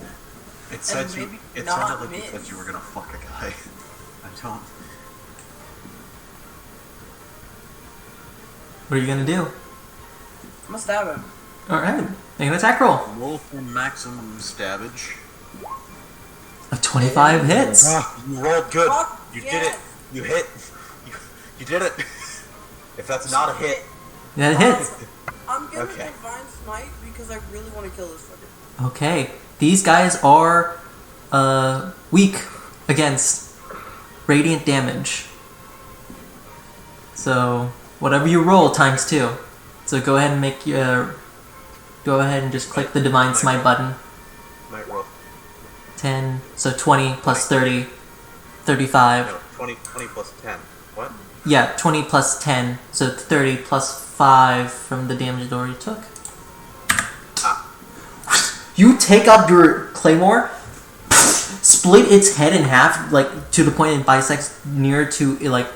It said And you. maybe It not sounded like you miss. said you were gonna fuck a guy. I don't. What are you gonna do? I'm gonna stab him. Alright. Make an attack roll. Roll for maximum stabbage. A 25 hits. You rolled good. Fuck You did yes. it. You hit. You did it. If that's not a hit, That hits. I'm gonna Okay. divine smite because I really want to kill this fucker. Okay. These guys are weak against radiant damage. So whatever you roll times 2. So go ahead and make your go ahead and just click the divine smite button. might roll. 10, so 20 plus 30, 35. No, 20 plus 10. What? Yeah, 20 plus 10, so 30 plus 5 from the damage it already took. You take up your claymore, split its head in half, like to the point it bisects near to like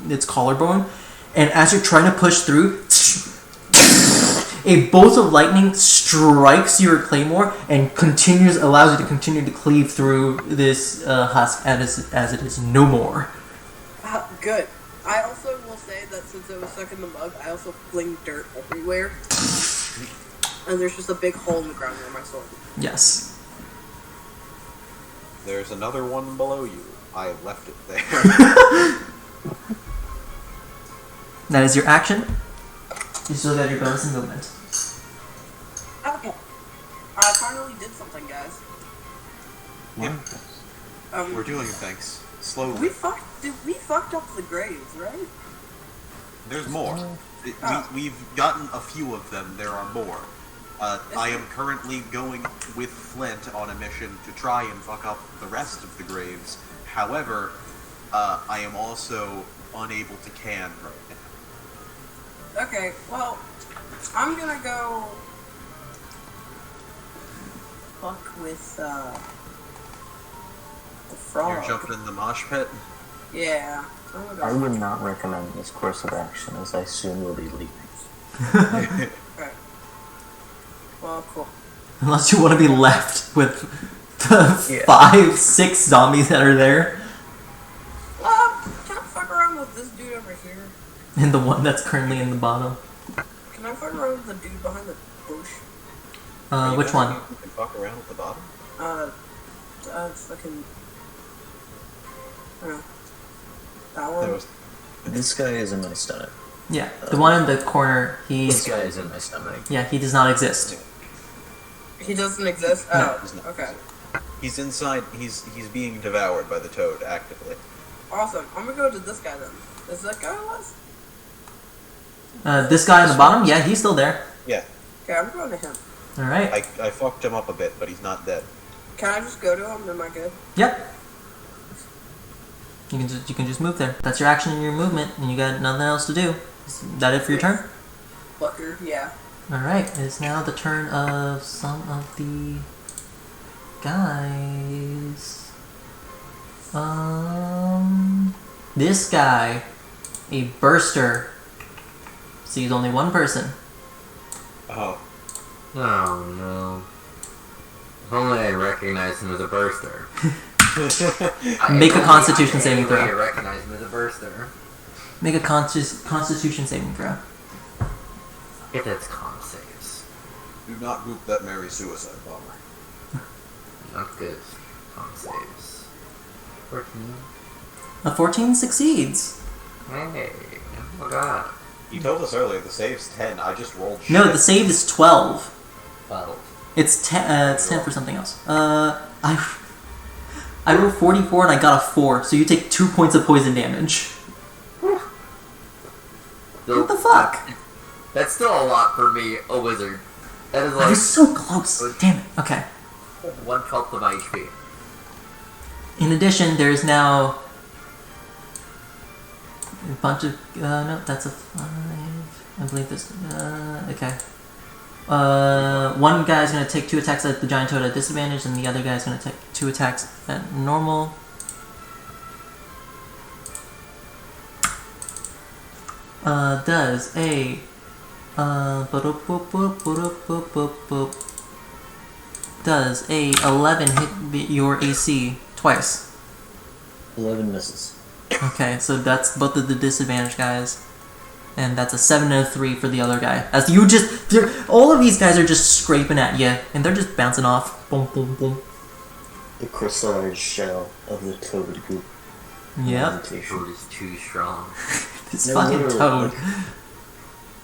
its collarbone, and as you're trying to push through, a bolt of lightning strikes your claymore and allows you to continue to cleave through this husk as it is no more. Good. I also will say that since I was stuck in the mug, I also fling dirt everywhere. And there's just a big hole in the ground near my sword. Yes. There's another one below you. I left it there. That is your action. You still got your bonus and movement. Okay. I finally did something, guys. Yep. We're doing things. Slowly. We fucked up the graves, right? There's more. We've gotten a few of them. There are more. I am currently going with Flint on a mission to try and fuck up the rest of the graves. However, I am also unable to can right now. Okay, well, I'm gonna go fuck with the frog. You're jumping in the mosh pit? Yeah. I'm gonna I go. would not recommend this course of action, as I soon will be leaving. Alright. Well, cool. Unless you want to be left with the Yeah. 5, 6 zombies that are there, Can I fuck around with this dude over here? and the one that's currently in the bottom. Can I fuck around with the dude behind the bush? Which one? You can fuck around at the bottom? Fucking. I don't know. That There one? was This guy is in my stomach. Yeah, the one in the corner. This guy is in my stomach. Yeah, he does not exist. He doesn't exist? No, Oh, he's not. okay. He's inside. He's being devoured by the toad actively. Awesome. I'm gonna go to this guy then. Is that guy alive? This guy in the bottom. Yeah, he's still there. Yeah, Okay, I'm going to him. All right. I fucked him up a bit, but he's not dead. Can I just go to him? Am I good? Yep. You can just move there. That's your action and your movement, and you got nothing else to do. Is that it for your turn? Fucker, yeah. All right. It's now the turn of some of the guys. This guy, a burster, sees only one person. Oh. Oh no. If only I recognized him as a burster. Make a Constitution saving throw. I recognize him as a burster. Make a Constitution saving throw. If that's con saves. Do not group that Mary suicide bomber. Not good. Con saves. 14. A 14 succeeds. Hey. Oh my god. You told us earlier the save's 10. I just rolled shit. No, the save is 12. 12. It's 10. It's 10 for something else. I rolled 44 and I got a 4, so you take 2 points of poison damage. What the fuck? That's still a lot for me, a wizard. That is I like was so close. Damn it. Okay. 1/12 of my HP. In addition, there's now a bunch of. No, that's a 5. I believe this. Okay. One guy's gonna take 2 attacks at the giant toad at disadvantage, and the other guy's gonna take 2 attacks at normal. Does a does a 11 hit your AC twice? 11 misses. Okay, so that's both of the disadvantage guys. And that's a 7 and a 3 for the other guy. As you all of these guys are just scraping at you, and they're just bouncing off. Boom, boom, boom. The crystallized shell of the toad goop. Yep. Toad is too strong. This No, fucking literally, toad.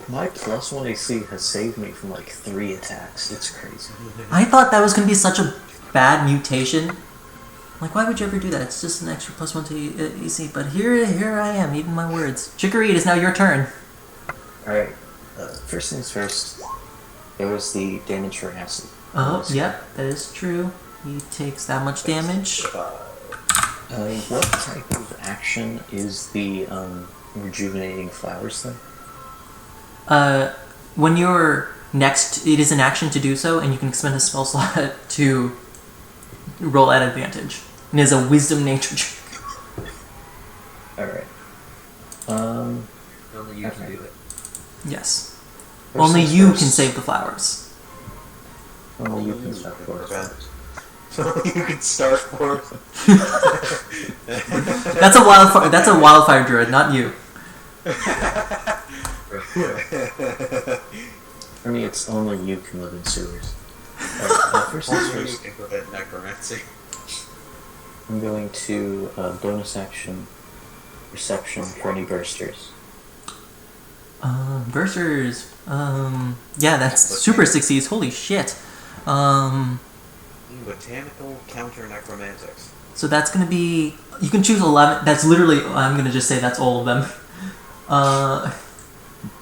My +1 AC has saved me from like 3 attacks. It's crazy. I thought that was gonna be such a bad mutation. Like, why would you ever do that? It's just an extra +1 to AC. But here I am, eating my words. Chicory, it is now your turn. Alright, first things first, there was the damage for acid. Oh, yep, that is true. He takes that much damage. What type of action is the rejuvenating flowers thing? When you're next, it is an action to do so, and you can expend a spell slot to roll at advantage. And it is a wisdom nature check. Alright. Only you can Okay. do it. Yes. First Only things you first. can save the flowers. Only you can stop for Prevent. So you can start for. That's a wildfire. That's a wildfire druid, not you. For me, it's only you can live in sewers. Alright, first things Only you first, can prevent necromancy. I'm going to bonus action reception for any bursters. Bursers. Yeah, that's super succeeds. Holy shit. Botanical counter necromantics. So that's gonna be. You can choose 11. That's literally. I'm gonna just say that's all of them.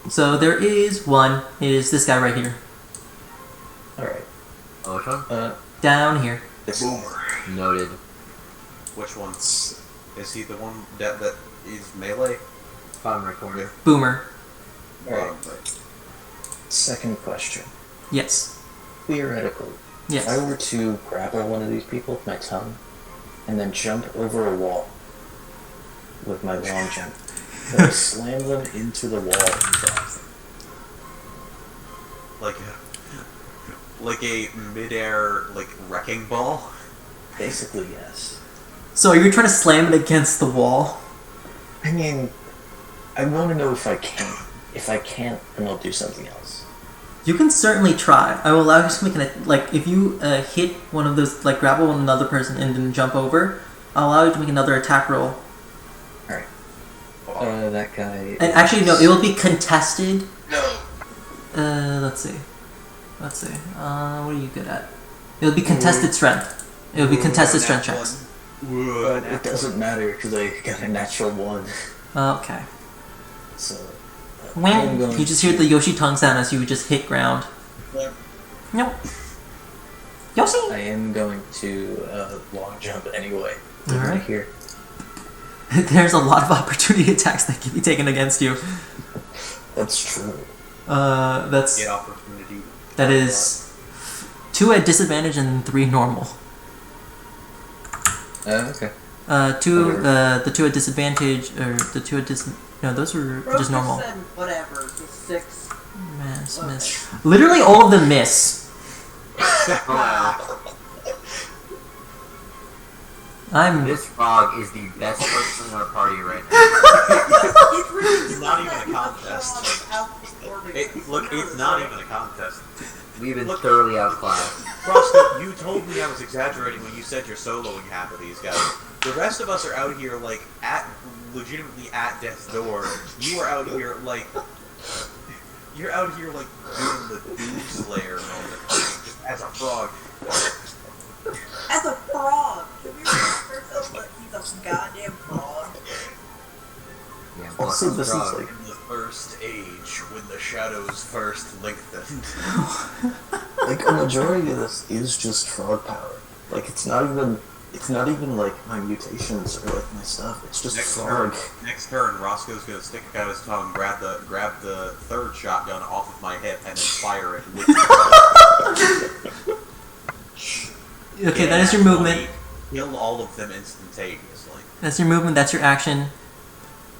So there is one. It is this guy right here. Alright. Oh, which one? Down here. This Boomer. Noted. Which one's. Is he the one that is melee? Bottom right corner. Boomer. Alright. Second question. Yes. Theoretically, if I Yes. were to grapple one of these people with my tongue, and then jump over a wall with my long jump, then I slam them into the wall and drop them. Like a midair wrecking ball. Basically, yes. So you're trying to slam it against the wall. I mean, I want to know if I can. If I can't, then I'll do something else. You can certainly try. I will allow you to make if you hit one of those, grapple another person and then jump over, I'll allow you to make another attack roll. Alright. That guy. And actually, no, it will be contested. Let's see. What are you good at? It'll be contested strength. It'll be contested strength checks. But it doesn't matter because I got a natural 1. Okay. So. When you just hear the Yoshi tongue sound as you just hit ground. Yeah. Nope. Yoshi. I am going to long jump anyway. Alright. Right here. There's a lot of opportunity attacks that can be taken against you. That's true. That opportunity. is 2 at disadvantage and 3 normal. Okay. The 2 at disadvantage, or the 2 at no, those were just normal. Said whatever, just 6. Miss. Literally all of them miss. This frog is the best person in our party right now. It's really It's not even a contest. It's not even a contest. We've been thoroughly outclassed. Frosty, you told me I was exaggerating when you said you're soloing half of these guys. The rest of us are out here, legitimately at death's door. You are out here, you're out here, doing the Doom Slayer moment. as a frog. As a frog! Should we remember ourselves that he's a goddamn frog? Yeah, Also, plus this is frog. like In the first age, when the shadows first lengthened. like a majority of this is just frog power. Like it's not even like my mutations or like my stuff. It's just frog. Next turn, Roscoe's gonna stick out his tongue, grab the third shotgun off of my hip, and then fire it with Okay, that is your movement. Kill all of them instantaneously. That's your movement. That's your action.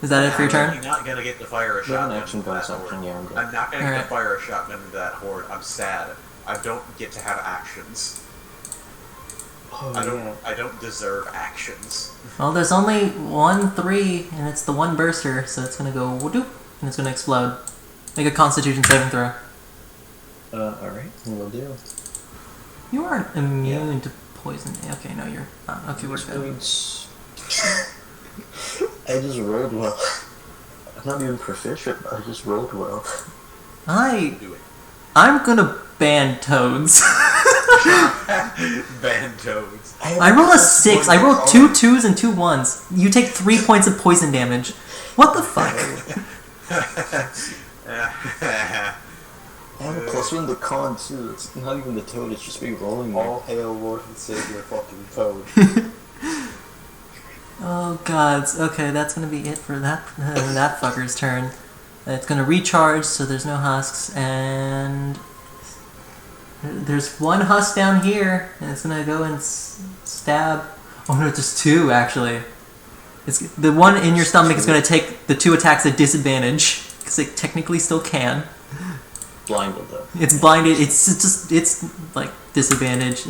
Is that it for your turn? I'm not gonna get to fire a You have an shotgun. action into that bonus action, horde. yeah, I'm good. I'm not gonna get Alright. to fire a shotgun into that horde. I'm sad. I don't get to have actions. Oh I don't deserve actions. Well, there's only 1 3, and it's the one burster, so it's gonna go whoop, and it's gonna explode. Make a Constitution saving throw. Alright, we'll do. You aren't immune to poison. Okay, no, you're not. Okay, we're good. I just rolled well. I'm not even proficient, but I just rolled well. Do it. I'm gonna ban toads. Ban toads. I roll a 6. I roll 2 2s and 2 1s. You take 3 points of poison damage. What the fuck? I have a +1 to con too. It's not even the toad, it's just me rolling there. All hail Lord and Savior fucking toad. Oh gods. Okay, that's gonna be it for that that fucker's turn. It's gonna recharge, so there's no husks, and there's 1 husk down here, and it's gonna go and stab. Oh no, there's 2 actually. It's the one in your stomach is gonna take the 2 attacks at disadvantage because it technically still can. Blinded though. It's blinded. It's like disadvantage.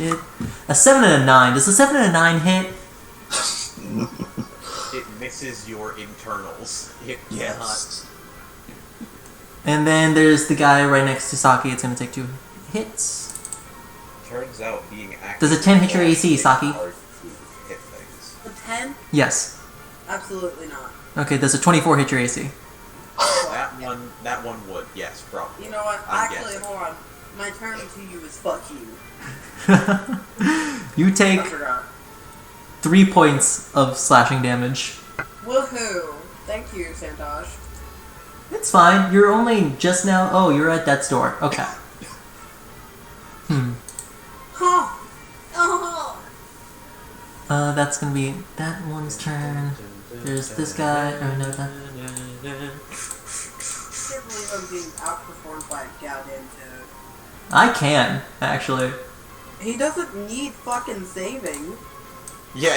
A 7 and a 9. Does a 7 and a 9 hit? It misses your internals. It Yes. And then there's the guy right next to Saki. It's gonna take 2 hits. Turns out being active. Does a 10 hit your AC, Saki? hard to hit things. A 10? Yes. Absolutely not. Okay. Does a 24 hit your AC? That one would, yes, probably. You know what? I'm Actually, guessing. hold on. My turn to you is fuck you. You take I forgot. 3 points of slashing damage. Woohoo! Thank you, Santosh. It's fine. You're only just now. Oh, you're at death's door. Okay. Huh! Oh! That's gonna be that one's turn. There's this guy. Oh no, that. I can't believe I'm being outperformed by a goddamn toad. I can actually. He doesn't need fucking saving. Yeah,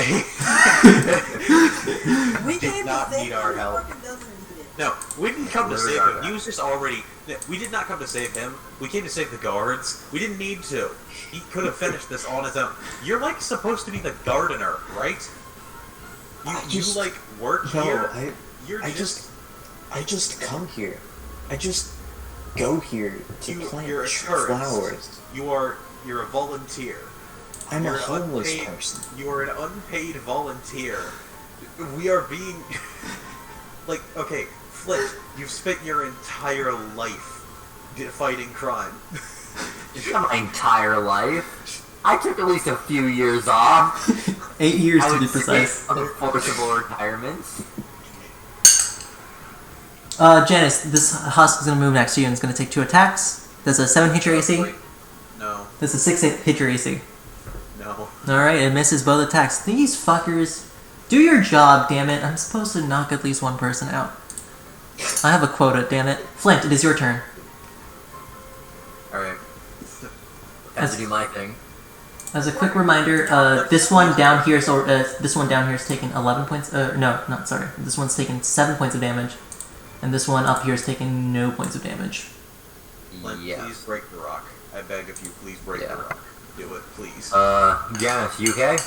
We did came not to save need him, our he help. fucking doesn't need it. No, we didn't come to Never save got him. that. He was just already. We did not come to save him. We came to save the guards. We didn't need to. He could have finished this on his own. You're like supposed to be the gardener, right? You like work here. You're I just come here. I just go here to plant you're a tourist. flowers. You're a volunteer. I'm You're a an homeless unpaid- person. You are an unpaid volunteer. We are being like, okay, Flint, you've spent your entire life fighting crime. Not my entire life. I took at least a few years off. 8 years I to would be precise. skip unforceable retirements. Janice, this husk is gonna move next to you and it's gonna take 2 attacks. Does a 7 hit your AC? No, Does a 6 hit your AC? no. Alright, it misses both attacks. These fuckers. Do your job, damn it. I'm supposed to knock at least 1 person out. I have a quota, damn it. Flint, it is your turn. Alright. Time to do my thing. As a quick reminder, this one down here is taking 11 points. No, not sorry. This one's taking 7 points of damage, and this one up here is taking no points of damage. Flint, Yeah. please break the rock. I beg of you, please break Yeah. the rock. Do it, please. Janice, you okay?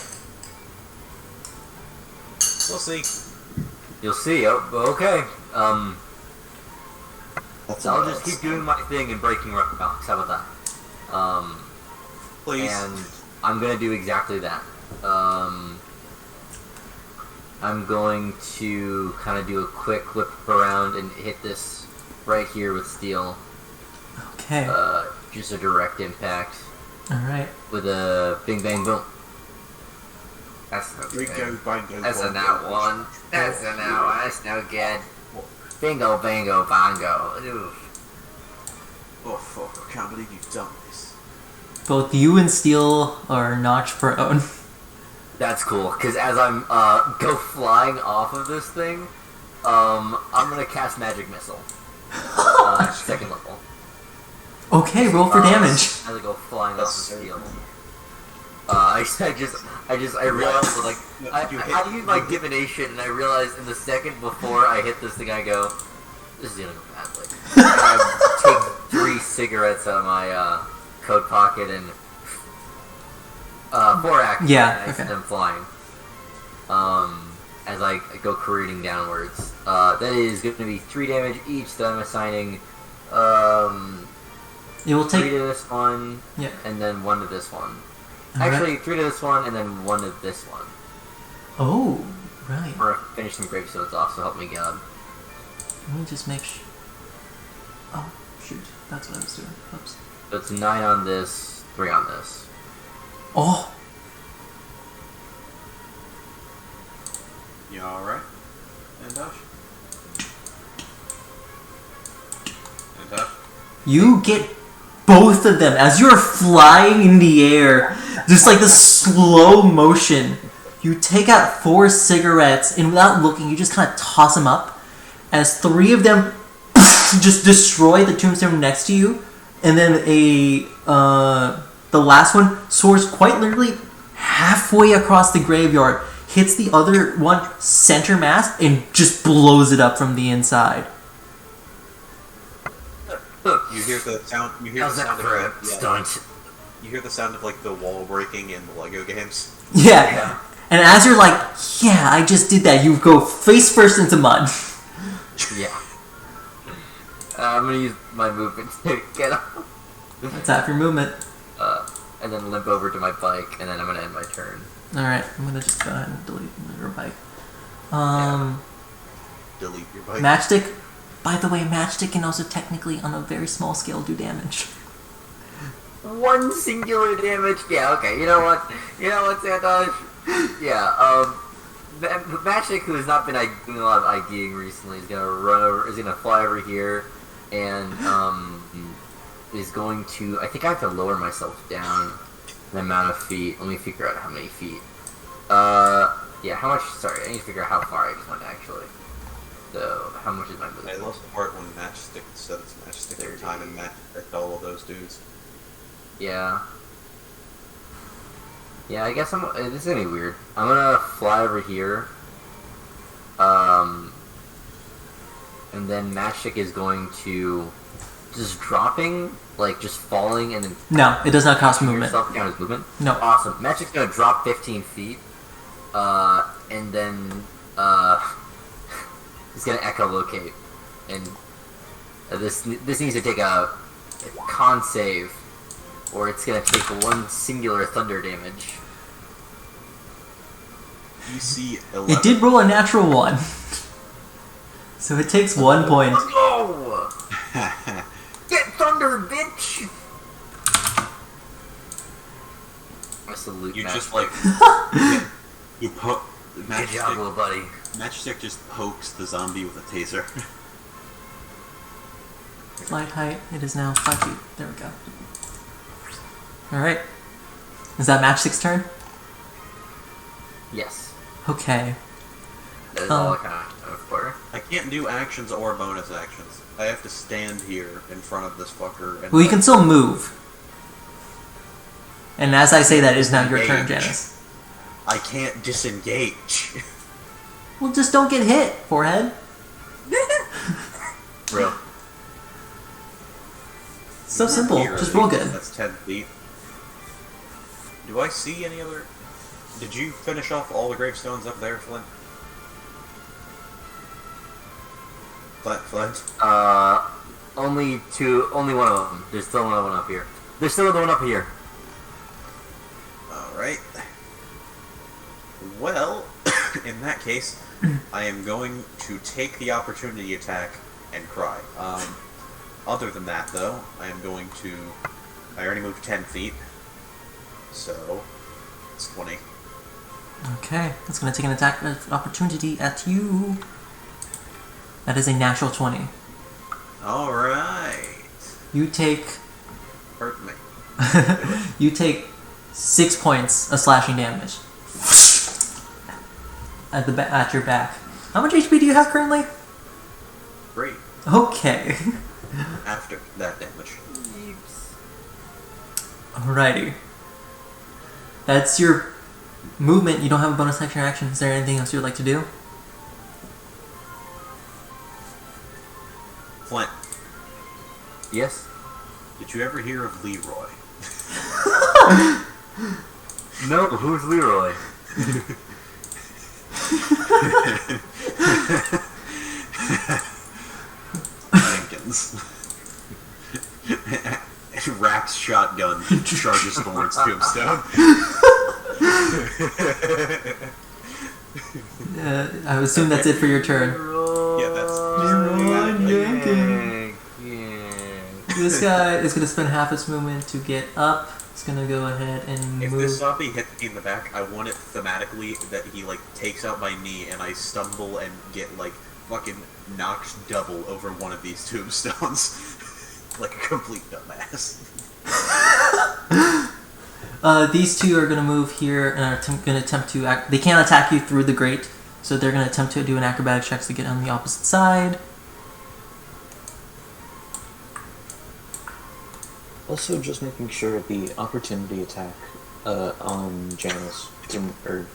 We'll see. You'll see. Oh, okay. That's I'll all just right. keep doing my thing and breaking rocks. How about that? Please. And I'm gonna do exactly that. I'm going to kind of do a quick whip around and hit this right here with steel. Okay. Just a direct impact. Alright. with a bing bang boom. That's no good. That's a nat one. That's a nat one. That's no good. Bingo, bango, bongo. Oof. Oh fuck! I can't believe you've done this. Both you and Steel are notch prone. That's cool, because as I'm go flying off of this thing, I'm gonna cast Magic Missile. Second level. Okay, roll for damage. As I go flying off the field. I realized, like, I use my divination, and I realized in the second before I hit this thing, I go, this is gonna go badly. I take 3 cigarettes out of my coat pocket and 4 actions. Yeah, and I okay. send them flying. As I go careening downwards. That is going to be 3 damage each that I'm assigning. It will 3 take. to this one, Yeah. and then 1 to this one. Alright. Actually, 3 to this one, and then 1 to this one. Oh, right. Or finish some gravestones off, so help me God. Let me just make sure. Oh, shoot. That's what I was doing. Oops. So it's 9 on this, 3 on this. Oh! You alright? And Dash? And Dash? You get both of them as you're flying in the air. Just like the slow motion. You take out 4 cigarettes, and without looking, you just kind of toss them up. As 3 of them just destroy the tombstone next to you, and then the last one soars quite literally halfway across the graveyard, hits the other one center mass, and just blows it up from the inside. You hear the sound. You hear How's the that sound for a of stunt? You hear the sound of like the wall breaking in the Lego games. Yeah. And as you're like, yeah, I just did that, you go face first into mud. Yeah. I'm gonna use my movement to get off. That's half your movement. And then limp over to my bike, and then I'm gonna end my turn. Alright, I'm gonna just go ahead and delete your bike. Delete your bike. Matchstick. By the way, Matchstick can also technically, on a very small scale, do damage. 1 singular damage? Yeah, okay, you know what, Santosh? Yeah, Magic, who has not been doing a lot of IDing recently, is gonna fly over here, and, is going to, I think I have to lower myself down the amount of feet. Let me figure out how many feet. Yeah, how much, sorry, I need to figure out how far I just went, actually. So, how much is my movement? I lost the part when Matchstick said it's Matchstick every time and Matchstick all of those dudes. Yeah. Yeah, I guess this is gonna be weird. I'm gonna fly over here. And then Matchstick is going to just dropping, like just falling and then No, it does not cost movement. yourself count as movement. No. Awesome. Matchstick's gonna drop 15 feet. And then it's gonna echolocate. And this needs to take a con save, or it's gonna take 1 singular thunder damage. You see 11. It did roll a natural 1. So it takes 1 point. Go! Get thunder, bitch! I salute You Matchstick. just like you poke. Good job, little buddy. Matchstick just pokes the zombie with a taser. Flight height, it is now 5 feet. There we go. Alright. Is that Matchstick's turn? Yes. Okay. That is all I kind of for. I can't do actions or bonus actions. I have to stand here in front of this fucker. And Well, you can still move. And as I say that, it is now your turn, Janice. I can't disengage. Well, just don't get hit, forehead. Real. So simple. Here, Just roll good. That's 10 feet. Do I see any other? Did you finish off all the gravestones up there, Flint? Flint? Only one of them. There's still another one up here. There's still another one up here. Alright. Well, in that case, I am going to take the opportunity attack and cry. Other than that, though, I am going to... I already moved 10 feet. So, it's 20. Okay, it's gonna take an attack opportunity at you. That is a natural 20. Alright. You take Hurt me. you take 6 points of slashing damage at your back. How much HP do you have currently? 3. Okay. After that damage. Alrighty. That's your movement. You don't have a bonus action or action. Is there anything else you would like to do? Flint, Yes? did you ever hear of Leroy? No, who's Leroy? Jenkins. Rack's shotgun charges towards Tombstone. I assume that's it for your turn. Yeah, that's This guy is going to spend half his movement to get up. He's going to go ahead and If move. this zombie hits me in the back, I want it thematically that he like takes out my knee and I stumble and get like fucking knocked double over one of these tombstones. Like a complete dumbass. These two are going to move here and are going to attempt to act. They can't attack you through the grate, so they're going to attempt to do an acrobatic check to get on the opposite side. Also, just making sure the opportunity attack on Janice didn't, or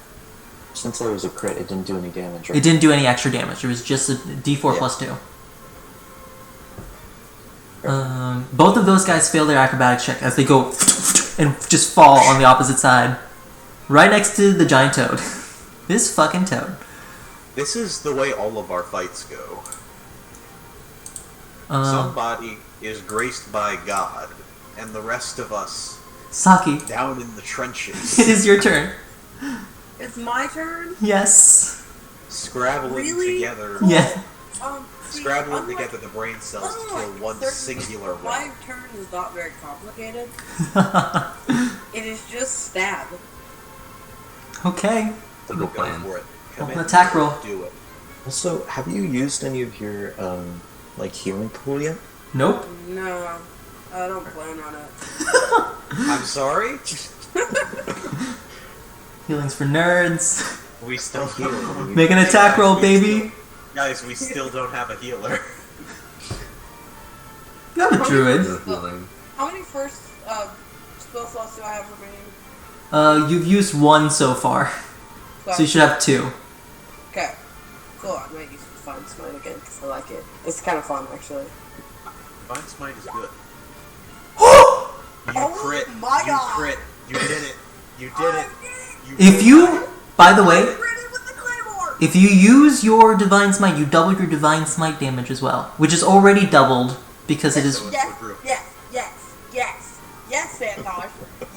since there was a crit, it didn't do any damage. Right? It didn't do any extra damage. It was just a D4 Yeah. plus 2. Both of those guys fail their acrobatic check as they go and just fall on the opposite side. Right next to the giant toad. This fucking toad. This is the way all of our fights go. Um, Somebody is graced by God, and the rest of us Saki, down in the it trenches, is your turn. It's my turn? Yes. scrabbling Really? together, Yeah. See, scrabbling unlike- together the brain cells to unlike kill one certain singular people, my one. turn is not very complicated. It is just stab. Okay. Good Go plan. for it. Well, Come in, attack roll. Do it. Also, have you used any of your like healing pool yet? Nope. No, I don't plan on it. I'm sorry. Healing's for nerds. We still heal. Make an attack roll, baby. Guys, we still don't have a healer. You have a druid. Good feeling. How many first spell slots do I have remaining? You've used 1 so far. So you should have 2. Okay. Cool, I might use Divine Smite again because I like it. It's kind of fun, actually. Divine Smite is good. You Oh crit. my You God. crit. You did it. You did it. If you, by the way, Critted with the Claymore! if you use your Divine Smite, you double your Divine Smite damage as well. Which is already doubled because it is... Yes, yes, Santosh.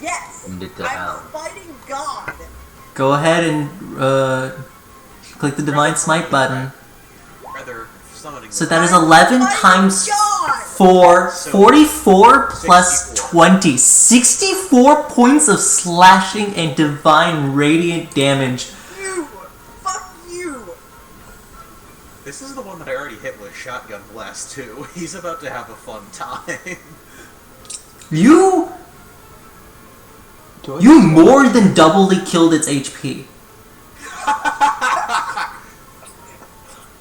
Yes! Send it to I'm hell. a fighting god! Go ahead and click the Divine Smite button. Rather summoning. So that is 11 times God! 4, 44 plus 20. 64 points of slashing and divine radiant damage. You! Fuck you! This is the one that I already hit with shotgun blast too. He's about to have a fun time. You more than doubly killed its HP.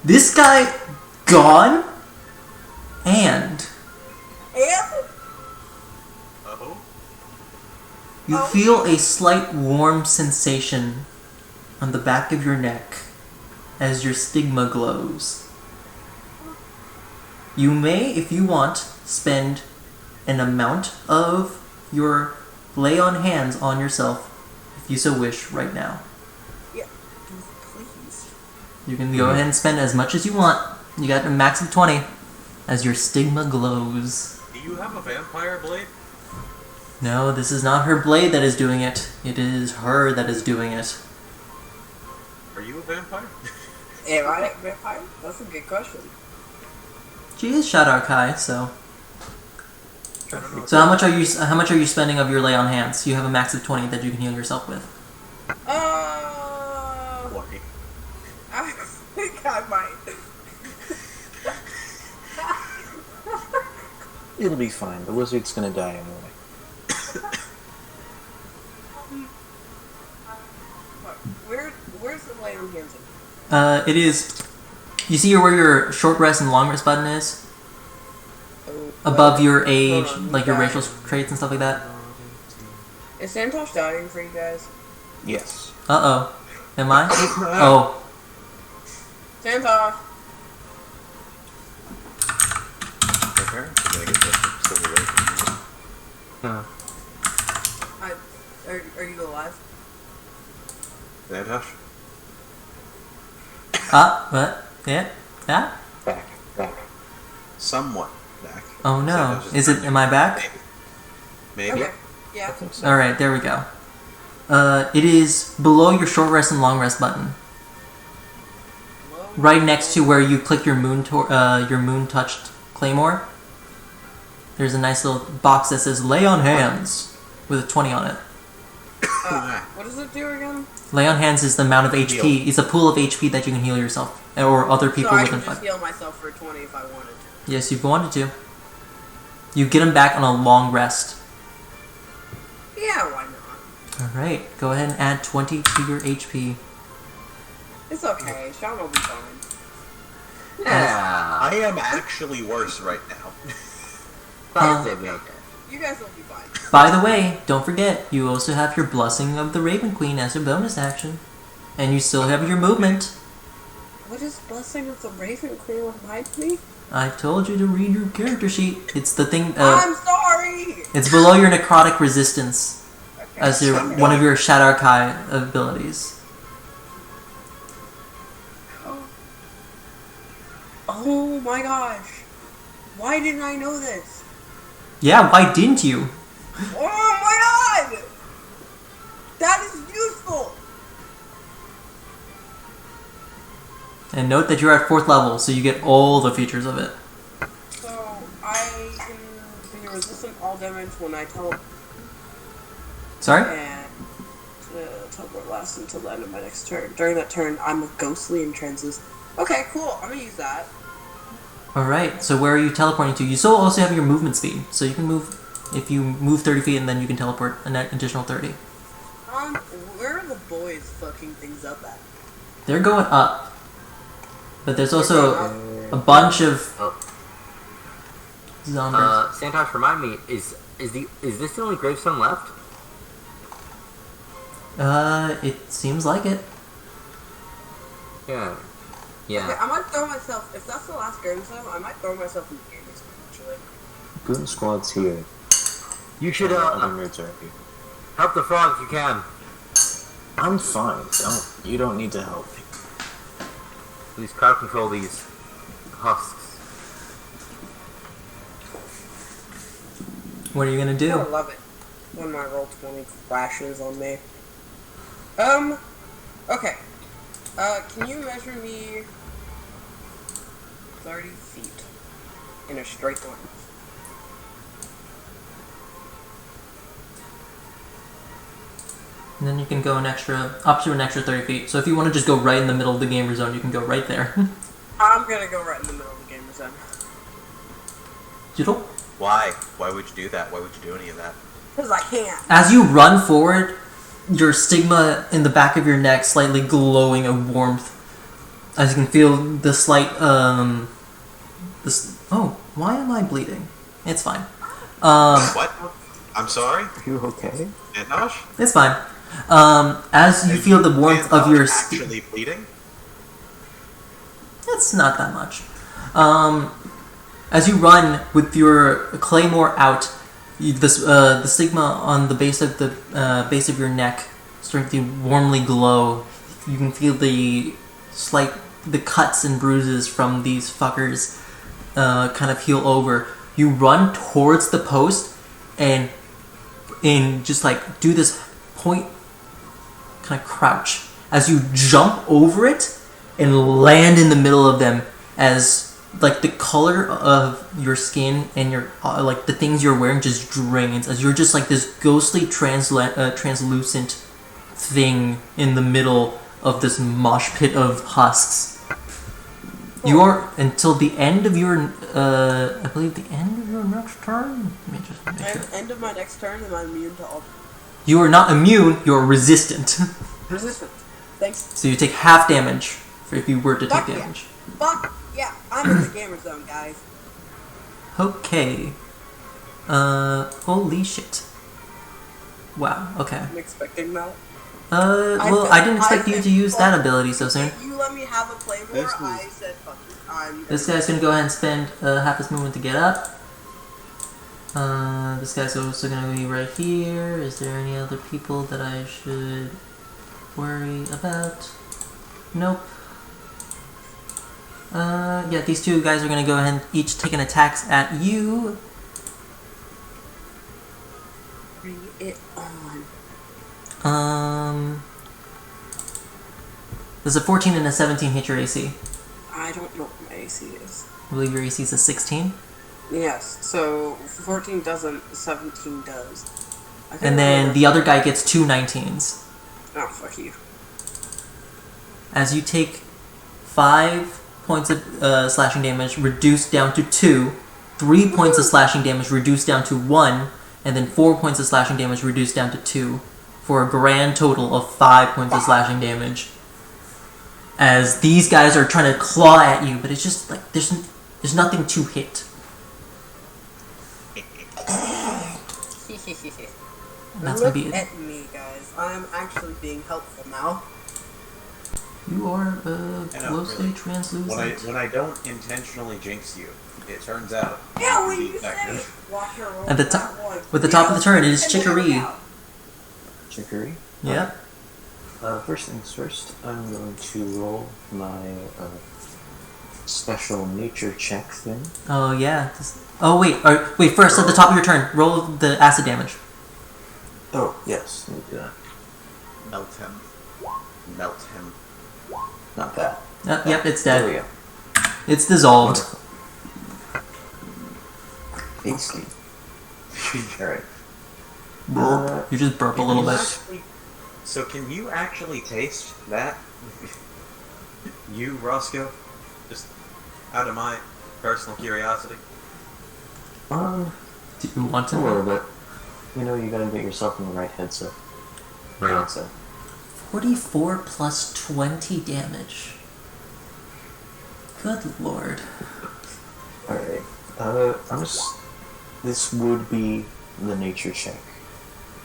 This guy gone and Oh. you feel a slight warm sensation on the back of your neck as your stigma glows. You may, if you want, spend an amount of your lay on hands on yourself if you so wish right now. Yeah, please. You can go ahead and spend as much as you want. You got a max of 20 as your stigma glows. Do you have a vampire blade? No, this is not her blade that is doing it. It is her that is doing it. Are you a vampire? Am I a vampire? That's a good question. She is Shadow Kai, so... So how much are you spending of your lay on hands? You have a max of 20 that you can heal yourself with. Worry. I think I might. It'll be fine. The wizard's gonna die anyway. Where's the lay on hands? It is. You see where your short rest and long rest button is? Above your age, like your racial traits and stuff like that? Is Santosh dying for you guys? Yes. Uh-oh. Am I? Oh. Santosh! My parents are gonna get this silver away from Are you alive? me. Santosh? What? Yeah? Yeah? Back. Somewhat back. Oh no. Santosh Is it, am I back? Maybe. Okay. Yeah. I think so. Alright, there we go. It is below your short rest and long rest button. Right next to where you click your moon touched claymore. There's a nice little box that says lay on hands with a 20 on it. What does it do again? Lay on hands is the amount of HP. It's a pool of HP that you can heal yourself or other people So I within can just 5. heal myself for 20 if I wanted to. Yes, if you wanted to. You get them back on a long rest. Yeah, why not? Alright, go ahead and add 20 to your HP. It's okay. Sean will be fine. Yeah. I am actually worse right now. That's it, okay. You guys will be fine. By the way, don't forget, you also have your Blessing of the Raven Queen as your bonus action. And you still have your movement. What does Blessing of the Raven Queen remind me? I told you to read your character sheet. It's the thing, I'm sorry! it's below your necrotic resistance Okay. as one of your Shadow Kai abilities. Oh my gosh. Why didn't I know this? Yeah, why didn't you? Oh my god! That is useful! And note that you're at 4th level, so you get all the features of it. So, I can be resistant all damage when I teleport. Sorry? And teleport lasts until the end of my next turn. During that turn, I'm ghostly and translucent. Okay, cool. I'm gonna use that. Alright, so where are you teleporting to? You still also have your movement speed, so you can move, if you move 30 feet and then you can teleport an additional 30. Where are the boys fucking things up at? They're going up. But there's also a bunch of zombies. Santosh, remind me, is this the only gravestone left? It seems like it. Yeah. Yeah. Okay, I might throw myself, if that's the last gravestone, I might throw myself in the game actually. Goon Squad's here. You should Other nerds are here. help the frog if you can. I'm fine. You don't need to help me. Please crowd control these husks. What are you gonna I do? love it when my roll 20 crashes on me. Okay. Can you measure me 30 feet in a straight line? And then you can go up to an extra 30 feet. So if you want to just go right in the middle of the gamer zone, you can go right there. I'm gonna go right in the middle of the gamer zone. Doodle. Why? Why would you do that? Why would you do any of that? Because I can't. As you run forward, your stigma in the back of your neck slightly glowing of warmth. As you can feel the slight, oh, why am I bleeding? It's fine. What? I'm sorry? Are you okay? Santosh? It's fine. As you feel the warmth of your actually bleeding? It's not that much. As you run with your claymore out, the stigma on the base of your neck starting to warmly glow. You can feel the cuts and bruises from these fuckers kind of heal over. You run towards the post and just like do this point kind of crouch as you jump over it and land in the middle of them as like the color of your skin and your like the things you're wearing just drains as you're just like this ghostly translucent thing in the middle of this mosh pit of husks. You are until the end of your I believe the end of your next turn. Let me just make sure. End of my next turn, am I immune to all? You are not immune. You're resistant. Resistant. Thanks. So you take half damage for if you were to Fuck take yeah. damage. Fuck yeah! I'm in the gamer zone, guys. Okay. Holy shit. Wow. Okay. I'm expecting that. Well, I didn't expect you to use that ability so soon. If you let me have a play more, I said fuck you. This guy's gonna go ahead and spend half his movement to get up. This guy's also gonna be right here. Is there any other people that I should worry about? Nope. Yeah, these two guys are gonna go ahead and each take an attack at you. Bring it on. Does a 14 and a 17 hit your AC? I don't know what my AC is. I believe your AC is a 16. Yes, so 14 doesn't, 17 does. And then the other guy gets 2 19s. Oh, fuck you. As you take 5 points of slashing damage, reduced down to 2, 3 points of slashing damage, reduced down to 1, and then 4 points of slashing damage, reduced down to 2, for a grand total of 5 points of slashing damage. As these guys are trying to claw at you, but it's just like there's nothing to hit. That's gonna be Look it. at me, guys. I'm actually being helpful now. You are I know, closely really. translucent. When I don't intentionally jinx you, it turns out. Yeah, when to be you say effective. watch your roll At the top, with the top of the turn, it is Chicory. Chicory. Yep. First things first, I'm going to roll my special nature check thing. Oh yeah. Oh wait. Wait. First, at the top of your turn, roll the acid damage. Oh, yes, let me do that. Melt him. Melt him. Not that. Yep, it's There we dead. go. It's dissolved. Tasty. Alright. Burp. You just burp a little bit. So can you actually taste that? You, Roscoe? Just out of my personal curiosity. Do you want to A know? little bit. You know, you gotta get yourself in the right headset. Yeah. So. 44 plus 20 damage. Good lord. Alright. This would be the nature check,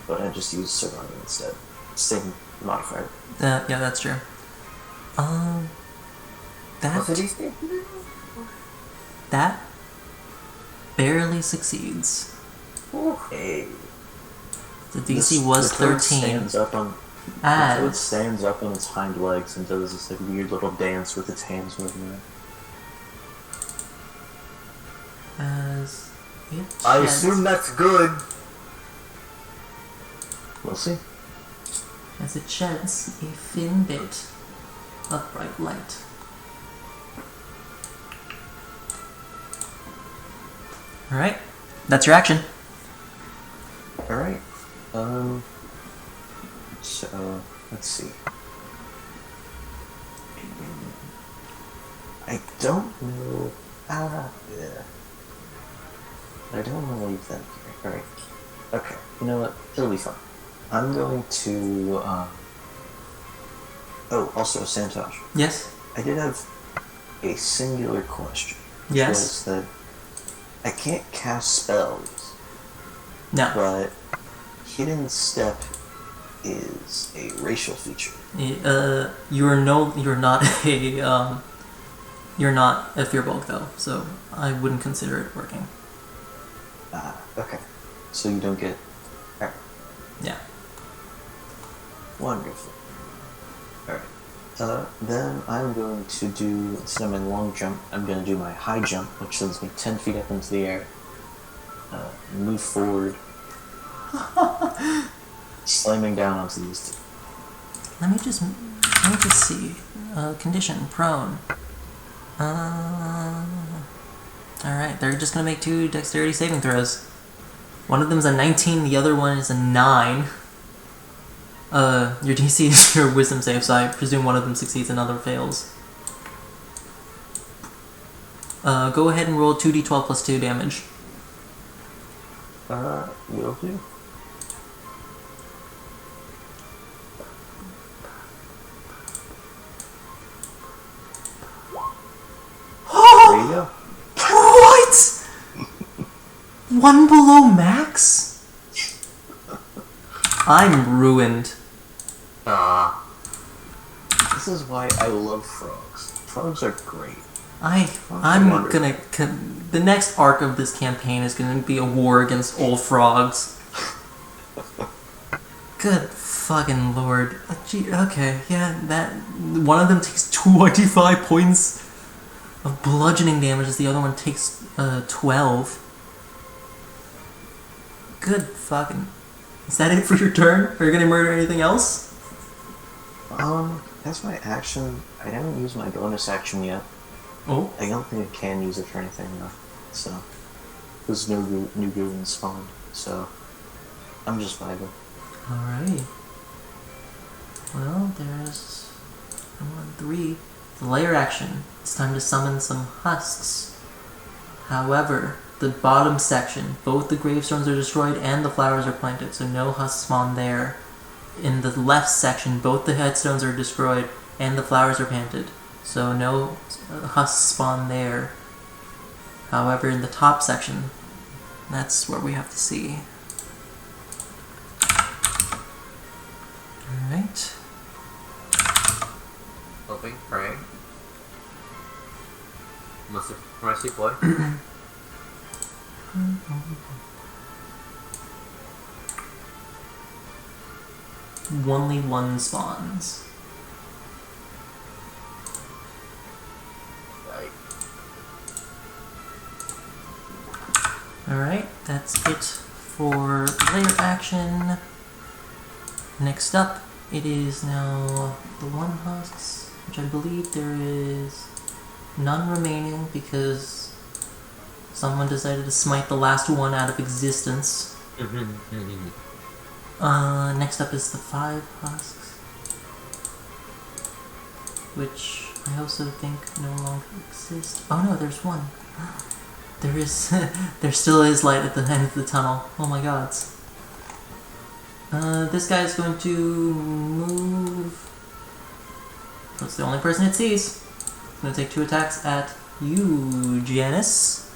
but I just used survival instead. Same modifier. Yeah, that's true. That barely succeeds. Hey. The DC was the toad 13. Stands up on, the toad stands up on its hind legs and does this like weird little dance with its hands moving around. As it I sheds- assume that's good. We'll see. as it sheds a thin bit of bright light. Alright, that's your action. Alright. So, let's see. I don't know. Yeah. I don't want to leave that here. Alright. Okay. You know what? It'll be fine. I'm going to, Oh, also, Santosh. Yes? I did have a singular question. Which Yes? was that I can't cast spells, No. but Hidden Step is a racial feature. You're not a Fearbulk though, so I wouldn't consider it working. Okay. So you don't get... Alright. Yeah. Wonderful. Alright. Then I'm going to do, instead of my long jump, I'm going to do my high jump, which sends me 10 feet up into the air. Move forward. Slamming down onto these two. Let me just see. Condition, prone. Alright, they're just gonna make 2 dexterity saving throws. One of them's a 19, the other one is a 9. Your DC is your wisdom save, so I presume one of them succeeds and another fails. Go ahead and roll 2d12 plus 2 damage. Will do. There you go. What? 1 below max? I'm ruined. This is why I love frogs. Frogs are great. I'm gonna... The next arc of this campaign is gonna be a war against old frogs. Good fucking lord. Gee, okay, yeah, that... One of them takes 25 points of bludgeoning damage as the other one takes 12. Good fucking... Is that it for your turn? Are you gonna murder anything else? That's my action. I haven't used my bonus action yet. Oh? I don't think I can use it for anything though. So, there's no new goons spawned. So, I'm just vibing. Alright. Well, there's 1, 3. The layer action. It's time to summon some husks. However, the bottom section, both the gravestones are destroyed and the flowers are planted, so no husks spawn there. In the left section, both the headstones are destroyed and the flowers are planted, so no husks spawn there. However, in the top section, that's where we have to see. Alright. Hoping, praying. Mercy boy. Only 1 spawns. Right. Alright, that's it for layer action. Next up, it is now the 1 husks, which I believe there is none remaining because someone decided to smite the last one out of existence. Next up is the 5 husks, which I also think no longer exist. Oh no, there's 1. There is, there still is light at the end of the tunnel. Oh my gods. This guy is going to move. That's the only person it sees. It's going to take 2 attacks at you, Janice.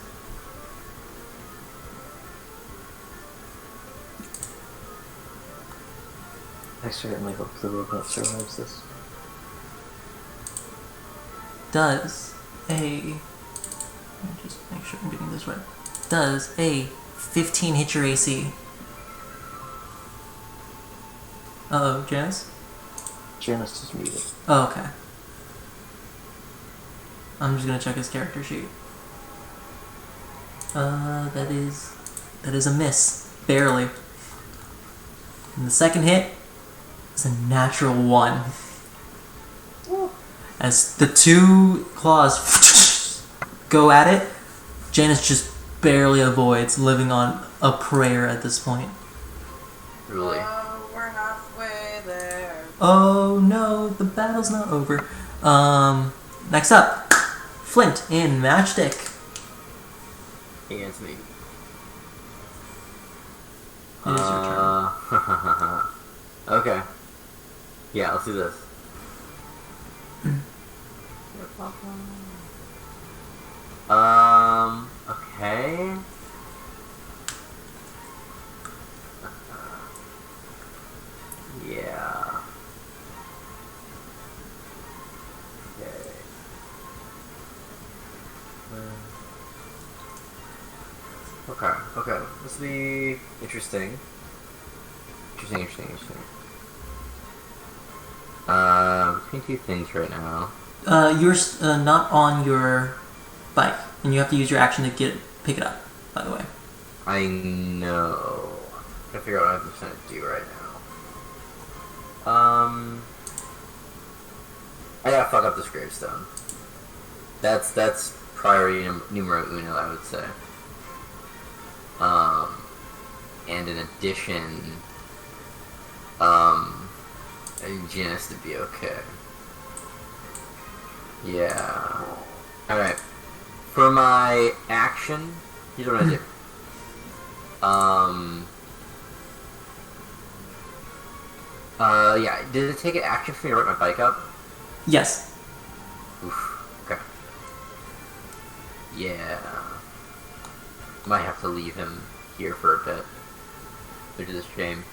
I certainly hope the robot survives this. Does a... Let me just make sure I'm getting this right. Does a 15 hit your AC? Uh-oh, Janice? Janice is muted. Oh, okay. I'm just gonna check his character sheet. That is a miss. Barely. And the second hit is a natural 1. As the 2 claws go at it, Janice just barely avoids, living on a prayer at this point. Really? Oh, we're halfway there. Oh no, the battle's not over. Next up, Flint in Matchstick. Against me. It is your turn. Okay. Yeah, let's do this. Okay. Yeah. Okay. This will be interesting. Interesting. Between 2 things right now. You're not on your bike, and you have to use your action to pick it up, by the way. I know. I'm trying to figure out what I'm trying to do right now. I gotta fuck up this gravestone. That's priority numero uno, I would say. And in addition, Janice to be okay. Yeah. Alright. For my action, here's what I do. Yeah, did it take an action for me to ride my bike up? Yes. Oof, okay. Yeah. Might have to leave him here for a bit, which is a shame.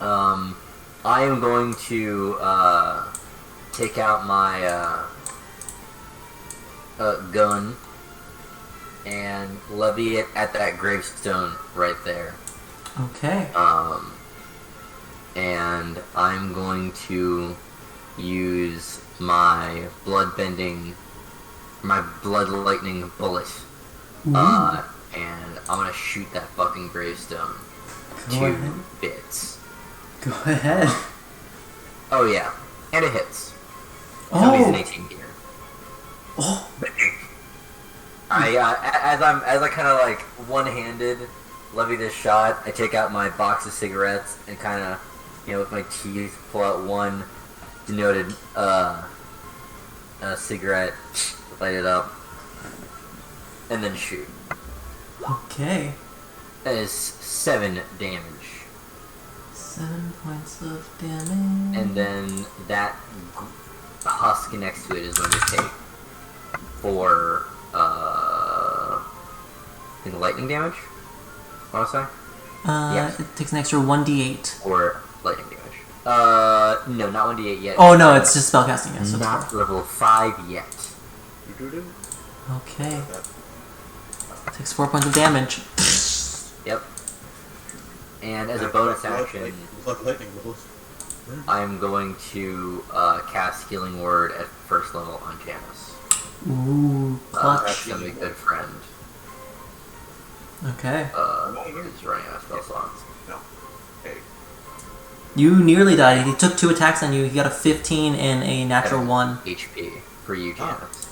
I am going to, take out my, gun and levy it at that gravestone right there. Okay. And I'm going to use my blood lightning bullet. And I'm gonna shoot that fucking gravestone to bits. Go ahead. Oh yeah, and it hits. Oh. Somebody's an 18 here. Oh. As I kind of like one-handed levy this shot, I take out my box of cigarettes and kind of, with my teeth pull out one denoted cigarette, light it up, and then shoot. Okay. That is 7 damage. 7 points of damage. And then that husk next to it is going to take 4, I think lightning damage? What was I say? Yes. It takes an extra 1d8. Or lightning damage. No, not 1d8 yet. Oh no, it's just spellcasting, yes. Not level 5 yet. Okay. Takes 4 points of damage. Yep. And as a bonus action, I'm going to cast Healing Word at first level on Janice. Ooh, clutch. That's gonna be a good friend. Okay. He's running out of spell slots. No. Hey. You nearly died. He took 2 attacks on you. He got a 15 and a natural 1. HP for you, Janice.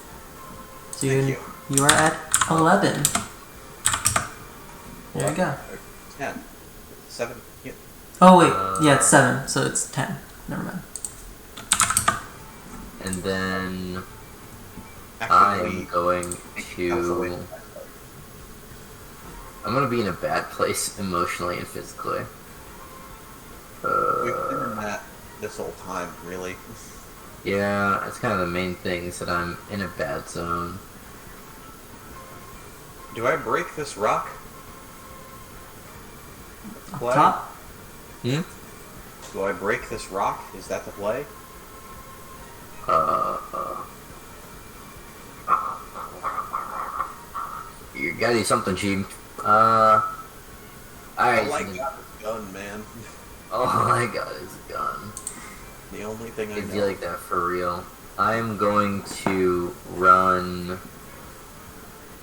So you are at 11. There you go. 10. 7. Yeah. Oh wait, yeah, it's 7, so it's 10. Never mind. And then Actually, I'm going to... I'm gonna be in a bad place emotionally and physically. we've been in that this whole time, really. Yeah, that's kind of the main thing, is that I'm in a bad zone. Do I break this rock? Up Play? top? Hmm? Do I break this rock? Is that the play? You gotta do something, Chief. All Alright. I got is gun, man. All I got is a gun. The only thing I It'd be know. like that for real. I'm going to run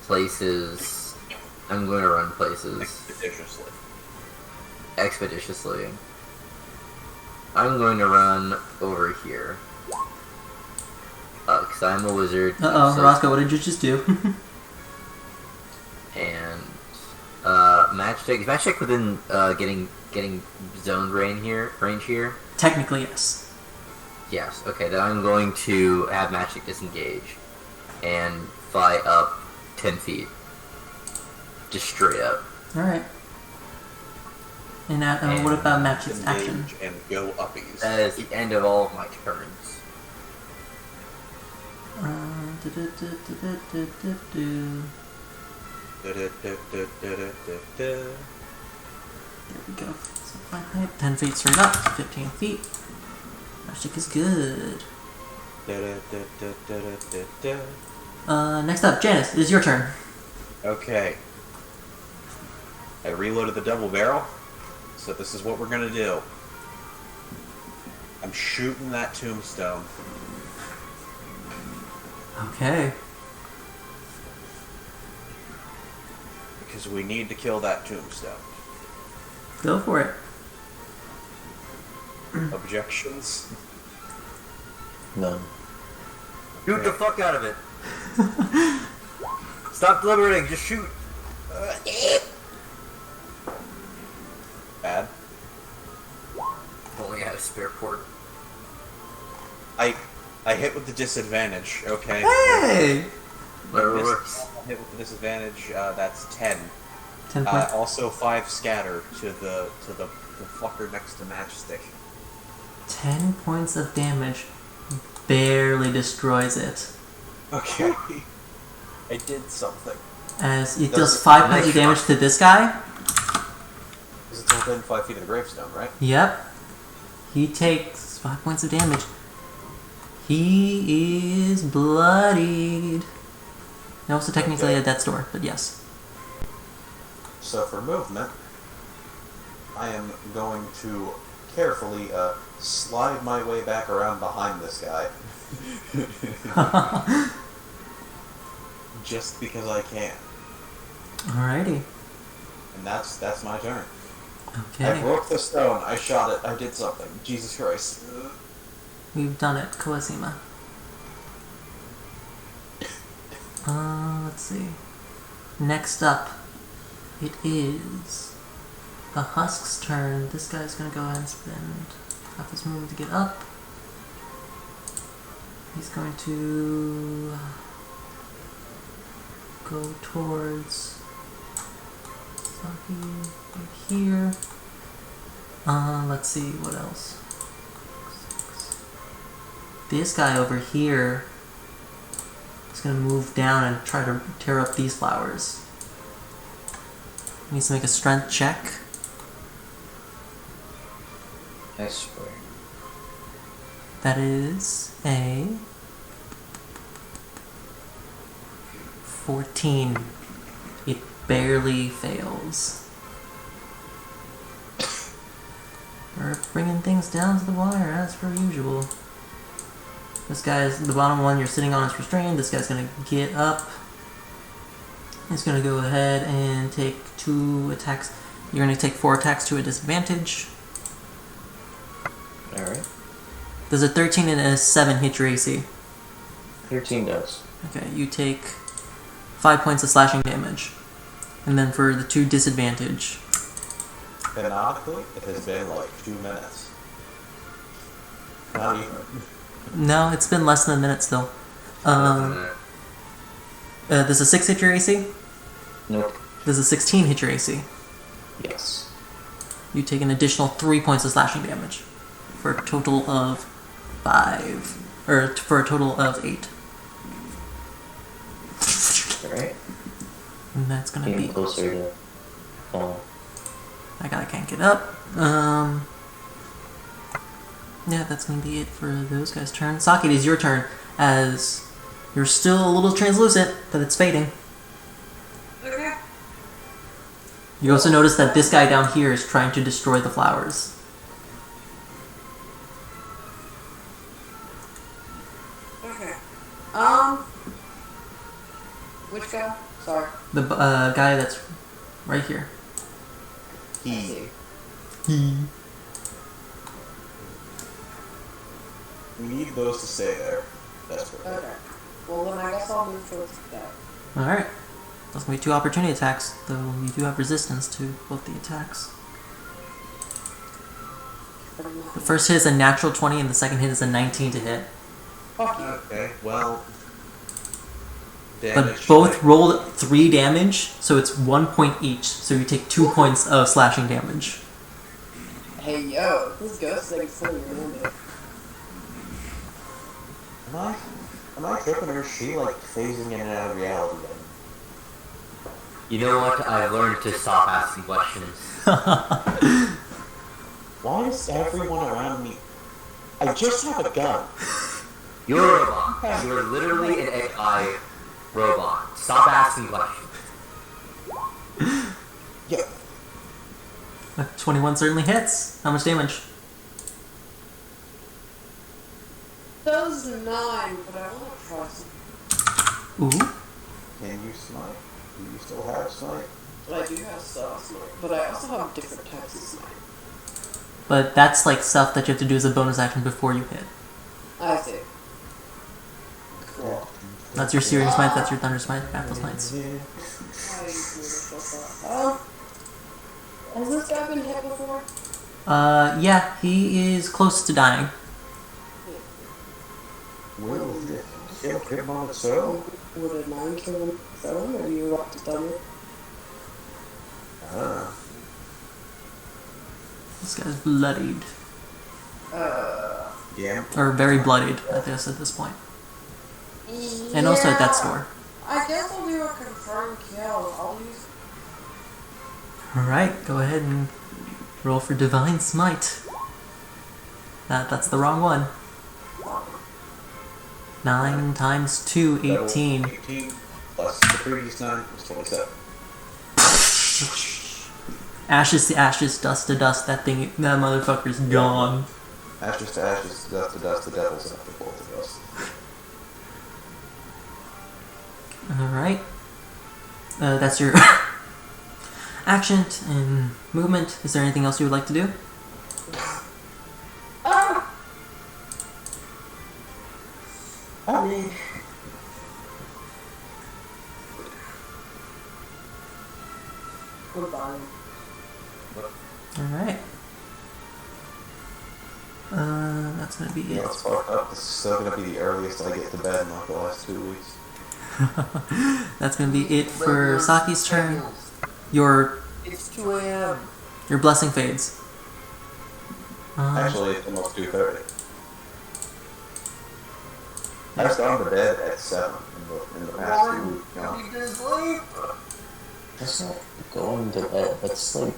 places. I'm going to run places Expeditiously. expeditiously. I'm going to run over here. Because I'm a wizard. Uh-oh, so- Roscoe, what did you just do? And match check. Is match check within getting zoned range here? Technically, yes. Yes. Okay. Then I'm going to have magic disengage and fly up 10 feet, just straight up. Alright. And what about Match's action? Engage and go uppies. That is the end of all of my turns. There we go. So 10 feet straight up, 15 feet. Magic is good. Next up, Janice, it is your turn. Okay. I reloaded the double barrel, so this is what we're gonna do. I'm shooting that tombstone. Okay. Because we need to kill that tombstone. Go for it. Objections? None. Shoot the fuck out of it. Stop deliberating, just shoot. Bad. Only had a spare port. I hit with the disadvantage, okay? Hey! Whatever This- works. hit with the disadvantage, that's 10. 10 points. Also 5 scatter to the fucker next to Matchstick. 10 points of damage. Barely destroys it. Okay. I did something. As it Does does it- 5 points of damage to this guy. Because it's within 5 feet of the gravestone, right? Yep. He takes 5 points of damage. He is bloodied. And also technically Okay. a death's door, but yes. So for movement, I am going to carefully slide my way back around behind this guy. Just because I can. Alrighty. And that's my turn. I Okay. broke the stone, I shot it, I did something. Jesus Christ. We've done it, Kawasima. Let's see. Next up, it is the Husk's turn. This guy's gonna go ahead and spend half his movement to get up. He's going to go towards Saki right here. Let's see, what else? This guy over here is going to move down and try to tear up these flowers. Needs to make a strength check. I swear. That is a 14. It barely fails. We're bringing things down to the wire as per usual. This guy's, the bottom one you're sitting on is restrained. This guy's gonna get up. He's gonna go ahead and take 2 attacks. You're gonna take 4 attacks to a disadvantage. Alright. Does a 13 and a 7 hit your AC? 13 does. Okay, you take 5 points of slashing damage. And then for the 2 disadvantage, Canonically, it has been like 2 minutes. Not even. no, it's been less than a minute still. Does a 6 hit your AC? Nope. Does a 16 hit your AC? Yes. You take an additional 3 points of slashing damage. For a total of 5. Or for a total of 8. Alright. And that's gonna Getting be... closer to fall. That guy can't get up. Yeah, that's gonna be it for those guys' turn. Saki, it is your turn, as you're still a little translucent, but it's fading. Okay. You also notice that this guy down here is trying to destroy the flowers. Okay. Which guy? Sorry. The guy that's right here. He. We need those to stay there. Desperately. Okay. Well, then I guess I'll move towards that. Alright. That's gonna be 2 opportunity attacks, though you do have resistance to both the attacks. The first hit is a natural 20, and the second hit is a 19 to hit. Fuck you. Okay, well. But Damage. both rolled 3 damage, so it's 1 point each, so you take 2 points of slashing damage. Hey, yo, this ghost thing's fully wounded. Am I tripping or is she like phasing in and out of reality then? You know what? I've learned to stop asking questions. Why is everyone around me? I just have a gun. You're a robot. You're literally an AI robot. Stop asking questions. Yeah. 21 certainly hits. How much damage? That was a 9, but I want to try some. Ooh. Can you snipe? Do you still have snipe? I do have snipe, but I also have different types of snipe. But that's like stuff that you have to do as a bonus action before you hit. I see. Cool. That's your Searing Smite, that's your Thunder Smite, Battle Smites. Has this guy been hit before? Yeah, he is close to dying. Well, still him on the soil. Would a 9 kill him? So, or you want to tell me? This guy's bloodied. Yeah. Or very bloodied, I guess, at this point. And also at that store. I guess I'll do a confirmed kill. I'll use. Alright, go ahead and roll for Divine Smite. That's the wrong one. 9 times 2, 18. 18 plus the previous 9 was 27. Ashes to ashes, dust to dust, that motherfucker's gone. Ashes to ashes, dust to dust, the devil's up to both of us. Alright. That's your action and movement. Is there anything else you would like to do? I mean, goodbye. Alright. That's gonna be Yeah, it. it's fucked up. This is still gonna be the earliest I get to bed in like the last 2 weeks. That's gonna be it for Saki's turn. Your It's 2 a.m. blessing fades. Actually, it's almost 2:30. I was gone to bed at 7 in the past 2 weeks. You know? That's not going to bed. That's like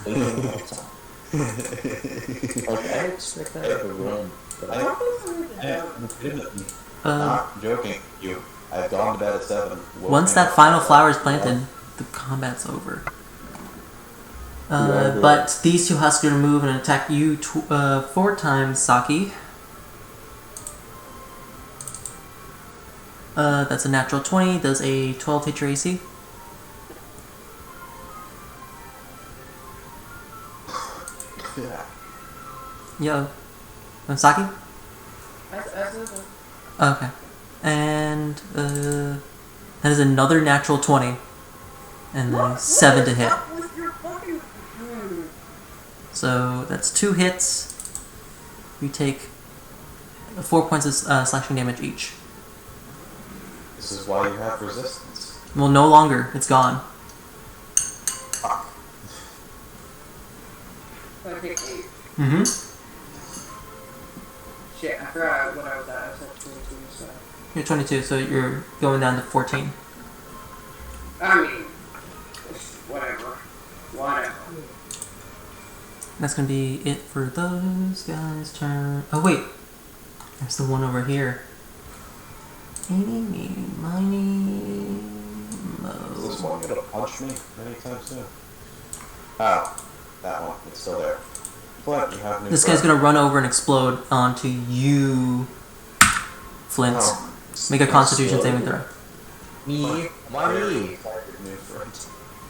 waking up time. Like, I expect that to run. But I legitimately not joking. I've gone to bed at 7. Once that final flower is planted, the combat's over. But these two husks are going to move and attack you 4 times, Saki. That's a natural 20. Does a 12 hit your AC? Yeah. Yo. Saki? That's Okay. And that is another natural 20. And then 7 to hit. With your fucking... So that's 2 hits. You take 4 points of slashing damage each. This is why you have resistance. Well, no longer. It's gone. I take 8. Mm-hmm. Shit, I forgot what I was at. I was at 22, so. You're 22, so you're going down to 14. I mean, whatever. That's gonna be it for those guys' turn. Oh wait, there's the one over here. Eeny, meeny, miny, Is this mo. one gonna punch me anytime soon? Oh, that one. It's still there. Flint, you have new This guy's friend. gonna run over and explode onto you, Flint. Oh, Make a Constitution saving throw. Me? Why me? New friend.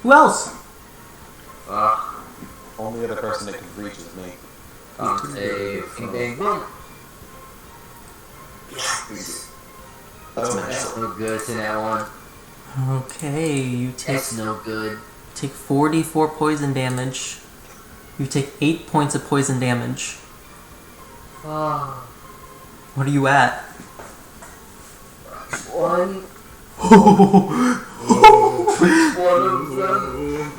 Who else? Only other person that can reach is me. A bang boom. That's Oh, That's no good to that one. Okay, you take That's no good. 44 poison damage. You take 8 points of poison damage. Ah. What are you at? One. One of them.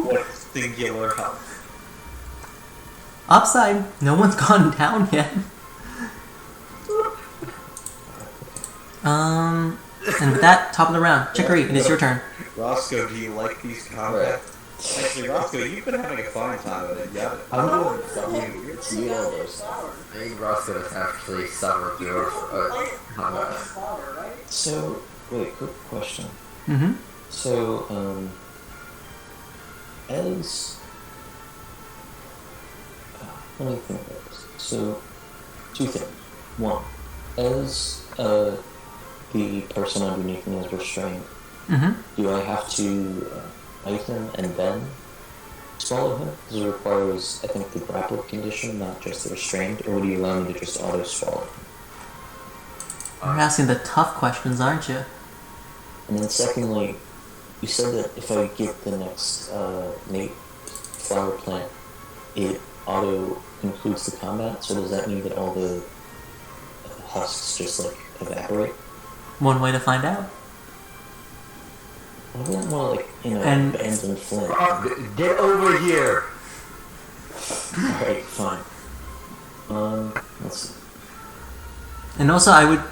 What singular health? Upside. No one's gone down yet. And with that, top of the round. Chicory, it is your turn. Roscoe, do you like these combat? Actually, Roscoe, you've been having a fine time with it. Yeah. I'm doing something. It's you all those. I think Roscoe has actually suffered through combat. So, wait, quick question. Mm-hmm. So, as... let me think about this. So, 2 things. 1, as the person underneath me is restrained, Mm-hmm. do I have to bite him and then swallow him? Because it requires, I think, the grappled condition, not just the restrained, or would you allow me to just auto-swallow him? You're asking the tough questions, aren't you? And then secondly, you said that if I get the next Nate flower plant, it auto concludes the combat. So does that mean that all the husks just like evaporate? One way to find out. I want more like And- abandoned flint. Get over here! Alright, fine. Let's see. And also, I would,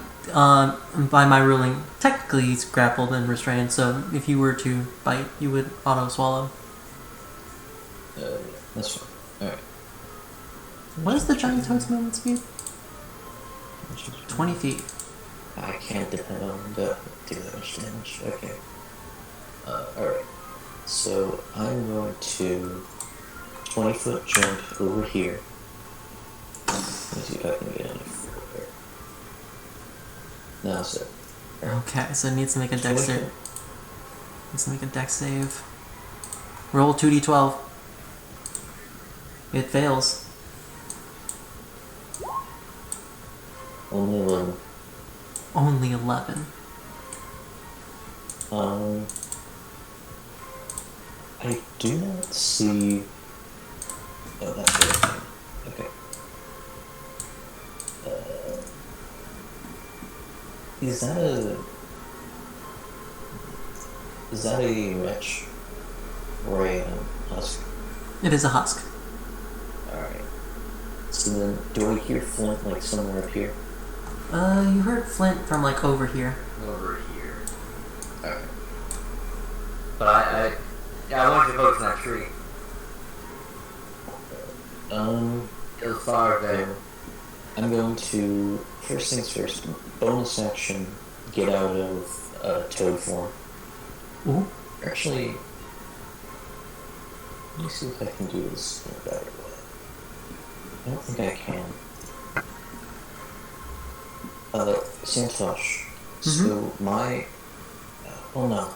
by my ruling, technically he's grappled and restrained, so if you were to bite, you would auto-swallow. That's fine. Alright. What is the giant toad's movement speed? 20 feet. I can't depend on that to do that much damage. Okay. Alright. So I'm going to 20-foot jump over here. Let me see if I can get any further. No, so. Okay, so it needs to make a dex 20 save. foot. Needs to make a dex save. Roll 2d12. It fails. Only 11. Only 11. I do not see. Oh, that's the other thing. Okay. Is that a wretch or a husk? It is a husk. Alright. So then, do I hear Flint like somewhere up here? You heard Flint from like over here. Over here. Alright. But I want you to focus on that tree. It was far there. I'm going to, first things first, bonus action, get out of toad form. Ooh. Actually, let me see if I can do this in a better way. I don't think I can. Santosh. So my, oh no,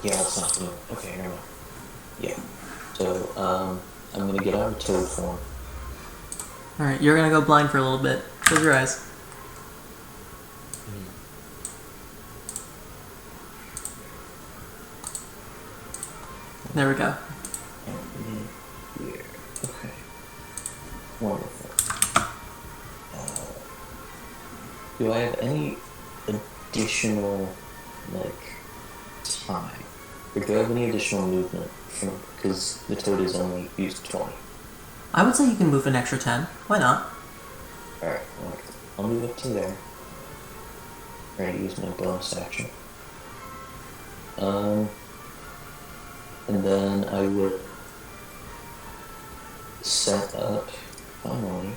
yeah, that's not me. Okay, never mind. Yeah. So I'm gonna get out of toad form. Alright, you're gonna go blind for a little bit. Close your eyes. There we go. Here. Okay. Wonderful. Do I have any additional, time? Or do I have any additional movement from, because the toad is only used 20? I would say you can move an extra 10. Why not? Alright, wonderful. I'll move up to there. Ready to use my bonus action. And then I would set up, finally,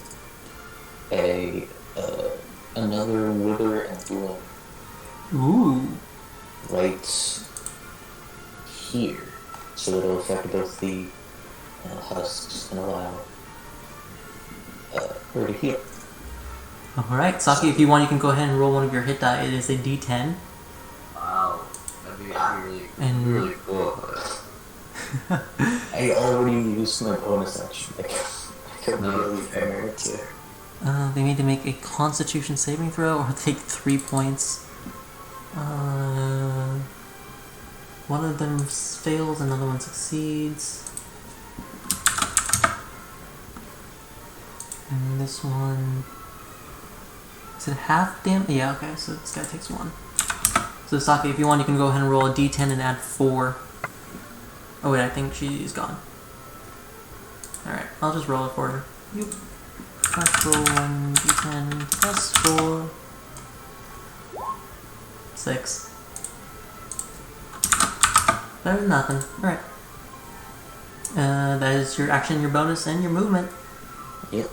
another wither and bloom Ooh. right here, so that it'll affect both the husks and allow her to heal. Alright, Saki, if you want, you can go ahead and roll one of your hit die. It is a d10. Wow. That'd be really, And- really cool. I already used my bonus action. I could really merit to. They need to make a constitution saving throw or take 3 points. One of them fails, another one succeeds. And this one... Is it half damage? Yeah, okay, so this guy takes 1. So Saki, if you want, you can go ahead and roll a d10 and add 4. Oh wait, I think she's gone. Alright, I'll just roll it for her. Yep. Let's roll 1 d10 plus 4. 6. Better than nothing. Alright. That is your action, your bonus, and your movement. Yep.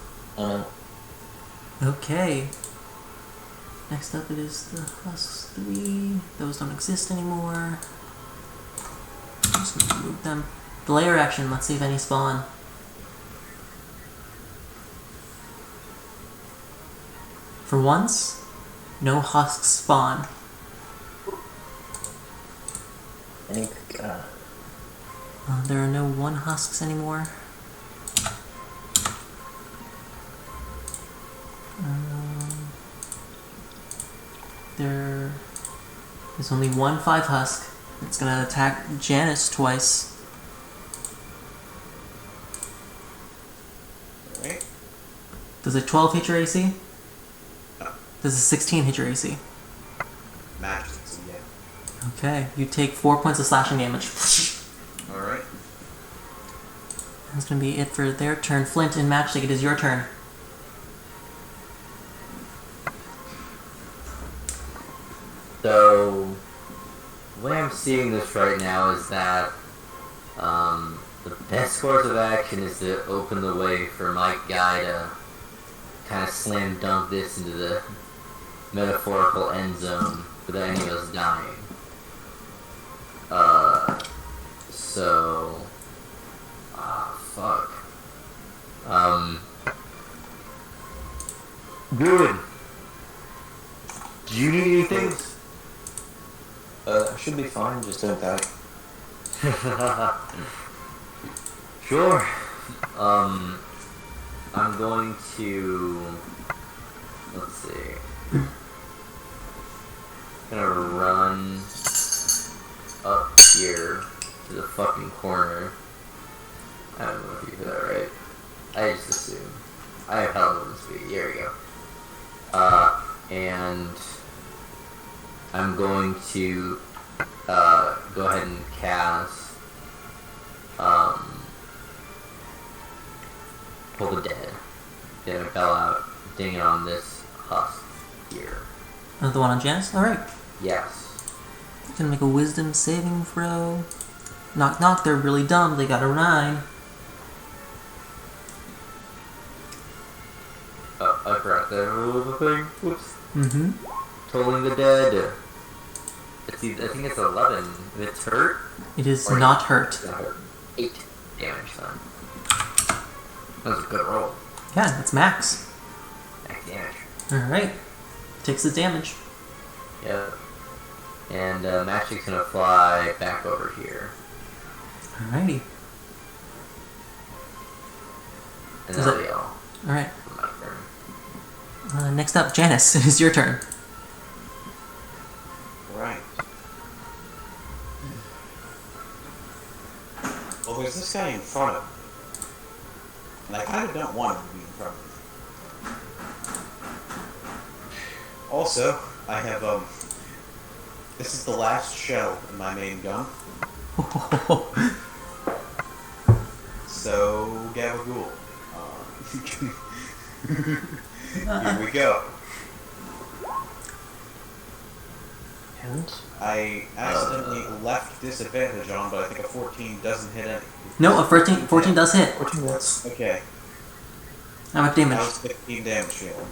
Okay. Next up it is the plus 3. Those don't exist anymore. I'm just gonna remove them. The layer action, let's see if any spawn. For once, no husks spawn. Thank God. There are no 1 husks anymore. There is only one 5 husk. It's gonna attack Janice twice. Alright. Does a 12 hit your AC? No. Does a 16 hit your AC? Matches, yeah. Okay, you take 4 points of slashing damage. Alright. That's gonna be it for their turn. Flint and Matchstick, it is your turn. So, the way I'm seeing this right now is that the best course of action is to open the way for my guy to kind of slam dunk this into the metaphorical end zone without any of us dying. Fuck. Good. Do you need anything? I should be fine, just don't die. Sure. I'm going to... Let's see. Gonna run up here to the fucking corner. I don't know if you hear that right. I just assume. I have hell movement speed. Here we go. And I'm going to go ahead and cast Pull the Dead. Then it fell out, ding it on this husk here. The one on Janice? Alright. Yes. Gonna make a wisdom saving throw. Knock knock, they're really dumb, they got a 9. Oh, I forgot that rule of the thing. Whoops. Mm-hmm. Tolling the Dead. I think it's 11. If it's hurt? It is Or not hurt. It's not hurt. 8 damage then. That was a good roll. Yeah, that's max. Max damage. Alright. Takes the damage. Yep. And Magic's gonna fly back over here. Alrighty. And Is that'll it- be all. Alright. For my turn. Next up, Janice. It is your turn. Right. Well, there's this guy in front of me. And I kind of don't want him to be in front of me. Also, I have, this is the last shell in my main gun. So, Gabagool. Here we go. And I accidentally left disadvantage on, but I think a 14 doesn't hit any. No, a 14 does hit. 14 hits. Okay, How much that damage? was 15 damage feeling.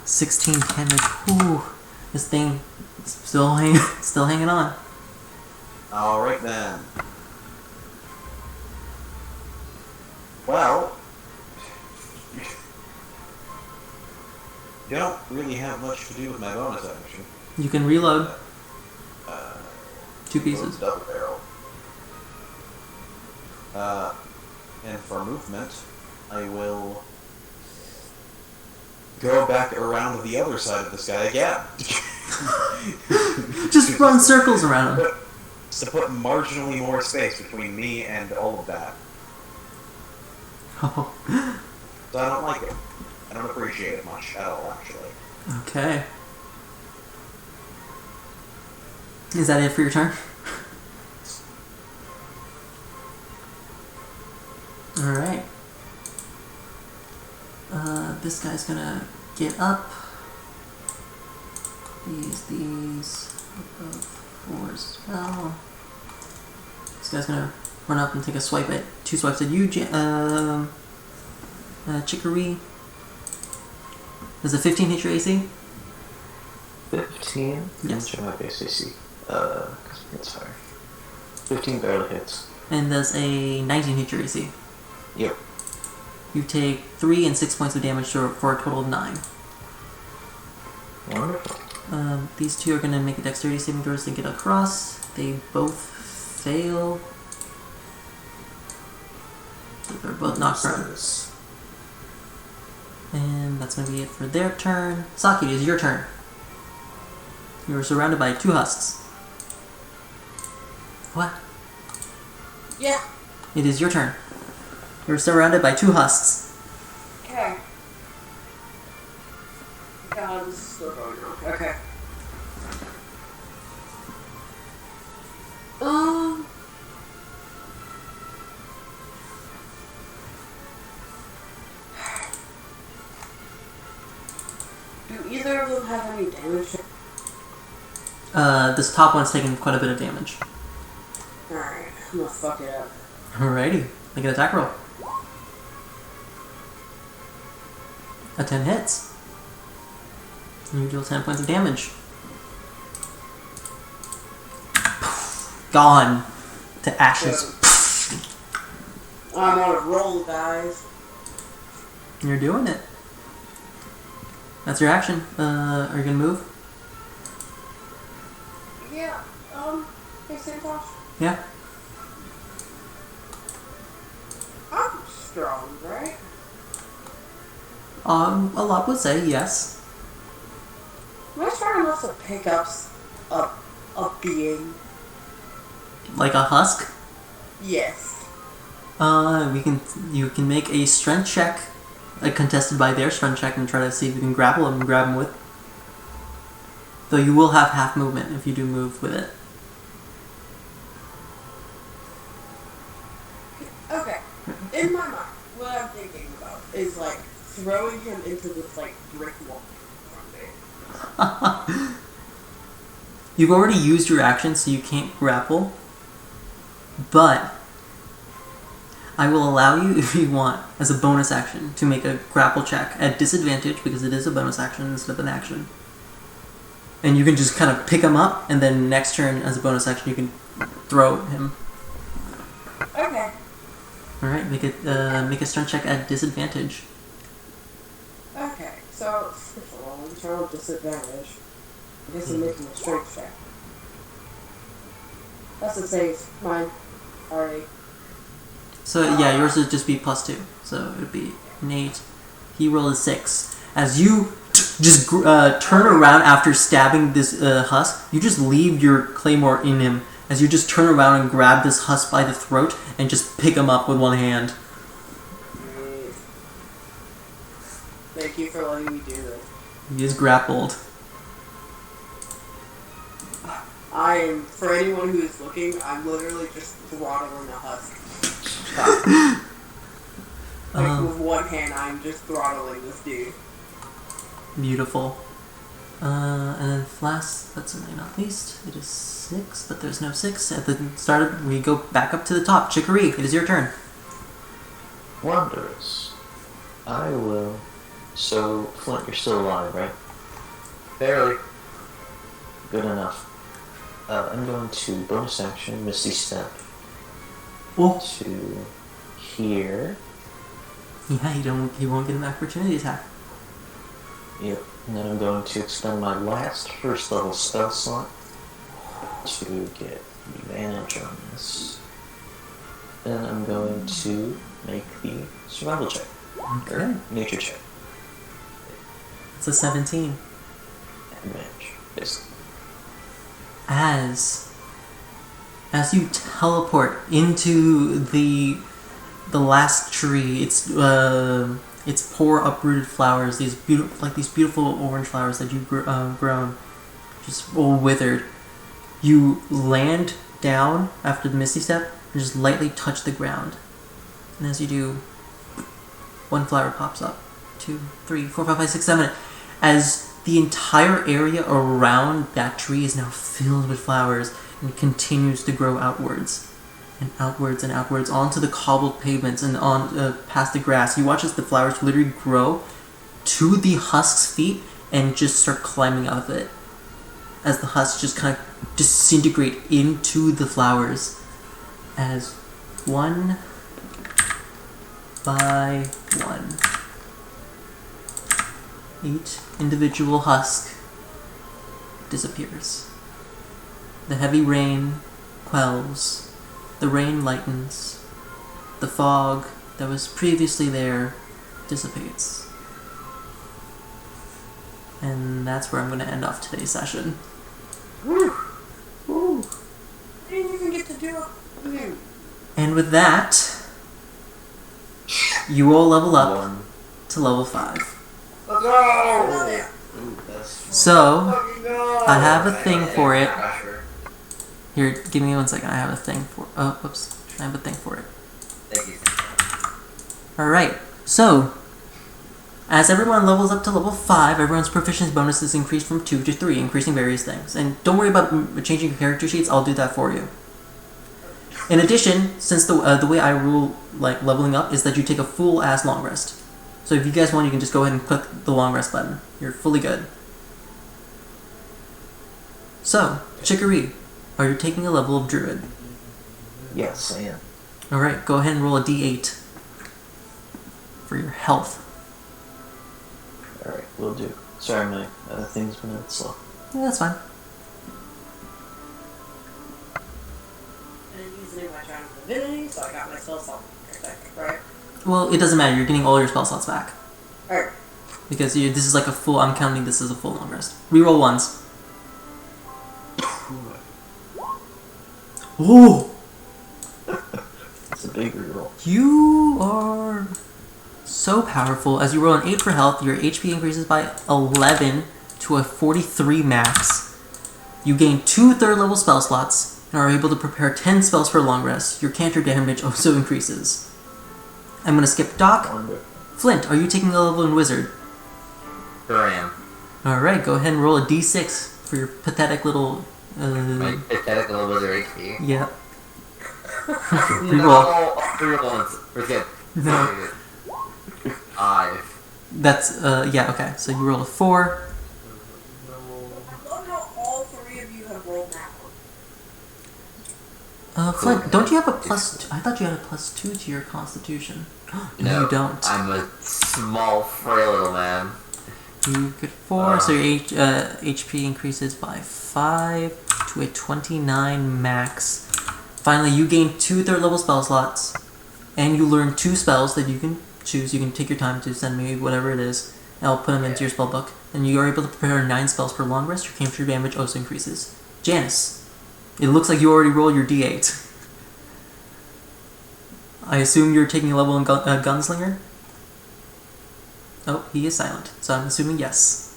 16 damage. Ooh. This thing is still hanging on. Alright then. Well, don't really have much to do with my bonus action. You can reload Uh, 2 pieces. Double barrel. And for movement, I will go back around to the other side of this guy again. Just run circles around him. To put marginally more space between me and all of that. Oh. So I don't like it. I don't appreciate it much at all, actually. Okay. Is that it for your turn? Alright. This guy's gonna get up. These above 4 as well. This guy's gonna run up and take a swipe at 2 swipes at you, Chicory. Does a 15 hit your AC? 15? Yes. Check my base AC. Because it's fire. 15 barely hits. And does a 19 hit your AC? Yep. You take 3 and 6 points of damage for a total of 9. Wonderful. These two are going to make a dexterity saving throws to get across. They both fail. So they're both knocked prone. And that's going to be it for their turn. Saki, it is your turn. You are surrounded by 2 husks. What? Yeah. It is your turn. You're surrounded by 2 husks. Okay. God, this is still going on. Okay. Do either of them have any damage? This top one's taking quite a bit of damage. Alright, I'm gonna fuck it up. Alrighty, make an attack roll. A 10 hits. You deal 10 points of damage. Gone to ashes. I'm on a roll, guys. You're doing it. That's your action. Are you gonna move? Yeah, hey, Santosh. Yeah. I'm strong, right? A lot would say yes. Am I strong enough to pick up a being? Like a husk. Yes. You can make a strength check, contested by their strength check, and try to see if you can grapple him and grab him with. Though you will have half movement if you do move with it. Okay. In my mind, what I'm thinking about is like throwing him into this like brick wall from me. You've already used your action, so you can't grapple. But I will allow you, if you want, as a bonus action, to make a grapple check at disadvantage, because it is a bonus action instead of an action. And you can just kind of pick him up, and then next turn, as a bonus action, you can throw him. Okay. Alright, make a strength check at disadvantage. Okay, so first of all, I'm trying with disadvantage. I guess I'm making a strength check. That's a save. Mine. Alright. So yeah, yours would just be +2. So it would be an 8. He rolled a 6. As you just turn around after stabbing this husk, you just leave your claymore in him. As you just turn around and grab this husk by the throat and just pick him up with one hand. Thank you for letting me do this. He is grappled. For anyone who is looking, I'm literally just throttling a husk. With one hand, I'm just throttling this dude. Beautiful. And then last, but certainly not least, it is 6, but there's no 6. At the start, we go back up to the top. Chicory, it is your turn. Wondrous. I will. So, Flint, you're still alive, right? Barely. Good enough. I'm going to bonus action, Misty Step. Oh. To here. Yeah, he won't get an opportunity attack. Yep. And then I'm going to expend my last first level spell slot to get advantage on this. Then I'm going to make the survival check. Okay. Or nature check. It's a 17. Advantage, basically. As you teleport into the last tree, it's poor uprooted flowers, these beautiful orange flowers that you've grown, just all withered. You land down after the Misty Step and just lightly touch the ground. And as you do, 1 flower pops up. 2, 3, 4, 5, 6, 7. As the entire area around that tree is now filled with flowers and continues to grow outwards. And outwards and outwards onto the cobbled pavements and on past the grass. You watch as the flowers literally grow to the husk's feet and just start climbing out of it. As the husks just kind of disintegrate into the flowers. As one by one, each individual husk disappears. The heavy rain quells. The rain lightens. The fog that was previously there dissipates. And that's where I'm going to end off today's session. Woo. I didn't even get to do it. And with that, you all level up One. to level 5. Let's go! Oh, yeah. Ooh, that's fun. So, Fucking go! I have a thing for it. Crusher. Here, give me 1 second. I have a thing for. Oh, whoops. I have a thing for it. Thank you. Alright, so as everyone levels up to level 5, everyone's proficiency bonus is increased from 2 to 3, increasing various things. And don't worry about changing your character sheets, I'll do that for you. In addition, since the way I rule like leveling up is that you take a full ass long rest. So if you guys want, you can just go ahead and click the long rest button. You're fully good. So, Chicory, are you taking a level of Druid? Yes, I am. Alright, go ahead and roll a d8 for your health. Alright, will do. Sorry, my thing's been a bit slow. Yeah, that's fine. I didn't use any of my China Divinity, so I got my spell slot, right? Well, it doesn't matter, you're getting all your spell slots back. Alright. Because this is like a full, I'm counting this as a full long rest. Reroll ones. Ooh! It's a big reroll. You are so powerful. As you roll an 8 for health, your HP increases by 11 to a 43 max. You gain 2 third level spell slots and are able to prepare 10 spells for long rest. Your cantrip damage also increases. I'm gonna skip Doc. Wonder. Flint, are you taking a level in Wizard? Sure I am. Alright, go ahead and roll a d6 for your pathetic little... My pathetic level of HP. Yeah. No, 3 once. We're good. No. 5. That's, yeah, okay. So you roll a 4. I love how all 3 of you have rolled that one. Flint, don't you have a plus... I thought you had a +2 to your constitution. No, you don't. I'm a small, frail little man. You get 4, so your HP increases by 5 to a 29 max. Finally, you gain 2 third level spell slots, and you learn 2 spells that you can choose. You can take your time to send me whatever it is, and I'll put them into your spell book. And you are able to prepare 9 spells per long rest. Your cantrip damage also increases. Janice, it looks like you already rolled your d8. I assume you're taking a level in Gunslinger? Oh, he is silent, so I'm assuming yes.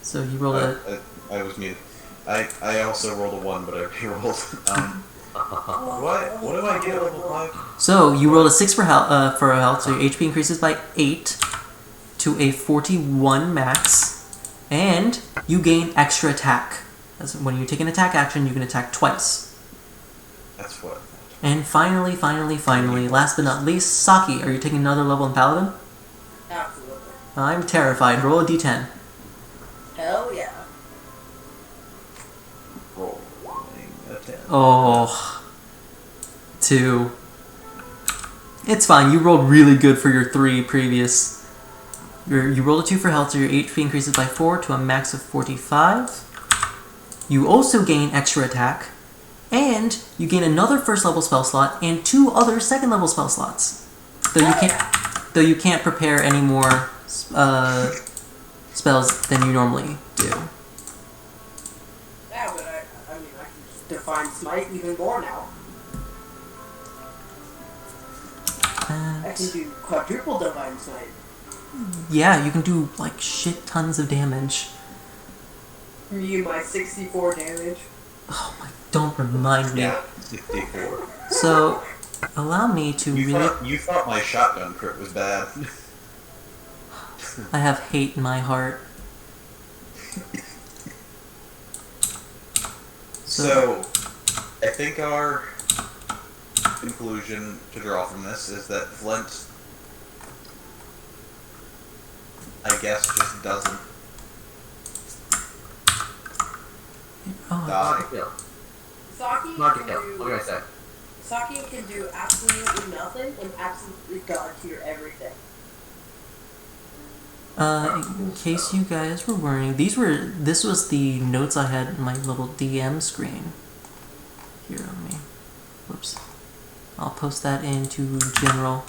So he rolled a... I was muted. I also rolled a 1, but I re-rolled. What do I get at level 5? So you rolled a 6 for health, so your HP increases by 8 to a 41 max, and you gain extra attack. As when you take an attack action, you can attack twice. That's what. And finally, last but not least, Saki, are you taking another level in Paladin? Absolutely. I'm terrified. Roll a d10. Hell yeah. Rolling a 10. Oh, 2. It's fine. You rolled really good for your 3 previous. You rolled a 2 for health, so your HP increases by 4 to a max of 45. You also gain extra attack, and you gain another first level spell slot and 2 other second level spell slots. Though you can't prepare any more spells than you normally do. Yeah, but I mean, I can just define Smite even more now. I can do quadruple Divine Smite. Yeah, you can do like shit tons of damage. Me and my 64 damage. Oh my, don't remind me. Yeah, 64. So, allow me to You thought my shotgun crit was bad. I have hate in my heart. So, I think our conclusion to draw from this is that Flint, I guess, just doesn't Oh, die. Yeah. Saki Not can to kill. What can I say? Saki can do absolutely nothing and absolutely god tier everything. in case you guys were wondering, this was the notes I had in my little DM screen. Here, let me, whoops. I'll post that into general.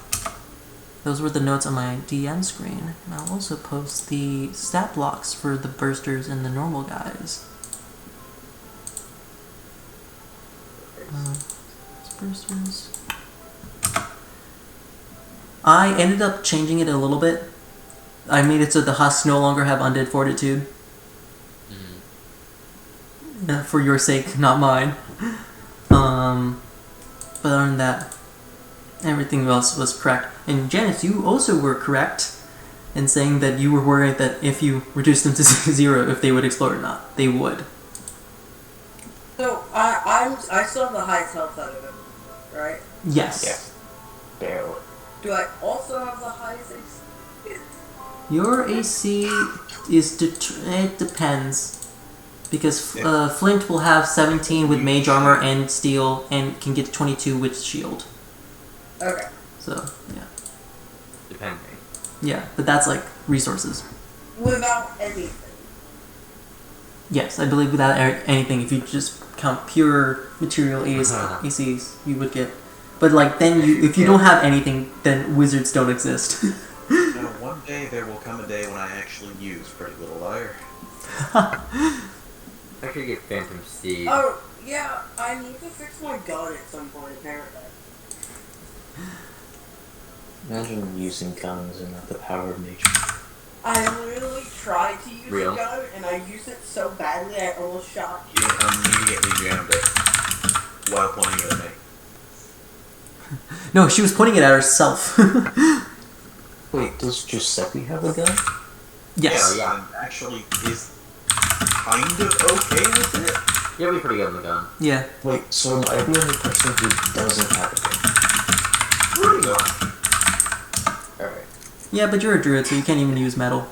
Those were the notes on my DM screen, and I'll also post the stat blocks for the bursters and the normal guys. first ones. I ended up changing it a little bit. I made it so the husks no longer have undead fortitude. For your sake, not mine. But other than that, everything else was correct. And Janice, you also were correct in saying that you were worried that if you reduced them to 0, if they would explode or not. They would. So I still have the highest health out of him, right? Yes. Yes. Barely. Do I also have the highest AC? Your AC is it depends. Because Flint will have 17 with mage armor and steel, and can get to 22 with shield. Okay. So, yeah. Depending. Yeah, but that's like resources. Without anything. Yes, I believe without anything, if you just count pure material ACs, you would get. But like then, if you don't have anything, then wizards don't exist. Now, one day there will come a day when I actually use Pretty Little Liar. I could get Phantom Steed. Oh, yeah, I need to fix my gun at some point, apparently. Imagine using guns and not the power of nature. I literally tried to use Real? a gun, and I used it so badly I almost shot you. You immediately jammed it while pointing it at me. No, she was pointing it at herself. Wait, does Giuseppe have a gun? Yes. Yeah, and actually is kind of okay with it. You'll be pretty good with the gun. Yeah. Wait, so am I the only person who doesn't have a gun? Pretty much. Alright, Yeah, but you're a druid, so you can't even use metal.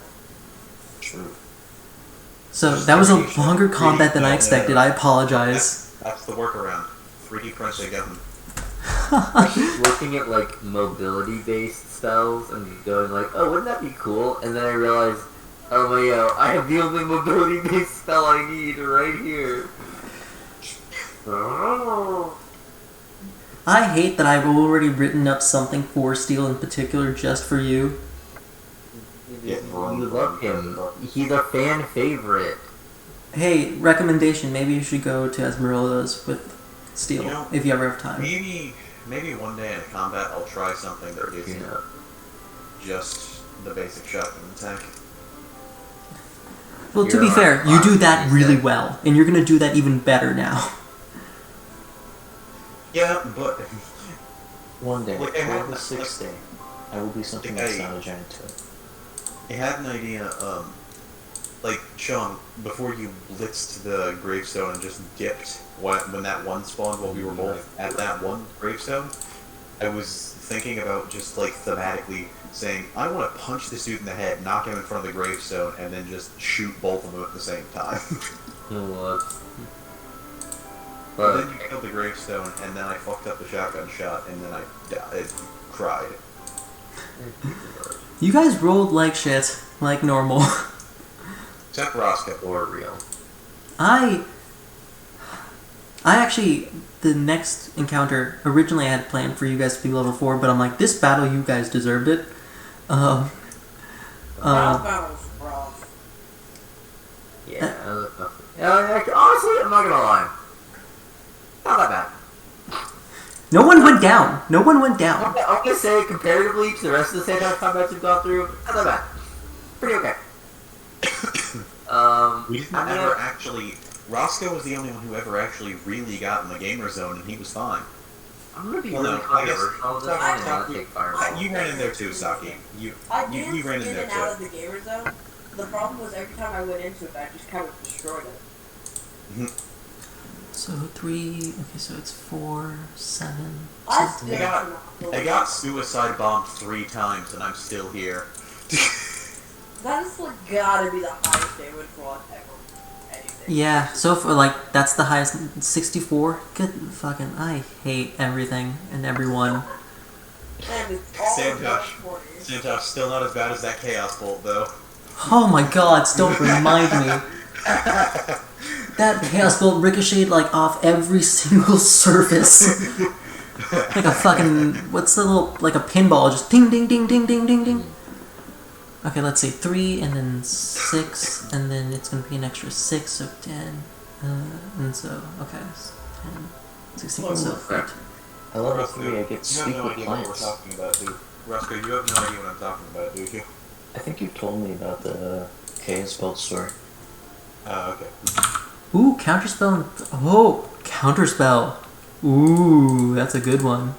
true. So that was a longer combat than I expected. I apologize. That's the workaround. 3D print a gun. I keep looking at like mobility-based spells and going like, oh, wouldn't that be cool? And then I realize, oh my god, I have the only mobility-based spell I need right here. Oh. I hate that I've already written up something for Steel in particular just for you. You love him. He's a fan favorite. Hey, recommendation, maybe you should go to Esmeralda's with Steel, You know, if you ever have time. Maybe one day in combat I'll try something that isn't just the basic shotgun attack. Well, to be fair, you do that really well, and you're gonna do that even better now. Yeah, but One day, Like, I for had- the sixth day, I will be something Like, that's not a giant toad. I had an idea, like, Sean, before you blitzed the gravestone and just dipped when that one spawned while we were both at that one gravestone, I was thinking about just, like, thematically saying, I want to punch this dude in the head, knock him in front of the gravestone, and then just shoot both of them at the same time. What? But then you killed the gravestone, and then I fucked up the shotgun shot, and then I cried. You guys rolled like shit, like normal. Except Roscoe. Or real. I actually, the next encounter, originally I had planned for you guys to be level 4, but I'm like, this battle, you guys deserved it. That was rough. Yeah. Honestly, I'm not gonna lie. Not that bad. No one went down. No one went down. I'm gonna say comparatively to the rest of the Sandhouse combats we've gone through, not that bad. Pretty okay. We didn't ever actually... Roscoe was the only one who ever actually really got in the gamer zone, and he was fine. I'm gonna be Well, really no, I guess- controversial on this one and not take fireball. You ran in there too, Saki. You I ran in in there and out too. of the gamer zone. The problem was every time I went into it, I just kind of destroyed it. So 3, okay, so it's 4, 7. I so- still cannot believe I got suicide bombed 3 times, and I'm still here. that is like gotta be the highest damage roll ever. Anything. Yeah, so for like, that's the highest, 64. Good fucking, I hate everything and everyone. And it's all Santosh. about 40. Santosh, still not as bad as that Chaos Bolt, though. Oh my god, don't remind me. That Chaos Bolt ricocheted like off every single surface. Like a fucking, what's the little, like a pinball, just ding ding ding ding ding ding ding. Okay, let's see, 3 and then 6, and then it's gonna be an extra 6, so 10. And so, okay, 10, 16, so 8. I level 3, I get You have speak no with idea what we're plants. talking about, do you? Roscoe, you have no idea what I'm talking about, do you? I think you told me about the Chaos Bolt store. Oh, okay. Ooh, counterspell. Oh, counterspell. Ooh, that's a good one.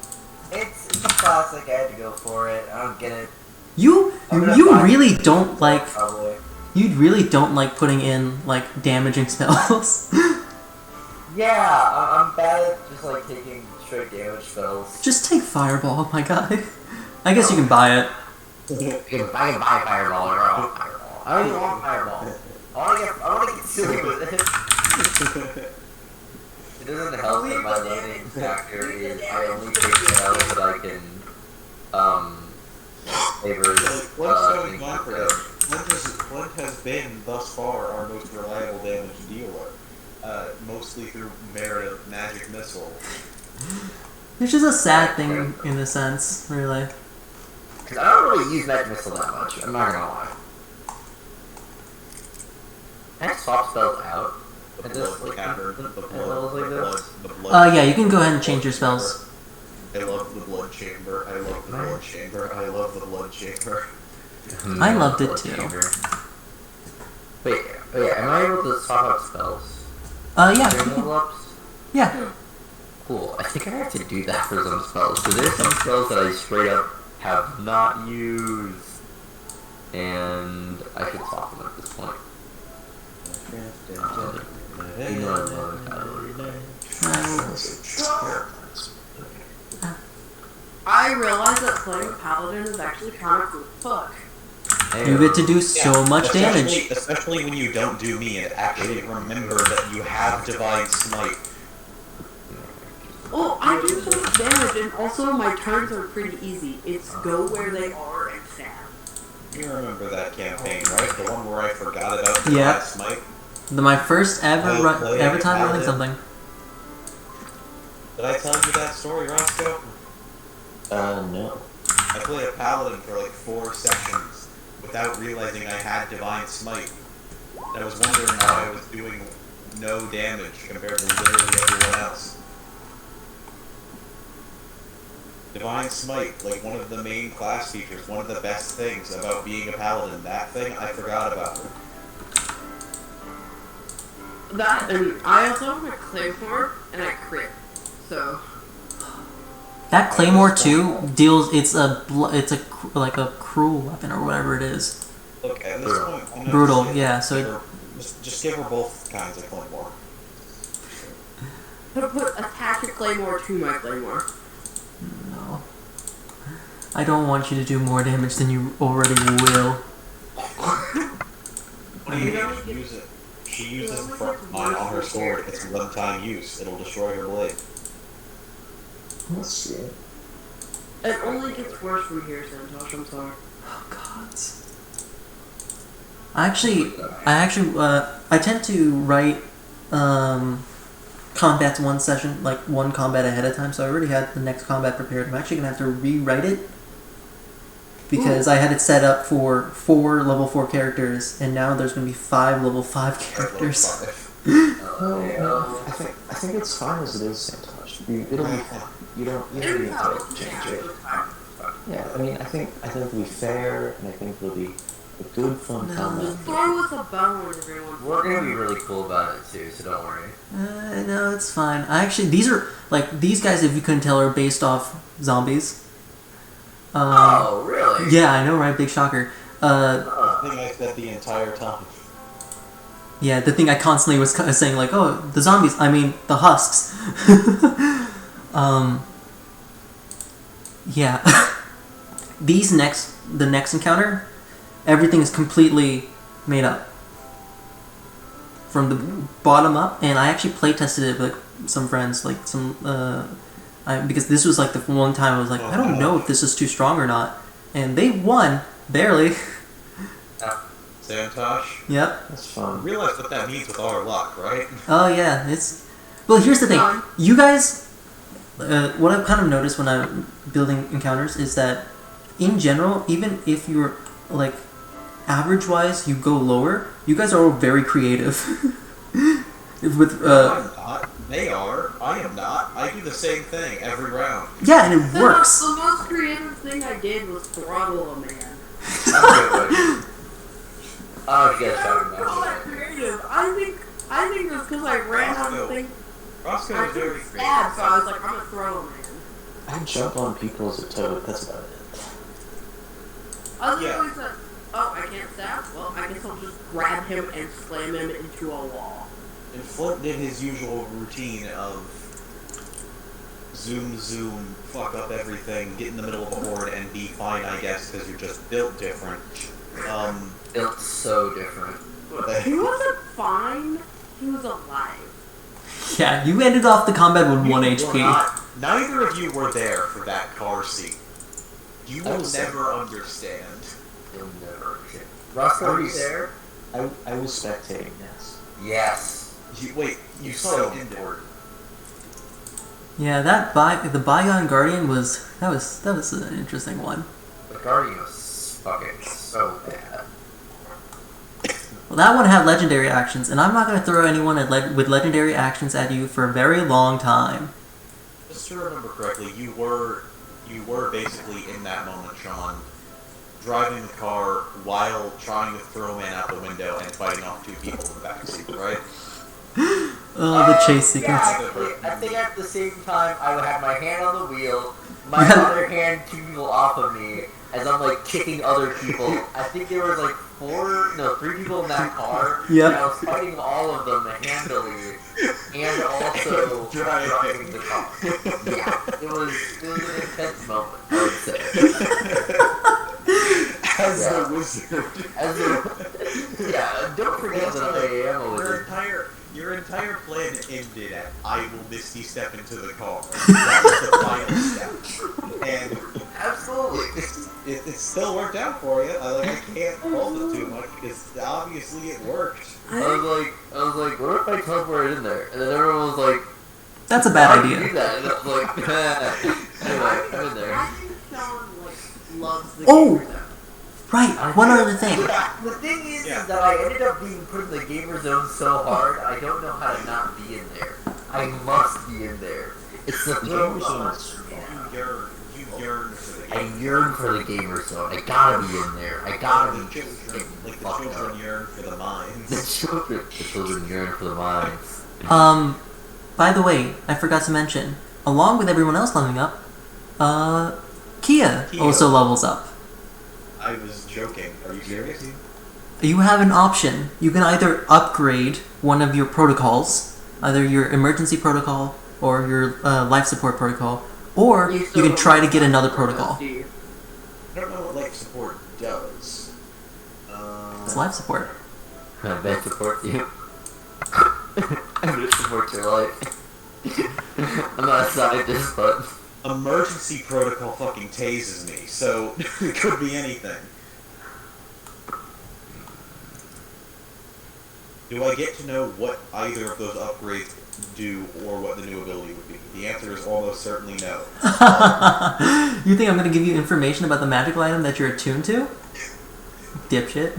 It's a classic. I had to go for it. I don't get it. You really don't like. Probably. You really don't like putting in like damaging spells. Yeah, I'm bad at just like taking straight damage spells. Just take Fireball, my guy. I guess you can buy it. I can buy Fireball or I want Fireball. I don't even want Fireball. I want to get silly with it. It doesn't help that my loading factor is I only take spells that I can favor What's going things on like for that. Flint has been, thus far, our most reliable damage dealer. Mostly through merit of magic missile. Which is a sad thing in a sense, really. Because I don't really use Magic Missile that much, I'm not gonna lie. Can I swap spells out? The At this, blood like, cavern, at the levels like this? blood. Yeah, you can go ahead and change your spells. I love the blood chamber. I love the blood chamber. I love the blood chamber. I loved it too. Wait, am I able to swap out spells? Yeah. During level ups? Yeah. Cool. I think I have to do that for some spells. So there's some spells that I straight up have not used. And I should swap them at this point. You know I love I realize that playing Paladin is actually kind of cool. Fuck. You get to do so much damage. Especially when you don't do me and actually remember that you have Divine Smite. Oh, I do so much damage, and also my turns are pretty easy. It's go where they are and stab. You remember that campaign, right? The one where I forgot about Divine Yeah. Smite? My first ever ever time running something. Did I tell you that story, Roscoe? No. I played a Paladin for like 4 sessions without realizing I had Divine Smite. And I was wondering why I was doing no damage compared to literally everyone else. Divine Smite, like one of the main class features, one of the best things about being a Paladin. That thing, I forgot about. That, and I also have a Claymore, and I crit. So, That Claymore too deals. It's like a cruel weapon or whatever it is. Look, at this point, I'm gonna Brutal, say- yeah. So just give her both kinds of Claymore. I'm gonna put attach a Claymore to my Claymore. no, I don't want you to do more damage than you already will. What do you mean? Use it. She uses front line on her sword. It's one-time use. It'll destroy her blade. Let's see. It only gets worse from here, Santosh, I'm sorry. Oh God. I tend to write combats one session, like one combat ahead of time, so I already had the next combat prepared. I'm actually gonna have to rewrite it because I had it set up for 4 level 4 characters, and now there's gonna be 5 level 5 characters. I think it's fine as it is, Santosh. It'll be fine. You don't need to change it. Yeah, I mean, I think it'll be fair, and I think it'll be a good, fun combat. Throw us a bone, everyone. We're gonna be really cool about it too, so don't worry. No, it's fine. These are like these guys. If you couldn't tell, are based off zombies. Oh, really? Yeah, I know, right? Big shocker. I think I said the entire time. Yeah, the thing I constantly was saying, like, oh, the zombies. I mean, the husks. Yeah. The next encounter, everything is completely made up from the bottom up, and I actually play tested it with some friends, like some because this was like the one time I was like, I don't know if this is too strong or not, and they won barely. Santosh, Yep. That's fun. realize what that means with our luck, right? Oh yeah, it's. Well, here's the thing. You guys, what I've kind of noticed when I'm building encounters is that, in general, even if you're like average-wise, you go lower. You guys are all very creative. With I'm not. They are. I am not. I I do the same thing every round. Yeah, and it works. The most creative thing I did was throttle a man. Oh, you guys talking That's all that about it. creative. I think it was because I ran out of things. Roscoe I is very couldn't creative. stab, so I was like, I'm gonna throw a man. I jump on people as a toad. That's about it. I Yeah. literally said, oh, I can't stab? Well, I guess I'll just grab him and slam him into a wall. And Flint did his usual routine of zoom, fuck up everything, get in the middle of a horde, and be fine, I guess, because you're just built different. Built so different. He wasn't fine, he was alive. Yeah, you ended off the combat with 1 HP. Neither of you were there for that car scene. You I will was never understand. You'll never get. Roscoe, were you there? I was spectating, yes. Yes. You saw So it in there. important. Yeah, the Bygone Guardian was an interesting one. The Guardian was fucking so bad. Well, that one had legendary actions, and I'm not going to throw anyone with legendary actions at you for a very long time. Just to remember correctly, you were basically in that moment, Sean, driving the car while trying to throw a man out the window and fighting off 2 people in the backseat, right? Oh, the chase sequence. Yeah, actually, I think at the same time I would have my hand on the wheel, my Yeah. other hand 2 people off of me, as I'm like kicking other people. I think there was like 3 people in that car. Yep. And I was fighting all of them handily, and also driving the car. Yeah, it was an intense moment, I would say. As Yeah. the wizard. Don't forget that I am a wizard. Your entire plan ended at I will Misty step into the car. That was the final step. And Absolutely. it still worked out for you. I can't fault it too much because obviously it worked. I was like, what if I teleport right in there? And then everyone was like, That's a bad why do you do idea. that? And I was like, anyway, I'm in there. I think Sean, loves the Oh! game. Right, one other thing. The thing is that I ended up being put in the gamer zone so hard, I don't know how to not be in there. I must be in there. It's the gamer zone. You yearn for the I game. yearn for the gamer zone. I gotta be in there. I gotta be Children, like the fucked children up. yearn for the mines. The children yearn for the mines. By the way, I forgot to mention, along with everyone else leveling up, Kia also levels up. I was joking. Are you serious? You have an option. You can either upgrade one of your protocols, either your emergency protocol or your life support protocol, or you can try to get another protocol. I don't know what life support does. It's life support. I bet support you. I bet support your life. I'm not a scientist, but... Emergency protocol fucking tases me, so it could be anything. Do I get to know what either of those upgrades do or what the new ability would be? The answer is almost certainly no. You think I'm going to give you information about the magical item that you're attuned to? Dipshit.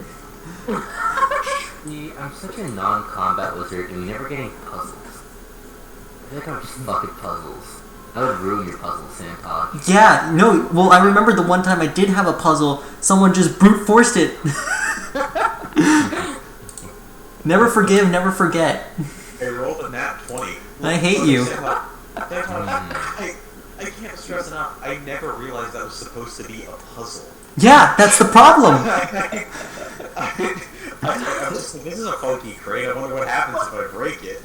See, I'm such a non-combat wizard, and we never get any puzzles. I feel like I'm just fucking puzzles. I would ruin your puzzles, Santa. Yeah, no, well, I remember the one time I did have a puzzle, someone just brute forced it. Never forgive, never forget. I rolled a nat 20. I hate you. I can't stress enough, I never realized that was supposed to be a puzzle. Yeah, that's the problem. I'm just like, this is a funky crate, I wonder what happens if I break it.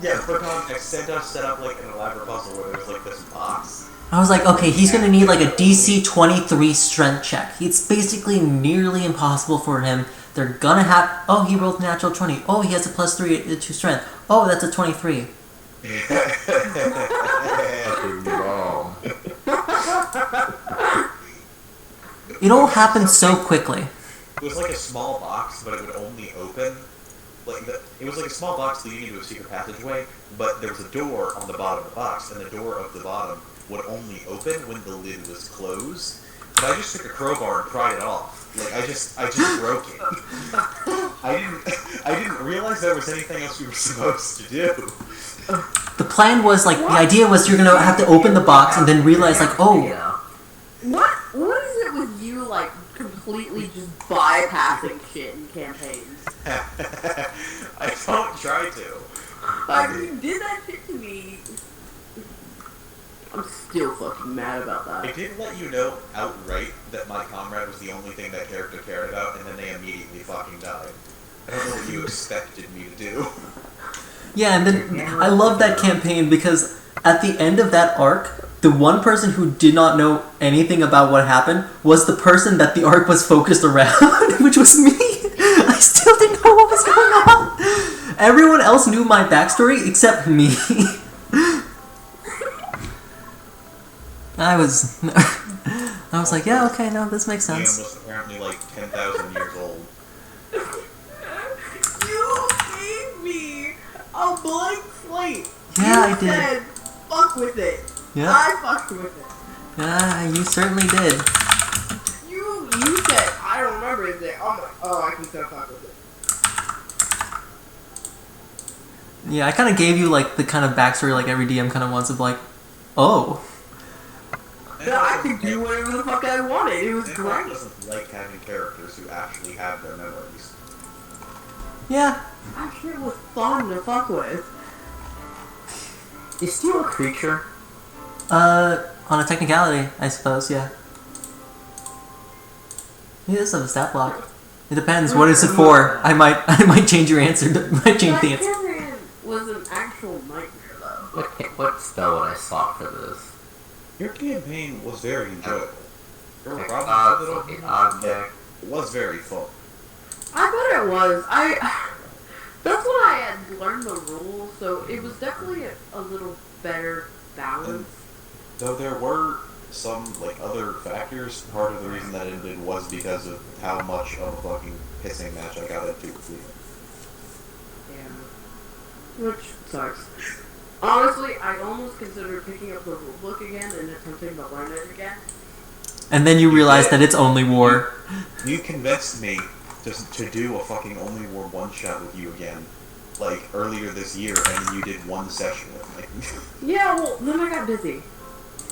Yeah, for context, Santa set up like an elaborate puzzle where there's like this box. I was like, okay, he's gonna need like a DC 23 strength check. It's basically nearly impossible for him. They're gonna have... Oh, he rolled a natural 20. Oh, he has a +3 to strength. Oh, that's a 23. Wrong. It all happened so quickly. It was like a small box, but it would only open. It was like a small box leading into a secret passageway, but there was a door on the bottom of the box, and the door of the bottom would only open when the lid was closed. But I just took a crowbar and pried it off. Like I just broke it. I didn't realize there was anything else we were supposed to do. The plan was like the idea was you're gonna have to open the box and then realize like, oh, Yeah. What is it with you, like, completely just bypassing shit in campaigns? I don't try to. Like, you did that shit to me. I'm still fucking mad about I that. did let you know outright that my comrade was the only thing that character cared about, and then they immediately fucking died. I don't know what you expected me to do. yeah. And then I love that campaign because at the end of that arc, the one person who did not know anything about what happened was the person that the arc was focused around, which was me. I still didn't know what was going on. Everyone else knew my backstory except me. I was like, yeah, okay, no, this makes Liam sense. was apparently like 10,000 years old. You gave me a blank slate. Yeah, You I did. said, fuck with it. Yeah, I fucked with it. yeah, you certainly did. You said, I don't remember anything. I'm like, oh, I can still fuck with it. Yeah, I kind of gave you like the kind of backstory like every DM kind of wants of like, oh, Yeah, I could do whatever the fuck I wanted. It was And great. Ryan doesn't like having characters who actually have their memories. yeah, That shit was fun to fuck with. Is Steel a creature? on a technicality, I suppose, yeah. He does have a stat block. It depends. What is it for? I might change your answer. Might change the answer. That was an actual nightmare, though. What spell would I slot for this? Your campaign was very enjoyable. There were problems with it, Fucking object. it was very fun. I bet it was. That's when I had learned the rules, so it was definitely a little better balance. Though there were some like other factors, part of the reason that ended was because of how much of a fucking pissing match I got into with Liam. Yeah. Which sucks. Honestly, I almost considered picking up the rulebook again and attempting to learn it again. And then you realize that it's only war. You convinced me to do a fucking Only War one-shot with you again, like earlier this year, and then you did one session with me. Yeah, well, then I got busy.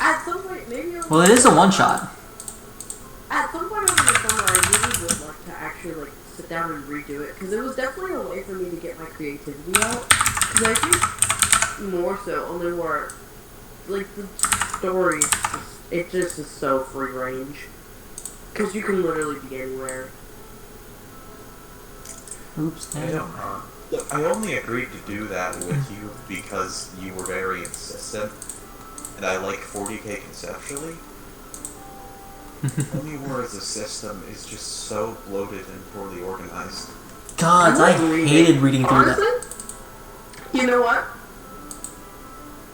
At some point, maybe over Well, it is a one shot. At some point over the summer, I really would like to actually like sit down and redo it, because it was definitely a way for me to get my creativity out. Because I think more so Only War, like the story, it just is so free range. Because you can literally be anywhere. Oops. I don't know. Look, I only agreed to do that with you because you were very insistent, and I like 40k conceptually. Only War as a system is just so bloated and poorly organized. God, I hated reading through that. Honestly, you know what?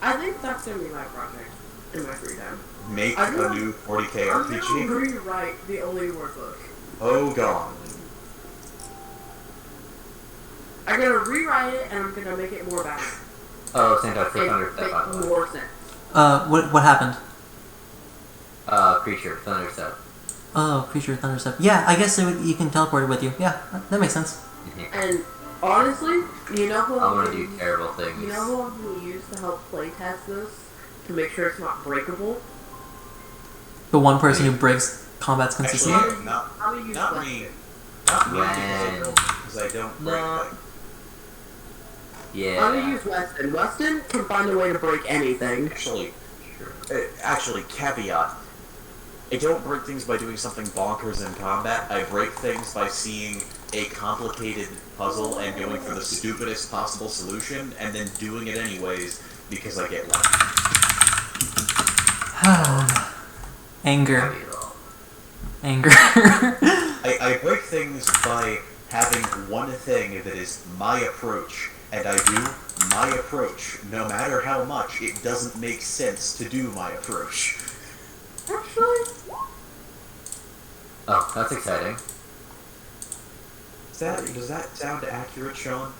I think that's gonna be my project in my free time. Make I'm a gonna- new 40k I'm gonna RPG. rewrite the Only War book. Oh god. I'm gonna rewrite it and I'm gonna make it more balanced. Oh, Santa for It Thunder Step, by the makes way. more sense. What happened? Creature, Thunder Step. Oh, creature thunder stuff. Yeah, I guess you can teleport it with you. Yeah, that makes sense. And honestly, you know who I'm I'm gonna do terrible things. You know who I'm gonna use to help playtest this to make sure it's not breakable? The one person who breaks combats Actually, consistently. not I'm gonna use not Weston. me. Not me Man. because I don't break No. things. Yeah. I'm gonna use Weston. Weston can find a way to break anything. Actually, caveat. I don't break things by doing something bonkers in combat. I break things by seeing a complicated puzzle and going for the stupidest possible solution, and then doing it anyways because I get lucky. Anger. Anger. I break things by having one thing that is my approach, and I do my approach, no matter how much it doesn't make sense to do my approach. Actually, Oh, that's exciting. Does that sound accurate, Sean?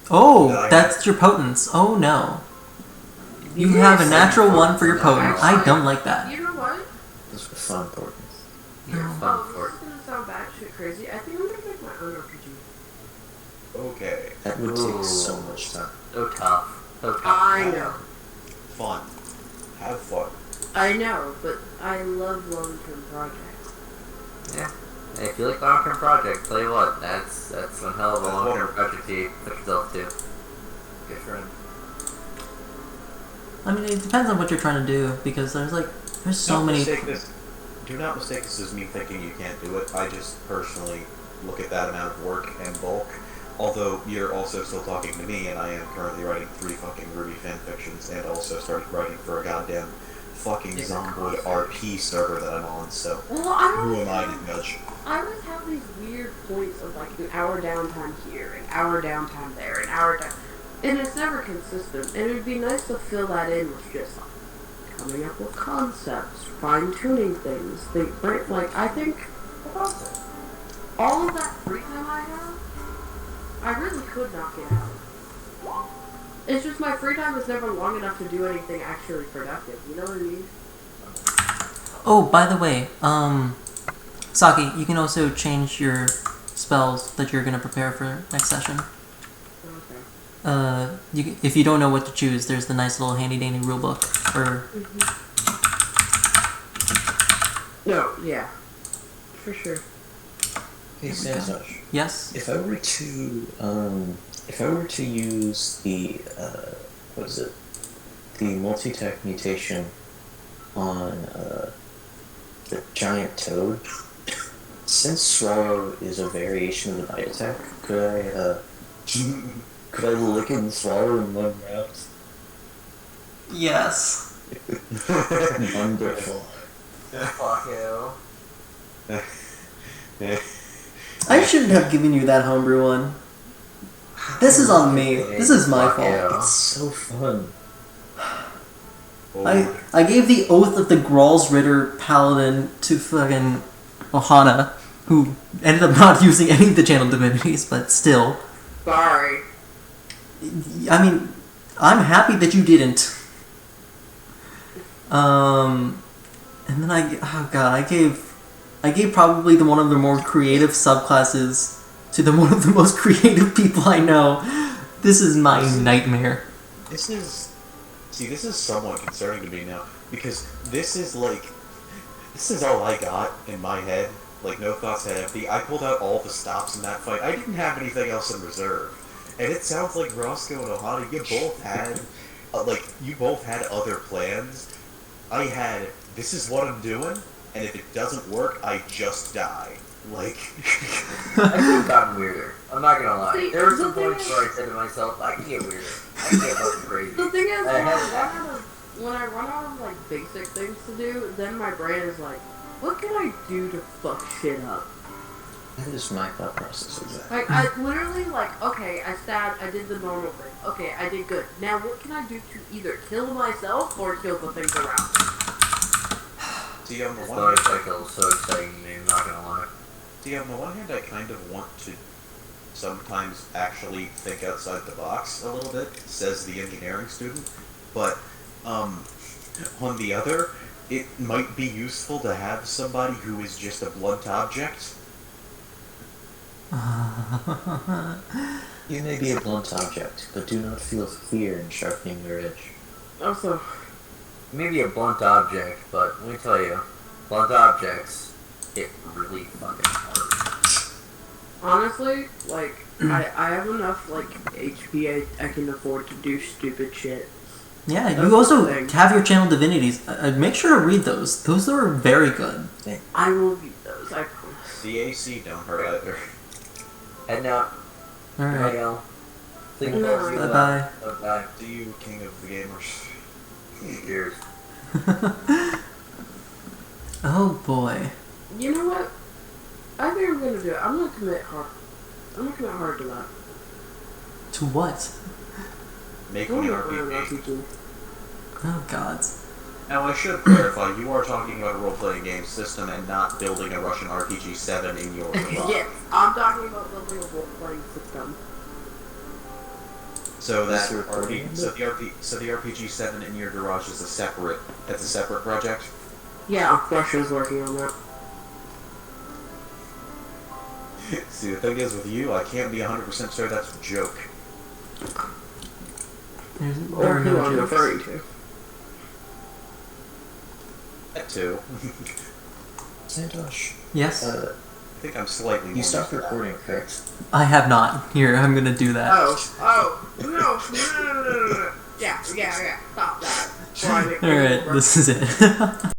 Oh, that's your potence. Oh no. You have a natural one for your potent. I don't like that. you know what? This was so important. You're Oh, fun this for is it. gonna gone batshit crazy, I think I'm gonna make my own RPG. Okay. That would take so much time. So tough. So tough. I know. Fun. Have fun. I know, but I love long-term projects. Yeah. Hey, if you like long-term projects, tell you what, that's one hell of a long-term project to put yourself to. Good friend. I mean, it depends on what you're trying to do, because there's so many... Do not mistake this as me thinking you can't do it. I just personally look at that amount of work and bulk. Although you're also still talking to me, and I am currently writing 3 fucking Ruby fanfictions, and also started writing for a goddamn fucking Zomboid RP server that I'm on, so Well, who am I to judge? I always have these weird points of like an hour downtime here, an hour downtime there, an hour down, and it's never consistent. And it'd be nice to fill that in with just like coming up with concepts, fine tuning things. I think all of that free time I have, I really could knock it out. It's just my free time is never long enough to do anything actually productive. You know what I mean? Oh, by the way, Saki, you can also change your spells that you're gonna prepare for next session. Okay. If you don't know what to choose, there's the nice little handy-dandy rulebook for... No, yeah. For sure. Hey, Santosh. Yes? If I were to use the the multi-tech mutation on the giant toad, since Swallow is a variation of the bite attack, could I lick and swallow in one round? Yes. Wonderful. Fuck you. I shouldn't have given you that homebrew one. This is on me. This is my Fuck fault. you. It's so fun. I gave the Oath of the Gralls Ritter Paladin to fucking Ohana, who ended up not using any of the channel divinities, but still. Sorry. I mean, I'm happy that you didn't. And then I gave probably one of the more creative subclasses to one of the most creative people I know. This is my nightmare. This is somewhat concerning to me now, because this is all I got in my head. Like, no thoughts had empty. I pulled out all the stops in that fight. I didn't have anything else in reserve. And it sounds like Roscoe and Ohana, you both had other plans. I had, this is what I'm doing, and if it doesn't work, I just die. Like... I could have gotten weirder. I'm not gonna lie. See, There were some the thing points is- where I said to myself, I can get weirder. I can get fucking crazy. The thing is, I when I run out of like basic things to do, then my brain is like, what can I do to fuck shit up? That is my thought process exactly. Like, I literally, like, okay, I stabbed, I did the normal thing. Okay, I did good. Now, what can I do to either kill myself or kill the things around me? See, on the This one life hand, cycle is so exciting to me, I'm not gonna lie. I kind of want to sometimes actually think outside the box a little bit, says the engineering student, but, on the other, it might be useful to have somebody who is just a blunt object. You may be a blunt object, but do not feel fear in sharpening your edge. Also, Maybe a blunt object, but let me tell you, blunt objects hit really fucking hard. honestly, like, I have enough, like, HP I can afford to do stupid shit. Yeah, That's you also the thing. have your channel divinities. Make sure to read those. Those are very good. I will read those, I promise. CAC don't hurt either. Heading out. Alright. Go. Sleep No. well, see you Bye-bye. later. Bye. Do you, king of the gamers? Cheers. Oh boy. You know what? I think I'm gonna do it. I'm gonna commit hard. I'm gonna commit hard to that. To what? Make I'm me gonna run an RPG. RPG. Oh gods. Now, I should clarify, you are talking about a role-playing game system and not building a Russian RPG 7 in your garage. Yes, I'm talking about building a role-playing system. So that Is there recording? so the RPG 7 in your garage is a separate project? Yeah, Russia's working on that. See, the thing is with you, I can't be 100% sure that's a joke. There Or are who no I'm jokes. referring to. That too. Santosh, Yes? I think I'm slightly more you stopped used to that. recording, correct? I have not. Here, I'm gonna do that. No. Yeah, stop that. Alright, this is it.